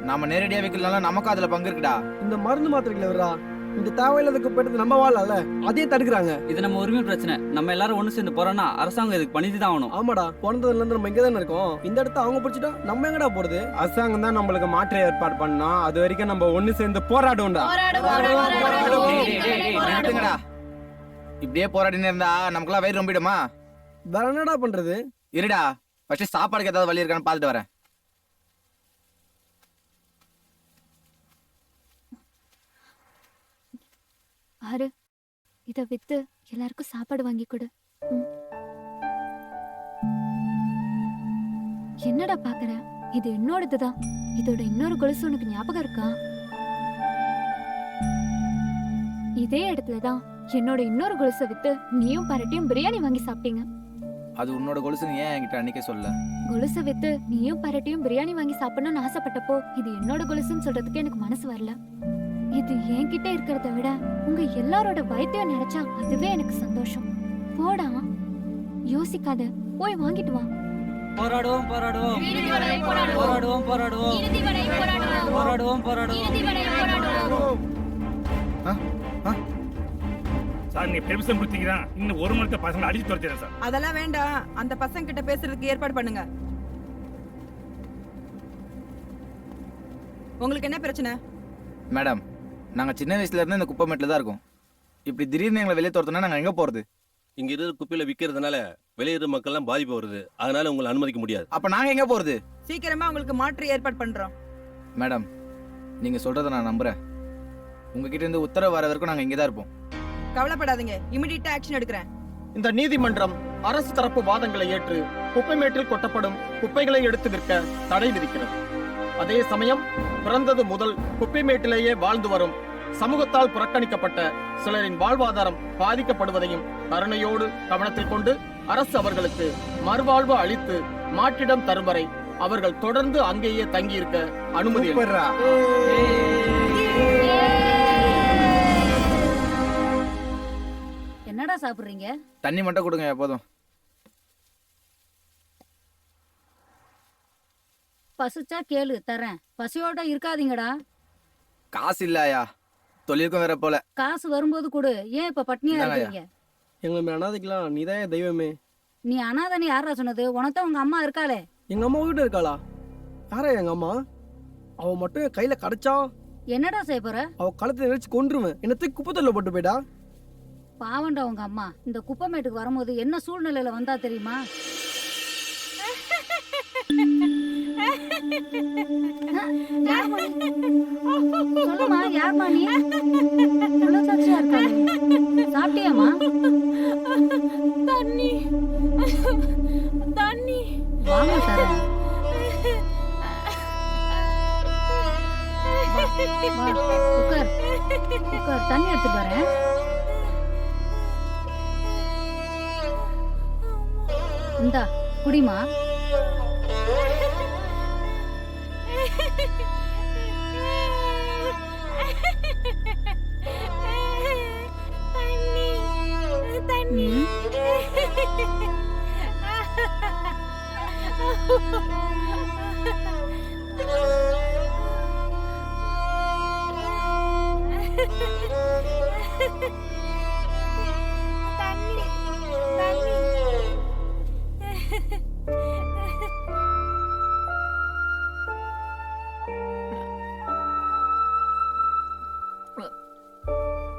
Speaker 21: நாம நேரடியா வைக்கலாம், நமக்கு அதுல பங்கு இருக்குடா.
Speaker 19: இந்த மருந்து மாத்திரைகளை வரா இந்த தேவையில்லாத குப்பை நம்ம வாழல அதே தடுக்கிறாங்க.
Speaker 18: இது நம்ம உரிமை பிரச்சனை. நம்ம எல்லாரும் ஒண்ணு சேர்ந்து போறோம்னா அரசாங்கம் இதுக்கு பண்ணிதான் ஆகணும்.
Speaker 19: ஆமாடா, பிறந்ததுல இருந்து நம்ம இங்க தானே இருக்கோம். இந்த இடத்த அவங்க பிடிச்சிட்டா நம்ம எங்கடா போறது? அரசாங்கம் தான் நம்மளுக்கு மாற்று ஏற்பாடு பண்ணோம். அது வரைக்கும் நம்ம ஒண்ணு சேர்ந்து போராடுவோம்டா.
Speaker 21: இப்படியே போராடினே இருந்தா நமக்குலாம் வயிறு ரொம்பிடுமா?
Speaker 19: வேற என்னடா பண்றது?
Speaker 21: இருடா, ஃபர்ஸ்ட் சாப்பாடுக்கு ஏதாவது வழி இருக்கான்னு பார்த்துட்டு வரேன்.
Speaker 13: ஆறு இத வித்து எல்லாருக்கும் சாப்பாடு வாங்கி கொடு. என்னடா பாக்குற? இது என்னோடதுதான். இதோட இன்னொரு கொலுசு உனக்கு ஞாபகம் இருக்கா? இதே இடத்துலதான் என்னோட இன்னொரு கொலுசை வித்து நீயும் பரட்டியும் பிரியாணி வாங்கி சாப்பிட்டீங்க.
Speaker 21: அது உன்னோட கொலுசு, ஏன் என்கிட்ட அன்னைக்கே சொல்ல?
Speaker 13: கொலுசை வித்து நீயும் பரட்டியும் பிரியாணி வாங்கி சாப்பிடணும்னு ஆசைப்பட்டப்போ இது என்னோட கொலுசுன்னு சொல்றதுக்கு எனக்கு மனசு வரல. இது என்கிட்ட இருக்கிறத விட உங்க எல்லாரோட வயித்தையும் நினைச்சா அதுவே எனக்கு சந்தோஷம். போடா, யோசிக்காத, போய் வாங்கிட்டு வா.
Speaker 8: போராடுவோம் போராடுவோம் போராடுவோம் போராடுவோம் போராடுவோம் போராடுவோம்.
Speaker 20: சார் நீ பெர்மிஷன் கொடுத்தீங்கன்னா இன்னும் ஒரு மணி பசங்களை அடிச்சு துரத்திடுறேன் சார்.
Speaker 24: அதெல்லாம் வேண்டாம். அந்த பசங்க கிட்ட பேசுறதுக்கு ஏற்பாடு பண்ணுங்க. உங்களுக்கு என்ன பிரச்சனை?
Speaker 21: மேடம், நாங்க சின்ன வயசுல இருந்து இந்த குப்பைமேட்டில் தான் இருக்கோம். இப்படி திடீர்னு எங்களை வெளியே துரத்துனா நாங்க எங்க போறது?
Speaker 2: இங்க இருக்கிற குப்பையில விற்கிறதுனால வெளியேற மக்கள்லாம் பாதிப்பு வருது. அதனால உங்களை அனுமதிக்க முடியாது.
Speaker 21: அப்ப நாங்க எங்க போறது?
Speaker 24: சீக்கிரமா உங்களுக்கு மாற்று ஏற்பாடு பண்றோம்.
Speaker 21: மேடம், நீங்க சொல்றதை நான் நம்புறேன். உங்ககிட்ட இருந்து உத்தரவு வர வரைக்கும் நாங்க இங்கே தான் இருப்போம்.
Speaker 24: கவலைப்படாதீங்க, இமிடியேட்டா ஆக்ஷன் எடுக்கிறேன்.
Speaker 4: இந்த நீதிமன்றம் அரசு தரப்பு வாதங்களை ஏற்று குப்பைமேட்டில் கொட்டப்படும் குப்பைகளை எடுத்து விற்க தடை விதிக்கிறது. அதே சமயம் பிறந்தது முதல் குப்பைமேட்டிலேயே வாழ்ந்து வரும் சமூகத்தால் புறக்கணிக்கப்பட்ட சிலரின் வாழ்வாதாரம் பாதிக்கப்படுவதையும் கருணையோடு கவனத்தில் கொண்டு அரசு அவர்களுக்கு மறுவாழ்வு அளித்து மாற்றிடம் தரும் வரை அவர்கள் தொடர்ந்து அங்கேயே தங்கியிருக்க அனுமதி.
Speaker 14: என்னடா சாப்பிடுறீங்க?
Speaker 21: தண்ணி மட்டும் கொடுங்க போதும்.
Speaker 14: பசிச்சா கேளு, தரேன். பசியோட இருக்காதீங்கடா.
Speaker 21: காசு இல்லையா? தொழிலுக்கும் வேற போல.
Speaker 14: காசு வரும்போது கொடு. ஏன் இப்ப பட்னியா இருக்கீங்க?
Speaker 19: எங்களை அனாதைக்கலாம், நீதான் தெய்வமே.
Speaker 14: நீ அனாதைன்னு யாரா சொன்னது? உனத்தான் உங்க அம்மா இருக்காளே.
Speaker 19: எங்க அம்மா வீட்டு இருக்காளா? யாரா எங்க அம்மா? அவ மட்டும் என் கையில கிடைச்சா
Speaker 14: என்னடா செய்ய போற?
Speaker 19: அவ கழுத்தை நினைச்சு கொன்றுவேன். என்னத்தை குப்பத்தொல்ல போட்டு போயிட்டா.
Speaker 14: பாவண்டா உங்க அம்மா. இந்த குப்பைமேட்டுக்கு வரும்போது என்ன சூழ்நிலையில வந்தா தெரியுமா? சொல்லுமா, யார்மா நீ? சாட்சியா இருக்காங்க. சாப்பிட்டியாமா?
Speaker 15: தண்ணி தண்ணி
Speaker 14: வாங்க தரேன். உட்கார் உட்கார், தண்ணி எடுத்து வரேன். இந்தா குடிமா.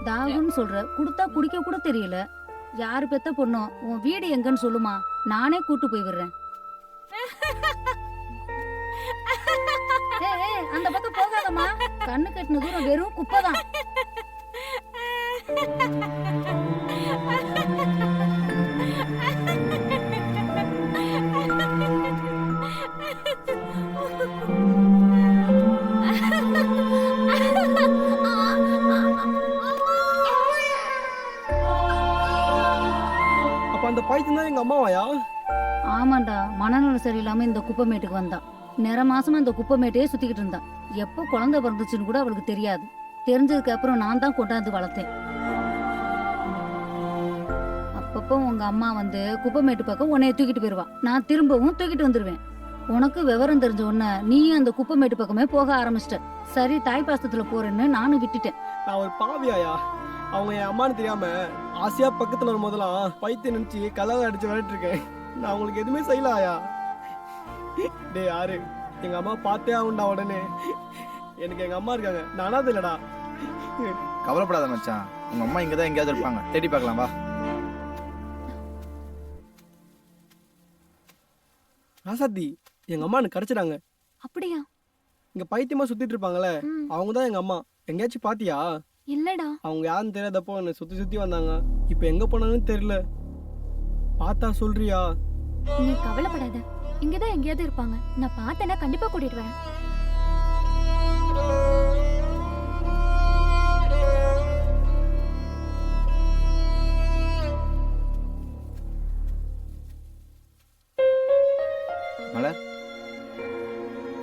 Speaker 14: தாகம்னு சொல்ற, குடுத்தா குடிக்க கூட தெரியல. யாரு பெத்த பொண்ணோ? உன் வீடு எங்கன்னு சொல்லுமா, நானே கூட்டு போய் விடுறேன். அந்த பக்கம் போகாதம்மா. கண்ணு கட்டின தூரம் வெறும் குப்பைதான்.
Speaker 19: அந்த பைத்தியம் தான் எங்க அம்மாவாயா?
Speaker 14: ஆமாண்டா, மனநலம் சரியில்லாம இந்த குப்பைமேட்டுக்கு வந்தா. நிற மாசமா இந்த குப்பைமேட்டையே சுத்திக்கிட்டு இருந்தா. எப்போ குழந்தை பிறந்துச்சுன்னு கூட அவளுக்கு தெரியாது. தெரிஞ்சதுக்கு அப்புறம் நான் தான் கொண்டாந்து வளர்த்தேன். அப்பப்போ உங்க அம்மா வந்து குப்பைமேட்டு பக்கம் உன்னைய தூக்கிட்டு போயிருவா. நான் திரும்பவும் தூக்கிட்டு வந்துருவேன். உனக்கு விவரம் தெரிஞ்ச உடனே நீயும் அந்த குப்பைமேட்டு பக்கமே போக ஆரம்பிச்சிட்ட. சரி, தாய் பாசத்துல போறேன்னு நானும் விட்டுட்டேன்.
Speaker 19: நான் ஒரு பாவியாயா? அவங்க என் அம்மானு தெரியாம ஆசையா பக்கத்துல வரும் போதெல்லாம் பைத்தியம் நினைச்சு கல்லாத அடிச்சு விளையாட்டு இருக்கேன். நான் உங்களுக்கு எதுவுமே செய்யலாயா? டே யாரு, எங்க அம்மா பார்த்தே ஆகுண்டா. உடனே எனக்கு எங்க அம்மா இருக்காங்க, நானாவது இல்லடா.
Speaker 21: கவலைப்படாத மச்சான், உங்க அம்மா இங்கதான் எங்கேயாவது இருப்பாங்க, தேடி பார்க்கலாம் வா.
Speaker 19: ராசாத்தி எங்க அம்மா எனக்கு கிடைச்சிட்டாங்க.
Speaker 13: அப்படியா?
Speaker 19: இங்க பைத்தியமா சுத்திட்டு இருப்பாங்களே, அவங்க தான் எங்க அம்மா. எங்கேயாச்சும் பாத்தியா?
Speaker 13: இல்லடா.
Speaker 19: அவங்க யாருன்னு தெரியாதப்போ என்னை சுத்தி சுத்தி வந்தாங்க. இப்போ எங்க போனாங்கன்னு தெரியல. பார்த்தா சொல்றியா?
Speaker 13: நீ கவலைப்படாத, இங்கதான் எங்கேயாவது இருப்பாங்க. நான் பார்த்தேன்னா கண்டிப்பா கூட்டிட்டு வரேன்.
Speaker 21: மலர்,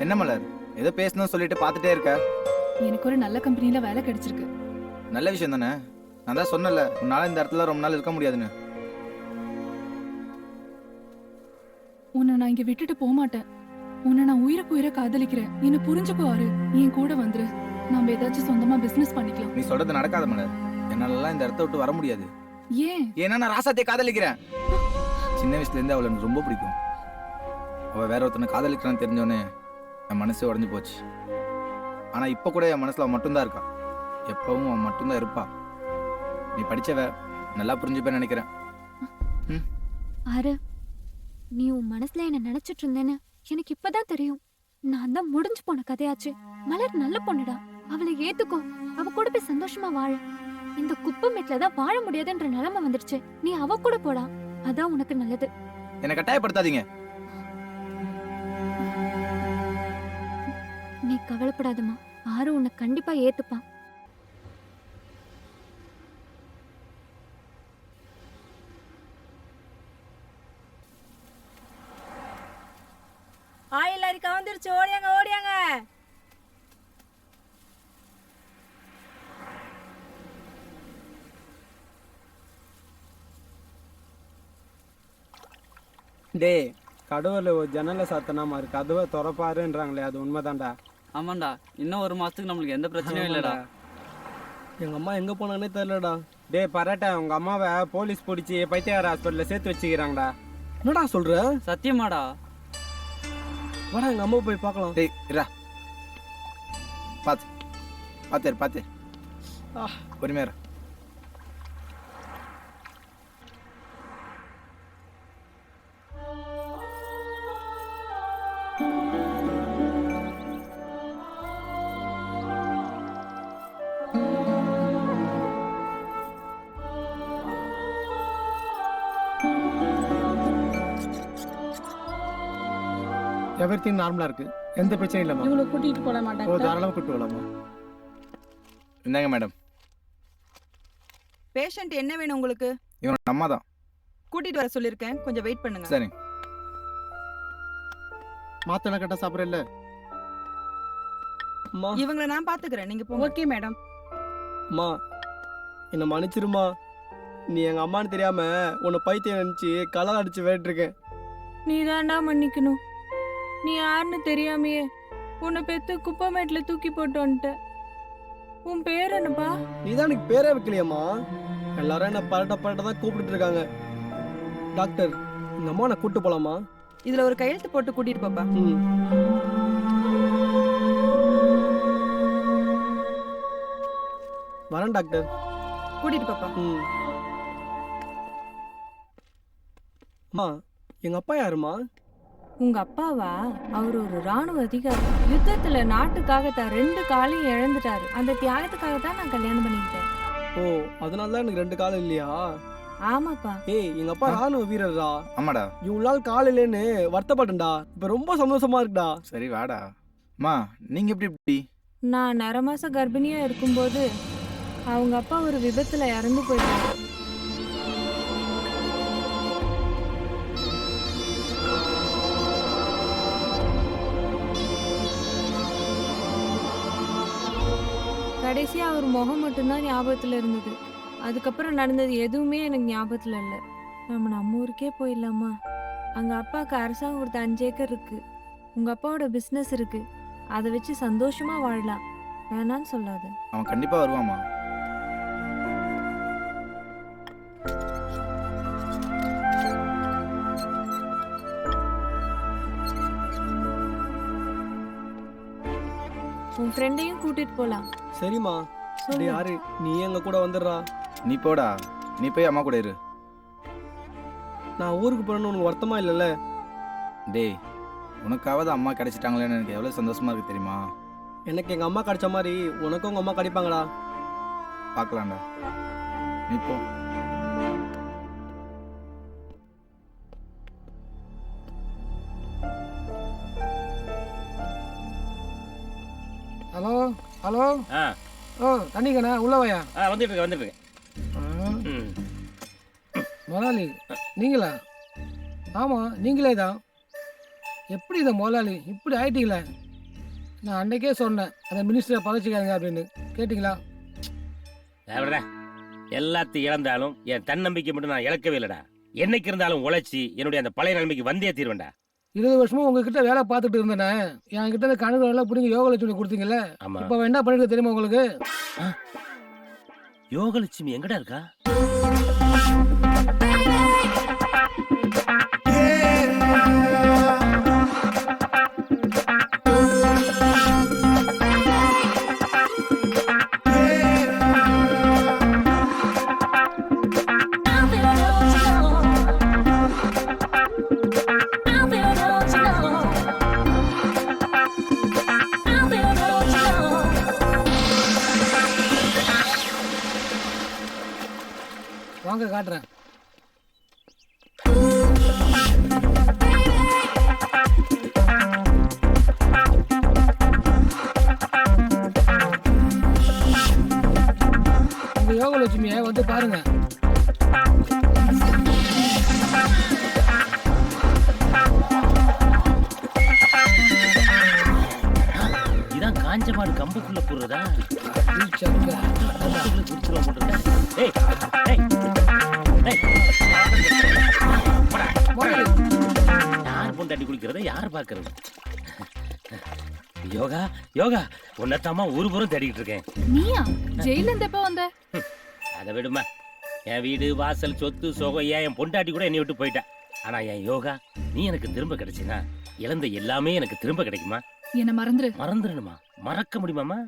Speaker 21: என்ன மலர் ஏதோ பேசணும்னு சொல்லிட்டு பார்த்துட்டே இருக்க?
Speaker 3: எனக்கு ஒரு நல்ல கம்பெனில வேலை கிடைச்சிருக்கு.
Speaker 21: நல்ல விஷயம் தானே. நான் தான் சொன்னல உன்னால இந்த இடத்துல ரொம்ப நாள் இருக்க முடியாதுன்னு.
Speaker 3: உன்னை நான் இங்க விட்டுட்டு போக மாட்டேன். உன்னை நான் உயிருக்கு உயிரை காதலிக்கிறேன். என்ன புரிஞ்சுக்கோ ஆறு. என் கூட வந்துரு. நாம ஏதாச்சும் சொந்தமா பிசினஸ் பண்ணிக்கலாம்.
Speaker 21: நீ சொல்றது நடக்காத மலர். என்னாலலாம் இந்த இடத்த விட்டு வர முடியாது.
Speaker 3: ஏன்?
Speaker 21: ஏன்னா நான் ராசாத்தியை காதலிக்கிறேன். சின்ன வயசுல இருந்து அவளை எனக்கு ரொம்ப பிடிக்கும். அவள் வேற ஒருத்தனை காதலிக்கிறான்னு தெரிஞ்சோடனே என் மனசே உடஞ்சி போச்சு. ஆனால் இப்போ கூட என் மனசில் அவன் மட்டும்தான் இருக்கா. எப்பவும் அவன் மட்டும்தான் இருப்பா. நீ படித்தவ நல்லா புரிஞ்சுப்பேன்னு நினைக்கிறேன்.
Speaker 13: ஆறு, நீ உன் மனசுல என்ன நினைச்சிட்டு இருந்தேன்னு எனக்கு இப்பதான் தெரியும். நான் தான் முடிஞ்சு போன கதையாச்சு. மலர் நல்ல பொண்ணுடா, அவளை ஏத்துக்கோ. அவ கூட போய் சந்தோஷமா வாழ. இந்த குப்பமேட்ல தான் வாழ முடியாதுன்ற நிலைமை வந்துடுச்சு. நீ அவ கூட போடா, அதான் உனக்கு நல்லது.
Speaker 21: என்னை கட்டாயப்படுத்தாதீங்க.
Speaker 13: நீ கவலைப்படாதம்மா, ஆறு உன்னை கண்டிப்பா ஏத்துப்பான்.
Speaker 12: ஆயில் அரிக்கா வந்துருச்சு, ஓடியாங்க ஓடியாங்க.
Speaker 8: டே, கடவுள் ஒரு ஜன்னலை சாத்தனா மாதிரி கதவை திறப்பாருன்றாங்களே, அது உண்மைதான்டா.
Speaker 18: ஆமாண்டா, இன்னும் ஒரு மாசத்துக்கு நம்மளுக்கு எந்த பிரச்சனையும் இல்லடா.
Speaker 19: எங்க அம்மா எங்க போனானே தெரியலடா.
Speaker 8: டே பரட்டா, உங்க அம்மாவை போலீஸ் பிடிச்சி பைத்தியார் ஹாஸ்பிட்டல்ல சேர்த்து வச்சுக்கிறாங்கடா.
Speaker 19: என்னடா சொல்ற?
Speaker 18: சத்தியமாடா.
Speaker 19: வாடா எங்க அம்மா போய் பார்க்கலாம்.
Speaker 21: டேய் இரா, பாத்து பொறுமையா இரு.
Speaker 19: எவ்ரிதிங் நார்மலா இருக்கு, எந்த பிரச்சனையும் இல்லம்மா.
Speaker 15: இவங்களை கூட்டிட்டு போட மாட்டாங்க.
Speaker 19: தாராளமா கூட்டிட்டு போலாமா?
Speaker 21: இந்தாங்க மேடம்.
Speaker 24: பேஷண்ட் என்ன வேணும் உங்களுக்கு?
Speaker 21: இவன் அம்மா தான்.
Speaker 24: கூட்டிட்டு வர சொல்லிருக்கேன், கொஞ்சம் வெயிட் பண்ணுங்க.
Speaker 21: சரி.
Speaker 19: மாத்தல கட்ட சாப்பிடல. அம்மா,
Speaker 24: இவங்களை நான் பாத்துக்கிறேன், நீங்க போங்க.
Speaker 15: Okay madam.
Speaker 19: அம்மா என்ன மன்னிச்சிருமா. நீ எங்க அம்மான்னு தெரியாம உன்னை பைத்தியம் நினைச்சு கலர் அடிச்சு வேட்டிருக்கேன்.
Speaker 15: நீ தாண்டா மன்னிக்கணும். நீ யாருன்னு தெரியாமையே உன்னை பெத்து குப்பமேட்ல தூக்கி போட்டு வந்துட்ட. உன் பேர் என்னப்பா?
Speaker 19: நீதான் எனக்கு பேரே வைக்கலையம்மா. எல்லாரும் என்ன பரட்ட தான் கூப்பிட்டு இருக்காங்க. டாக்டர், எங்க அம்மா நான் கூட்டு போலாமா?
Speaker 24: இதுல ஒரு கையெழுத்து போட்டு கூட்டிட்டு போப்பா.
Speaker 19: வரேன் டாக்டர்.
Speaker 24: கூட்டிட்டு போப்பா.
Speaker 19: அம்மா, எங்க அப்பா யாருமா?
Speaker 15: உங்க அப்பாவா? அவர் ஒரு ராணுவ அதிகாரி. யுத்தத்துல நாட்டுக்காக தான் 2 காலையும் இழந்துட்டாரு. அந்த தியாகத்துக்காக தான் நான் கல்யாணம் பண்ணிக்கிட்டேன்.
Speaker 19: ஓ, அதனால தான் எனக்கு 2 கால் இல்லையா?
Speaker 15: ஆமாப்பா.
Speaker 19: ஏய், எங்க அப்பா ராணுவ வீரர்டா.
Speaker 21: ஆமாடா.
Speaker 19: இவ்வளவு நாள் கால் இல்லைன்னு வருத்தப்பட்டேன்டா. இப்ப ரொம்ப சந்தோஷமா இருக்குடா.
Speaker 21: சரி வாடா. அம்மா, நீங்க எப்படி?
Speaker 15: நான் 1/2 மாசம் கர்ப்பிணியா இருக்கும்போது அவங்க அப்பா ஒரு விபத்துல இறந்து போயிட்டாரு. கடைசியா அவர் முகம் மட்டும்தான் ஞாபகத்துல இருந்தது. அதுக்கப்புறம் நடந்தது எதுவுமே எனக்கு ஞாபகத்துல இல்லை. நம்ம ஊருக்கே போயிடலாமா? அங்க அப்பாவுக்கு அரசாங்கம் கொடுத்த 5 ஏக்கர் இருக்கு. உங்க அப்பாவோட பிசினஸ் இருக்கு. அதை வச்சு சந்தோஷமா வாழலாம். வேணான்னு சொல்லாத.
Speaker 21: அவன் கண்டிப்பா வருவாமா.
Speaker 15: உன் ஃப்ரெண்டையும் கூட்டிட்டு போலாம்.
Speaker 19: சரிம்மா. யாரு நீ எங்க கூட வந்துடுறா.
Speaker 21: நீ போடா, நீ போய் அம்மா கூட இரு.
Speaker 19: நான் ஊருக்கு போறேன்னு உனக்கு வருத்தமா இல்லைல்ல?
Speaker 21: டேய் உனக்காவது அம்மா கிடைச்சிட்டாங்களேன்னு எனக்கு எவ்வளோ சந்தோஷமா இருக்கு தெரியுமா?
Speaker 19: எனக்கு எங்க அம்மா கிடைச்ச மாதிரி உனக்கும் உங்க அம்மா கிடைப்பாங்கடா.
Speaker 21: பார்க்கலாம்டா. நீ போ.
Speaker 6: ஹலோ ஹலோ ஓ தண்ணிக்கண்ணா உள்ள வாயா.
Speaker 16: வந்துட்டு இருக்கேன் வந்துட்டு இருக்கேன்.
Speaker 6: முதலாளி நீங்களா? ஆமாம் நீங்களே தான். எப்படி இதை முதலாளி இப்படி ஆயிட்டீங்களே? நான் அன்றைக்கே சொன்னேன் அந்த மினிஸ்டரை பதச்சிக்காதுங்க அப்படின்னு, கேட்டிங்களா?
Speaker 16: விடா, எல்லாத்தையும் இழந்தாலும் என் தன்னம்பிக்கை மட்டும் நான் இழக்கவே இல்லைடா. என்னைக்கு இருந்தாலும் உழைச்சி என்னுடைய அந்த பழைய நிலைமைக்கு வந்தே தீர்வேன்டா.
Speaker 6: 20 வருஷமா உங்ககிட்ட வேலை பார்த்துட்டு இருந்தேனே, என்கிட்ட இந்த கணக்கு எல்லாம் பிடிங்க யோகலட்சுமி கொடுத்தீங்கல்ல, இப்போ என்ன பண்ணிட்டு தெரியுமா உங்களுக்கு?
Speaker 16: யோகலட்சுமி எங்கடா இருக்கா?
Speaker 6: வாங்க காட்டுறேன். உங்க யோகலட்சுமியை வந்து பாருங்க.
Speaker 16: இதான் காஞ்சமாடு கம்புக்குள்ள போடுறதா? யார் பொண்டாட்டி குளிக்கிறத யார் பாக்குறது? யோகா யோகா உன்னத்தாமா ஊரு புறம் தேடிட்டு இருக்கேன்.
Speaker 3: நீயா ஜெயில இருந்து எப்ப வந்த?
Speaker 16: அதை விடுமா, என் வீடு வாசல் சொத்து சோகம் ஏன் என் பொண்டாட்டி கூட என்னை விட்டு போயிட்டா. ஆனா என் யோகா நீ எனக்கு திரும்ப கிடைச்சினா இழந்த எல்லாமே எனக்கு திரும்ப கிடைக்குமா?
Speaker 3: என்ன மறந்துரு.
Speaker 16: மறந்துடணுமா? மறக்க முடியுமாமா?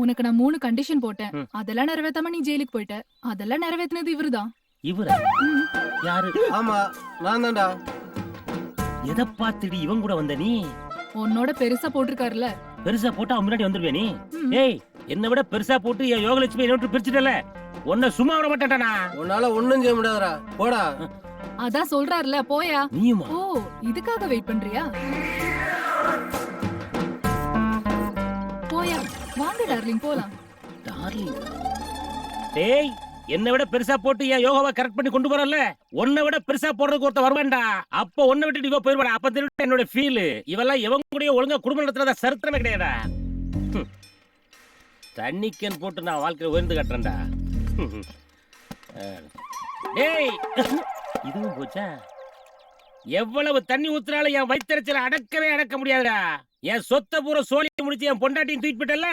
Speaker 3: உனக்கு நான் 3 கண்டிஷன் போட்டேன், அதெல்லாம் நிறைவேத்தாம நீ ஜெயிலுக்கு போயிட்ட. அதெல்லாம் நிறைவேத்தினது இவருதான்.
Speaker 16: இவரா? யாரு?
Speaker 11: ஆமா நான் தான்டா.
Speaker 16: எதை பார்த்துடி இவன் கூட வந்த நீ?
Speaker 3: உன்னோட பெருசா போட்டிருக்காருல.
Speaker 16: பெருசா போட்டா அவன் முன்னாடி வந்துருவே நீ? ஏய், என்னை விட பெருசா போட்டு என் யோகலட்சுமி என்ன விட்டு பிரிச்சுட்டல, உன்னை சும்மா விட மாட்டேன்டா.
Speaker 11: உன்னால ஒண்ணும் செய்ய முடியாதுடா, போடா.
Speaker 3: அதான் சொல்றாருல, போயா.
Speaker 16: நீயுமா?
Speaker 3: ஓ, இதுக்காக வெயிட் பண்றியா? போயா, வாங்க டார்லிங் போலாம்.
Speaker 16: டார்லிங்? டேய், என்னை விட பெருசா போட்டு என் யோகாவை கரெக்ட் பண்ணி கொண்டு போறல, உன்னை விட பெருசா போடுறதுக்கு ஒருத்த வருவான்டா. அப்ப உன்னை விட்டு இவ போயிருவாடா. அப்ப தெரியும் என்னோட ஃபீல். இவெல்லாம் இவங்க கூட ஒழுங்கா குடும்பம் நடத்துறதா சரித்திரமே கிடையாடா. தண்ணிக்கன் போட்டு நான் வாழ்க்கையில உயர்ந்து கட்டுறேன்டா. டேய், இதுவும் போச்சா? எவ்வளவு தண்ணி ஊத்துறாலும் என் வயிற்றுச்சல அடக்கவே அடக்க முடியாதுடா. என் சொத்தை பூரா சோழி முடிச்சு என் பொண்டாட்டியும் தூக்கிட்டு போயிட்டல,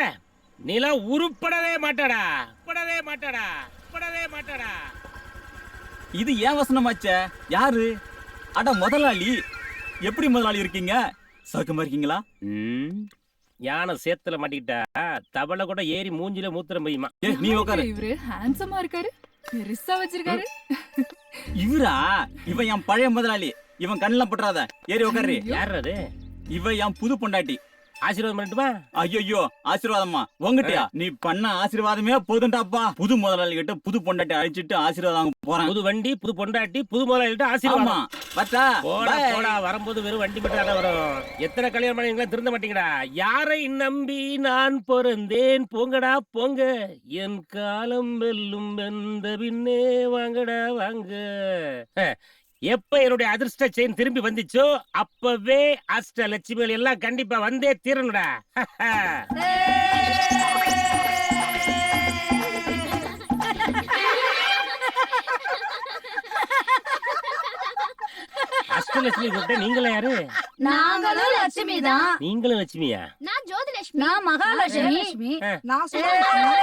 Speaker 16: நீலாம் உருப்படவே மாட்டாடா. உருப்படவே மாட்டாடா. உருப்படவே மாட்டாடா.
Speaker 7: இது ஏன் வசனமாச்சே? யாரு? அட முதலாளி. எப்படி முதலாளி இருக்கீங்க? சௌக்கியமா இருக்கீங்களா?
Speaker 16: யானை சேத்துல மாட்டிக்கிட்டா தவளை கூட ஏறி மூஞ்சில மூத்திரம் பெய்யுமா?
Speaker 7: நீ உட்காரு.
Speaker 3: இவரு ஹேண்ட்ஸமா இருக்காரு, பெருசா வச்சிருக்காரு.
Speaker 7: இவரா? இவன் என் பழைய முதலாளி. இவன் கண்ணுல பற்றாத, ஏறி உட்காரு.
Speaker 16: யார் அது?
Speaker 7: இவன் என் புது பொண்டாட்டி.
Speaker 16: ஆசீர்வாதம் பண்ணட்டுமா?
Speaker 7: ஐயோ, ஆசீர்வாதமா உங்ககிட்டயா? நீ பண்ண ஆசீர்வாதமே போதுண்டாப்பா. புது முதலாளி கிட்ட புது பொண்டாட்டி அழிச்சிட்டு ஆசீர்வாதம் போறான்.
Speaker 16: புது வண்டி, புது பொண்டாட்டி, புது முதலாளி கிட்ட ஆசீர்வாதம்.
Speaker 7: பத்தா
Speaker 16: போடா, வரும்போது வெறும் வண்டி மட்டும் தான் வரும். எத்தனை கல்யாணம் பண்ணீங்களா திருந்த மாட்டீங்கடா. யாரை நம்பி நான் பிறந்தேன், போங்கடா போங்க. என் காலம் வெல்லும் வெந்த பின்னே வாங்கடா வாங்க. எப்ப என்னுடைய அதிர்ஷ்ட செயின் திரும்பி வந்துச்சோ அப்பவே அஷ்ட லட்சுமிகள் எல்லாம் கண்டிப்பா வந்தே தீரணுடா. அஷ்டலட்சுமி கூப்பிட்ட நீங்களும் யாரு?
Speaker 14: நாங்களும் லட்சுமி தான்.
Speaker 16: நீங்களும் லட்சுமியா?
Speaker 14: நான் ஜோதிலட்சுமி. நான் மகாலட்சுமி. நான்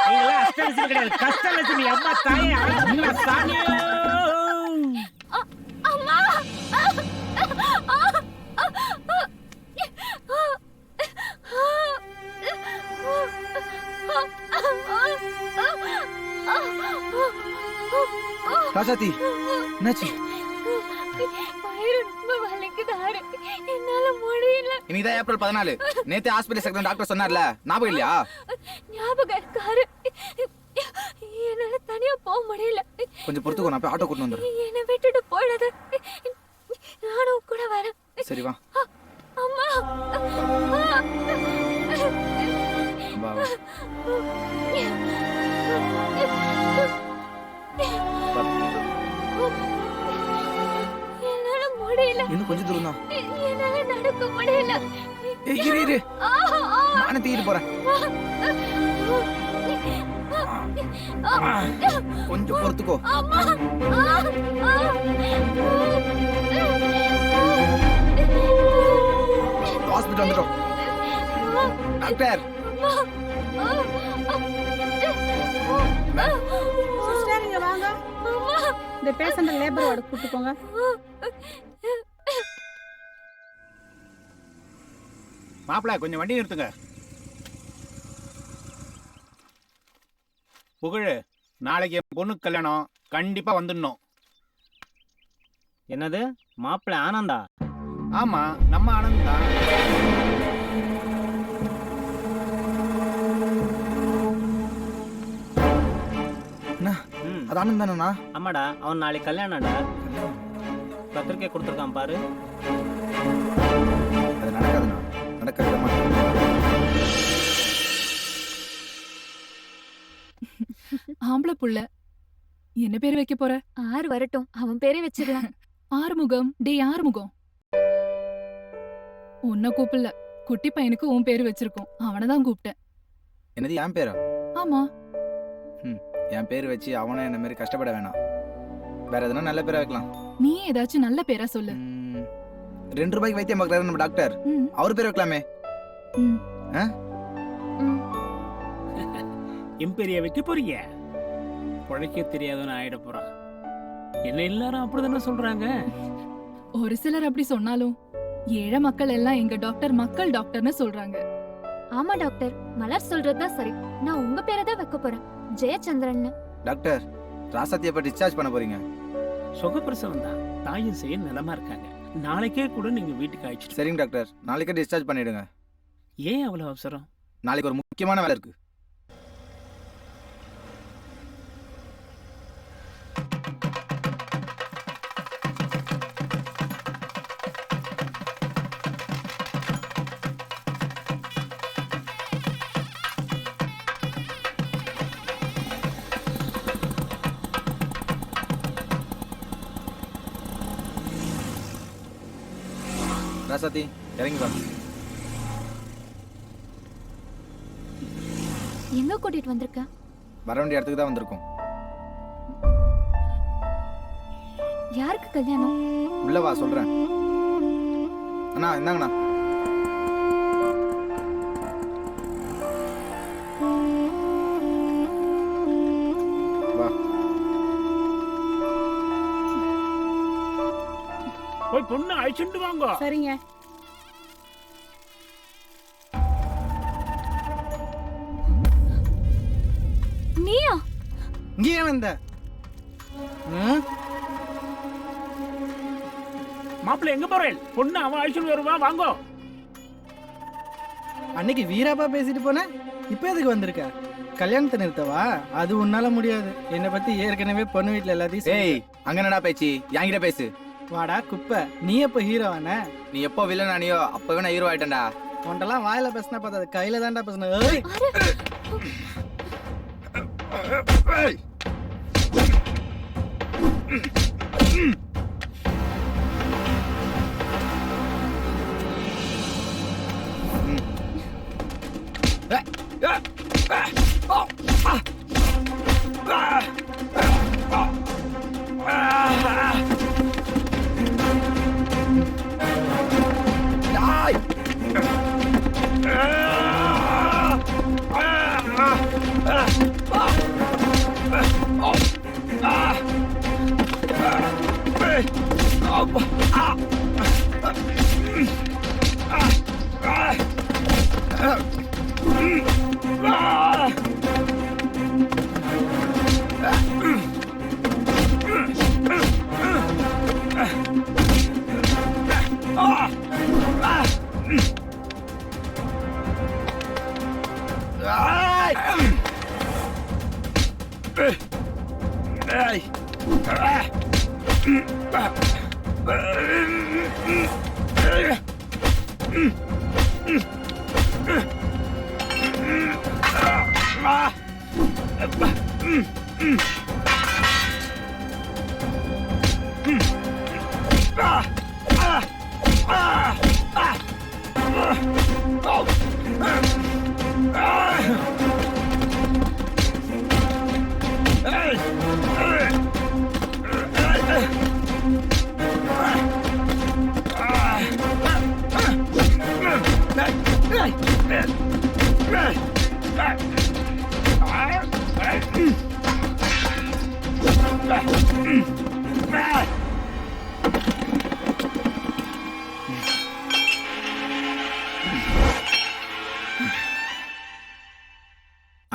Speaker 16: நீங்களா அஷ்டலட்சுமி கிடையாது, கஷ்டலட்சுமி. அம்மா தாயே, அழகா சாமியே.
Speaker 14: அம்மா.
Speaker 21: ராசாத்தி, என்னாச்சு?
Speaker 13: வயிறு ரொம்ப வலிக்குதாரு. என்ன
Speaker 21: இன்னைக்கு ஏப்ரல் 14. நேத்து ஹாஸ்பிட்டல் செக்ரட்டரி டாக்டர் சொன்னார்ல, ஞாபகம் இல்லையா?
Speaker 13: ஞாபகம் இருக்காரு. என்னால தனியா போக முடியல.
Speaker 21: கொஞ்சம் பொறுத்துக்கோ, நான் போய் ஆட்டோ கூட்டு வந்துடுறேன்.
Speaker 13: என்னை விட்டுட்டு போயிடாத. நானும் கூட வரேன்.
Speaker 21: சரி வா.
Speaker 13: அம்மா.
Speaker 21: வா வா.
Speaker 13: என்னால முடியல.
Speaker 21: இன்னும் கொஞ்சம் தூரம் தான்.
Speaker 13: என்னால நடக்க முடியல.
Speaker 21: இரு நானே தூக்கிட்டு போறேன். கொஞ்சம் பொறுத்துக்கோ. ஹாஸ்பிட்டல் வந்துட்டோம். டாக்டர்
Speaker 12: சிஸ்டர் இங்க வாங்க. இந்த பேஷண்ட லேபர் வார்டு கூட்டி போங்க.
Speaker 6: மாப்பிள்ள கொஞ்சம் வண்டி நிறுத்துங்க. புகழ், நாளைக்கு என் பொண்ணுக்கு கல்யாணம், கண்டிப்பா வந்துடணும்.
Speaker 18: என்னது மாப்பிள்ள ஆனந்தா?
Speaker 6: ஆமா, நம்ம ஆனந்த் தான்.
Speaker 21: அது ஆனந்த் தானேண்ணா?
Speaker 18: ஆமாடா, அவன் நாளைக்கு கல்யாணம்டா. பத்திரிக்கை கொடுத்துருக்கான் பாரு.
Speaker 21: அது நடக்காதுண்ணா, நடக்கவே மாட்டேன்.
Speaker 3: ஆம்பளை புள்ள என்ன பேர் வைக்க போற?
Speaker 13: ஆறு வரட்டும், அவன் பேரே வச்சிடலாம்.
Speaker 3: ஆறுமுகம். டேய் ஆறுமுகம், உன்னை கூப்பிடல, குட்டி பையனுக்கு உன் பேரு வச்சிருக்கோம், அவனைதான் கூப்பிட்டேன்.
Speaker 21: என்னது என் பேரா?
Speaker 3: ஆமா.
Speaker 21: என் பேர் வச்சு அவனை என்ன மாதிரி கஷ்டப்பட வேணாம். வேற எதுனா நல்ல பேரா வைக்கலாம்.
Speaker 3: நீ ஏதாச்சும் நல்ல பேரா சொல்லு.
Speaker 21: 2 ரூபாய்க்கு வைத்தியம் பார்க்கறாரு நம்ம டாக்டர், அவர் பேர் வைக்கலாமே.
Speaker 6: எம்பெரிய வைக்க போறீங்க? உழைக்க தெரியாதவன ஆயிட போறான். என்ன எல்லாரும் அப்படிதானே சொல்றாங்க?
Speaker 3: ஒரு சிலர் அப்படி சொன்னாலும் ஏழை மக்கள் எல்லாம் எங்க டாக்டர் மக்கள் டாக்டர்னு சொல்றாங்க.
Speaker 13: ஆமா டாக்டர், மலர் சொல்றதுதான் சரி. நான் உங்க பேரை தான் வைக்க போறேன், ஜெயச்சந்திரன்.
Speaker 21: டாக்டர், ராசாத்தியை எப்ப டிஸ்சார்ஜ் பண்ண போறீங்க?
Speaker 6: சுகப்பிரசவம் தான், தாயும் செய்ய நிலமா இருக்காங்க. நாளைக்கே கூட நீங்க வீட்டுக்கு அழைச்சிட்டு.
Speaker 21: சரிங்க டாக்டர், நாளைக்கே டிஸ்சார்ஜ் பண்ணிடுங்க.
Speaker 6: ஏன் அவ்வளவு அவசரம்?
Speaker 21: நாளைக்கு ஒரு முக்கியமான வேலை இருக்கு. ராசாத்தி இறங்கி வா.
Speaker 13: எங்க கூட்டிட்டு வந்திருக்க?
Speaker 21: வர வேண்டிய இடத்துக்கு தான் வந்திருக்கோம்.
Speaker 13: யாருக்கு கல்யாணம்?
Speaker 21: உள்ள வா சொல்றேன். அண்ணா இந்தாங்கண்ணா. வா.
Speaker 6: போய் பொண்ணு அழைச்சிட்டு வாங்க.
Speaker 12: சரிங்க.
Speaker 13: நீயா?
Speaker 19: இங்கே வந்த?
Speaker 6: மாப்பிள்ள எங்க போறேன்? பொண்ணு அவன் அழைச்சிட்டு வருவா, வாங்க.
Speaker 19: அன்னைக்கு வீராப்பா பேசிட்டு போனேன், இப்ப எதுக்கு வந்திருக்க? கல்யாணத்தை நிறுத்தவா? அது உன்னால முடியாது. என்னை பத்தி ஏற்கனவே பொண்ணு வீட்டுல எல்லாத்தையும்.
Speaker 21: ஏய், அங்க என்னடா பேச்சு? என்கிட்ட பேசு.
Speaker 19: வாடா குப்பை, நீ எப்ப ஹீரோவான?
Speaker 21: நீ எப்போ வில்லன் ஆனியோ அப்பவே நான் ஹீரோ ஆயிட்டேன்டா.
Speaker 19: உன்ட்டெல்லாம் வாயில பேசினா பார்த்தா கையில தான்டா பேசின.
Speaker 6: Ah!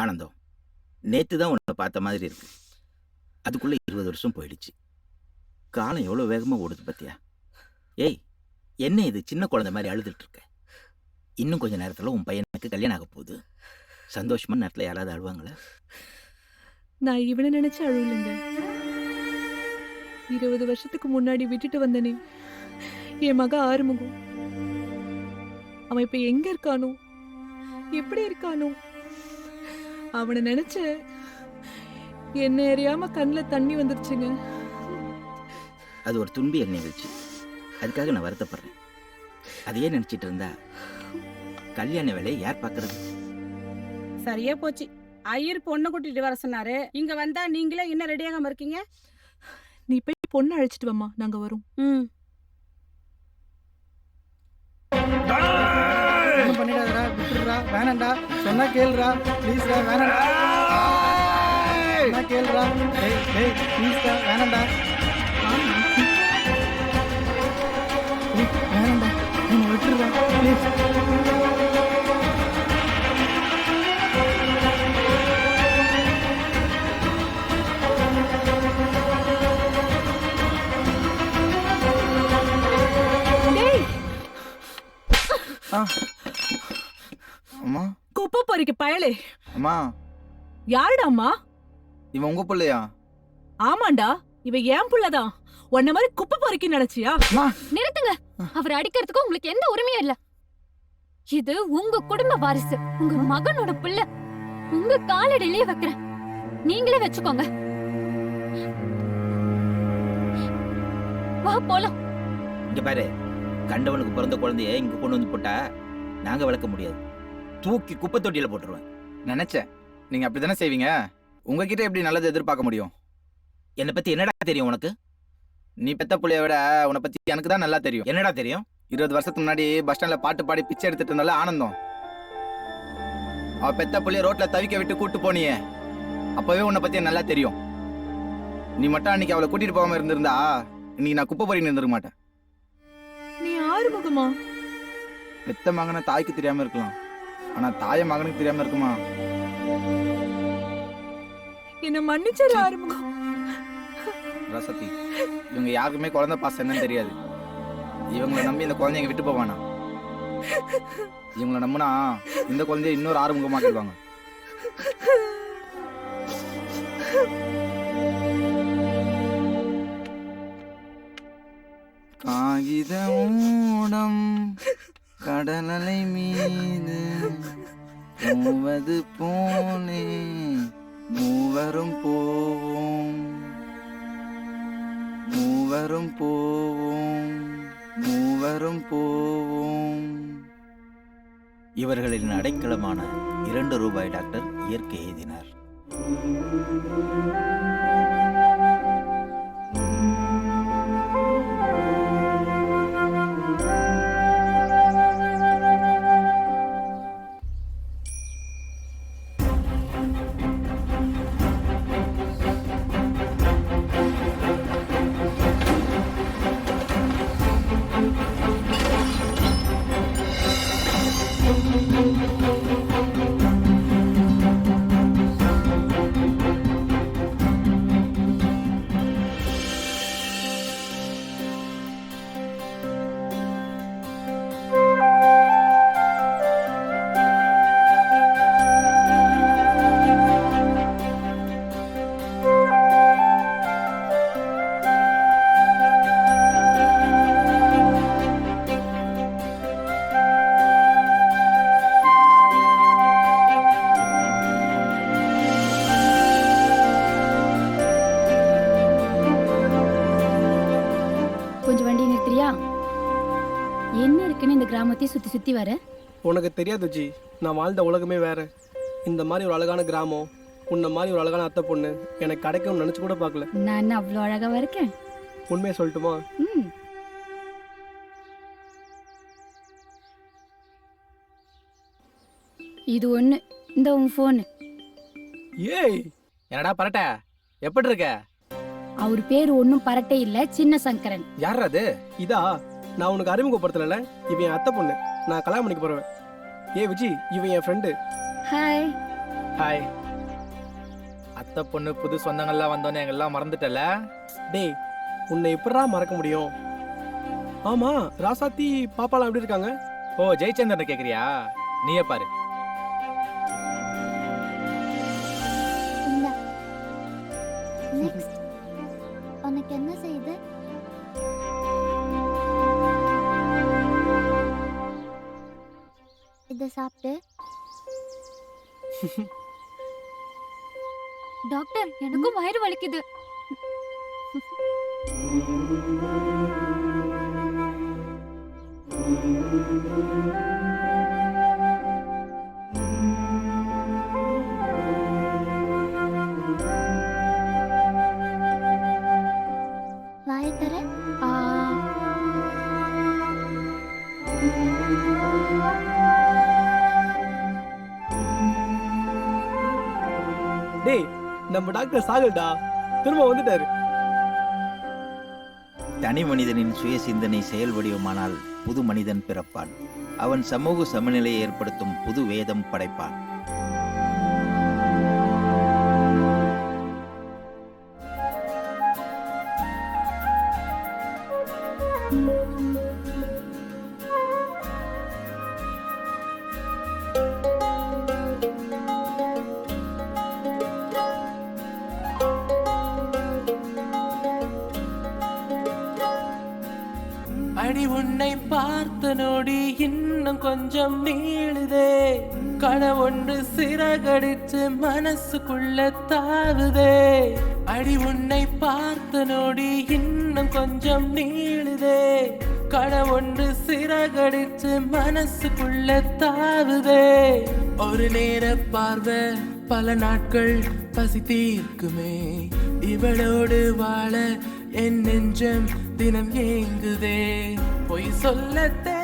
Speaker 1: ஆனந்தம், நேத்து தான் உன்னை பார்த்த மாதிரி இருக்கு. அதுக்குள்ள 20 வருஷம் போயிடுச்சு. காலம் எவ்வளவு வேகமா ஓடுது பத்தியா? ஏய், என்ன இது சின்ன குழந்தை மாதிரி அழுதுட்டு இருக்க? இன்னும் கொஞ்ச நேரத்துல உன் பையனுக்கு கல்யாணம் ஆக போகுது. சந்தோஷமா நேரத்துல யாராவது அழுவாங்களா?
Speaker 9: நான் இவனை நினைச்சு அழுவலைங்க. 20 வருஷத்துக்கு முன்னாடி விட்டுட்டு வந்தனே என் மக ஆறுமுகம், அவன் இப்ப எங்க இருக்கானோ, எப்படி இருக்கானோ, அவனை நினைச்ச என்ன அறியாம கண்ணில் தண்ணி வந்துருச்சுங்க.
Speaker 1: அது ஒரு துன்பியல் நிகழ்ச்சி, அதுக்காக நான் வருத்தப்படுறேன். அதையே நினைச்சிட்டு இருந்தா கல்யாண வேலையை யார் பாக்குறது?
Speaker 12: சரியா போச்சு. ஐயர் பொண்ணு கூட்டிட்டு வர சொன்னாரு. இங்க வந்தா நீங்களே இன்னும் ரெடியாகாம இருக்கீங்க.
Speaker 9: நீ போய் பொண்ணு அழைச்சிட்டு வாமா, நாங்க வரோம்.
Speaker 19: பண்ணிடாதடா, விட்டுடுறா, வேணாண்டா, சொன்னா கேளுடா, ப்ளீஸ்டா, வேணாண்டா, சொன்னா கேளுடா, டேய் டேய் ப்ளீஸ்டா, வேணாண்டா, வேணாண்டா, என்ன விட்டுடுறா ப்ளீஸ்.
Speaker 21: அம்மா,
Speaker 9: குப்பை பொறிக்க பயலே.
Speaker 21: அம்மா,
Speaker 9: யாருடா அம்மா?
Speaker 21: இவன் உங்க பிள்ளையா?
Speaker 9: ஆமாண்டா, இவ ஏன் புள்ளதான். உன்ன மாதிரி குப்பை பொறிக்க நினைச்சியா?
Speaker 13: நிறுத்துங்க. அவர் அடிக்கிறதுக்கு உங்களுக்கு எந்த உரிமையும் இல்ல. இது உங்க குடும்ப வாரிசு, உங்க மகனோட பிள்ளை. உங்க காலடியிலேயே வைக்கிறேன், நீங்களே வச்சுக்கோங்க. வா போலாம்.
Speaker 1: இங்க பாரு, கண்டவனுக்கு பிறந்த குழந்தைய இங்க கொண்டு வந்து போட்டா நாங்க வளர்க்க முடியாது. தூக்கி குப்பை தொட்டியில போட்டுருவேன்.
Speaker 21: நினைச்சேன் நீங்க அப்படித்தானே செய்வீங்க. உங்ககிட்ட எப்படி நல்லது எதிர்பார்க்க முடியும்?
Speaker 1: என்னை பத்தி என்னடா தெரியும் உனக்கு?
Speaker 21: நீ பெத்த புள்ளைய விட உன்னை பத்தி எனக்கு தான் நல்லா தெரியும்.
Speaker 1: என்னடா தெரியும்?
Speaker 21: 20 வருஷத்துக்கு முன்னாடி பஸ் ஸ்டாண்ட்ல பாட்டு பாடி பிச்சை எடுத்துட்டு இருந்தால ஆனந்தம், அவ பெத்த புள்ளைய ரோட்ல தவிக்க விட்டு கூட்டு போனியே, அப்பவே உன்னை பத்தி நல்லா தெரியும். நீ மட்டும் அன்னைக்கு அவளை கூட்டிட்டு போகாம இருந்திருந்தா இன்னைக்கு நான் குப்பை பொறின்னு இருந்திருக்க மாட்டேன்.
Speaker 9: நீ ஆறுமுகமா?
Speaker 21: பெத்த மகனை தாய்க்கு தெரியாம இருக்கலாம், ஆனா தாய மகனுக்கு தெரியாம இருக்குமா?
Speaker 9: என்ன மன்னிச்சிரு ஆறுமுகம்.
Speaker 21: ரசதி, இவங்க யாருக்குமே குழந்தை பாசம் என்னன்னு தெரியாது. இவங்களை நம்பி இந்த குழந்தைங்க விட்டு போவானா? இவங்களை நம்பினா இந்த குழந்தைய இன்னொரு ஆறுமுகமாக்கிடுவாங்க. காகித ஊடம் கடலலை மீது மூவது போலே மூவரும் போவோம், மூவரும் போவோம், மூவரும் போவோம்.
Speaker 1: இவர்களின் அடைக்கலமான 2 ரூபாய் டாக்டர் இயற்கை எழுதினார்.
Speaker 14: கொஞ்சம் வண்டி நிறுத்துறியா? என்ன இருக்குன்னு இந்த கிராமத்தையும் சுத்தி சுத்தி வர?
Speaker 19: உனக்கு தெரியாது ஜி, நான் வாழ்ந்த உலகமே வேற. இந்த மாதிரி ஒரு அழகான கிராமம், உன்ன மாதிரி ஒரு அழகான அத்தை பொண்ணு எனக்கு கிடைக்கும்னு நினைச்சு கூட பார்க்கல.
Speaker 14: நான் என்ன அவ்வளோ அழகாவா இருக்கேன்?
Speaker 19: உண்மையை சொல்லட்டுமா?
Speaker 14: இது ஒண்ணு, இந்த உன் போனு.
Speaker 21: ஏய் என்னடா பரட்ட, எப்படி இருக்க?
Speaker 14: அவர் பேரு ஒன்னும் பரட்டே இல்ல, சின்ன சங்கரன்.
Speaker 21: யார் அது?
Speaker 19: இதா, நான் உனக்கு அறிமுகப்படுத்தல. இவன் என் அத்தை பொண்ணு, நான் கல்யாணம் பண்ணிக்க போறேன். ஏ விஜி, இவன் என் ஃப்ரெண்டு.
Speaker 14: ஹாய்.
Speaker 21: ஹாய். அத்தை பொண்ணு புது சொந்தங்கள்லாம் வந்தோன்னே எங்கெல்லாம் மறந்துட்டல.
Speaker 19: டேய், உன்னை எப்படா மறக்க முடியும்? ஆமா, ராசாத்தி பாப்பாலாம் எப்படி இருக்காங்க?
Speaker 21: ஓ, ஜெயச்சந்திரன் கேக்குறியா? நீயே பாரு.
Speaker 13: நெக்ஸ்ட் உனக்கு என்ன செய்யுது? இத சாப்பிட்டு. டாக்டர், எனக்கும் வயிறு வலிக்குது. வாயை தர.
Speaker 19: டேய், நம்ம டாக்டர் சாகல்டா, திரும்ப வந்துட்டாரு.
Speaker 1: தனி மனிதனின் சுய சிந்தனை செயல் வடிவமானால் புது மனிதன் பிறப்பான். அவன் சமூக சமநிலையை ஏற்படுத்தும் புது வேதம் படைப்பான்.
Speaker 5: அடி உன்னை பார்த்த நொடி இன்னும் கொஞ்சம் நீளுதே, கனவொன்று சிறகடிச்சு மனசுக்குள்ள தாவுதே. அடி உன்னை பார்த்த நொடி இன்னும் கொஞ்சம் நீளுதே, கனவொன்று சிறகடிச்சு மனசுக்குள்ள தாவுதே. ஒரு நேர பார்வை பல நாட்கள் பசி தீர்க்குமே, இவளோடு வாழ என் நெஞ்சம் தினம் ஏங்குதே. பொய் சொல்லத்தே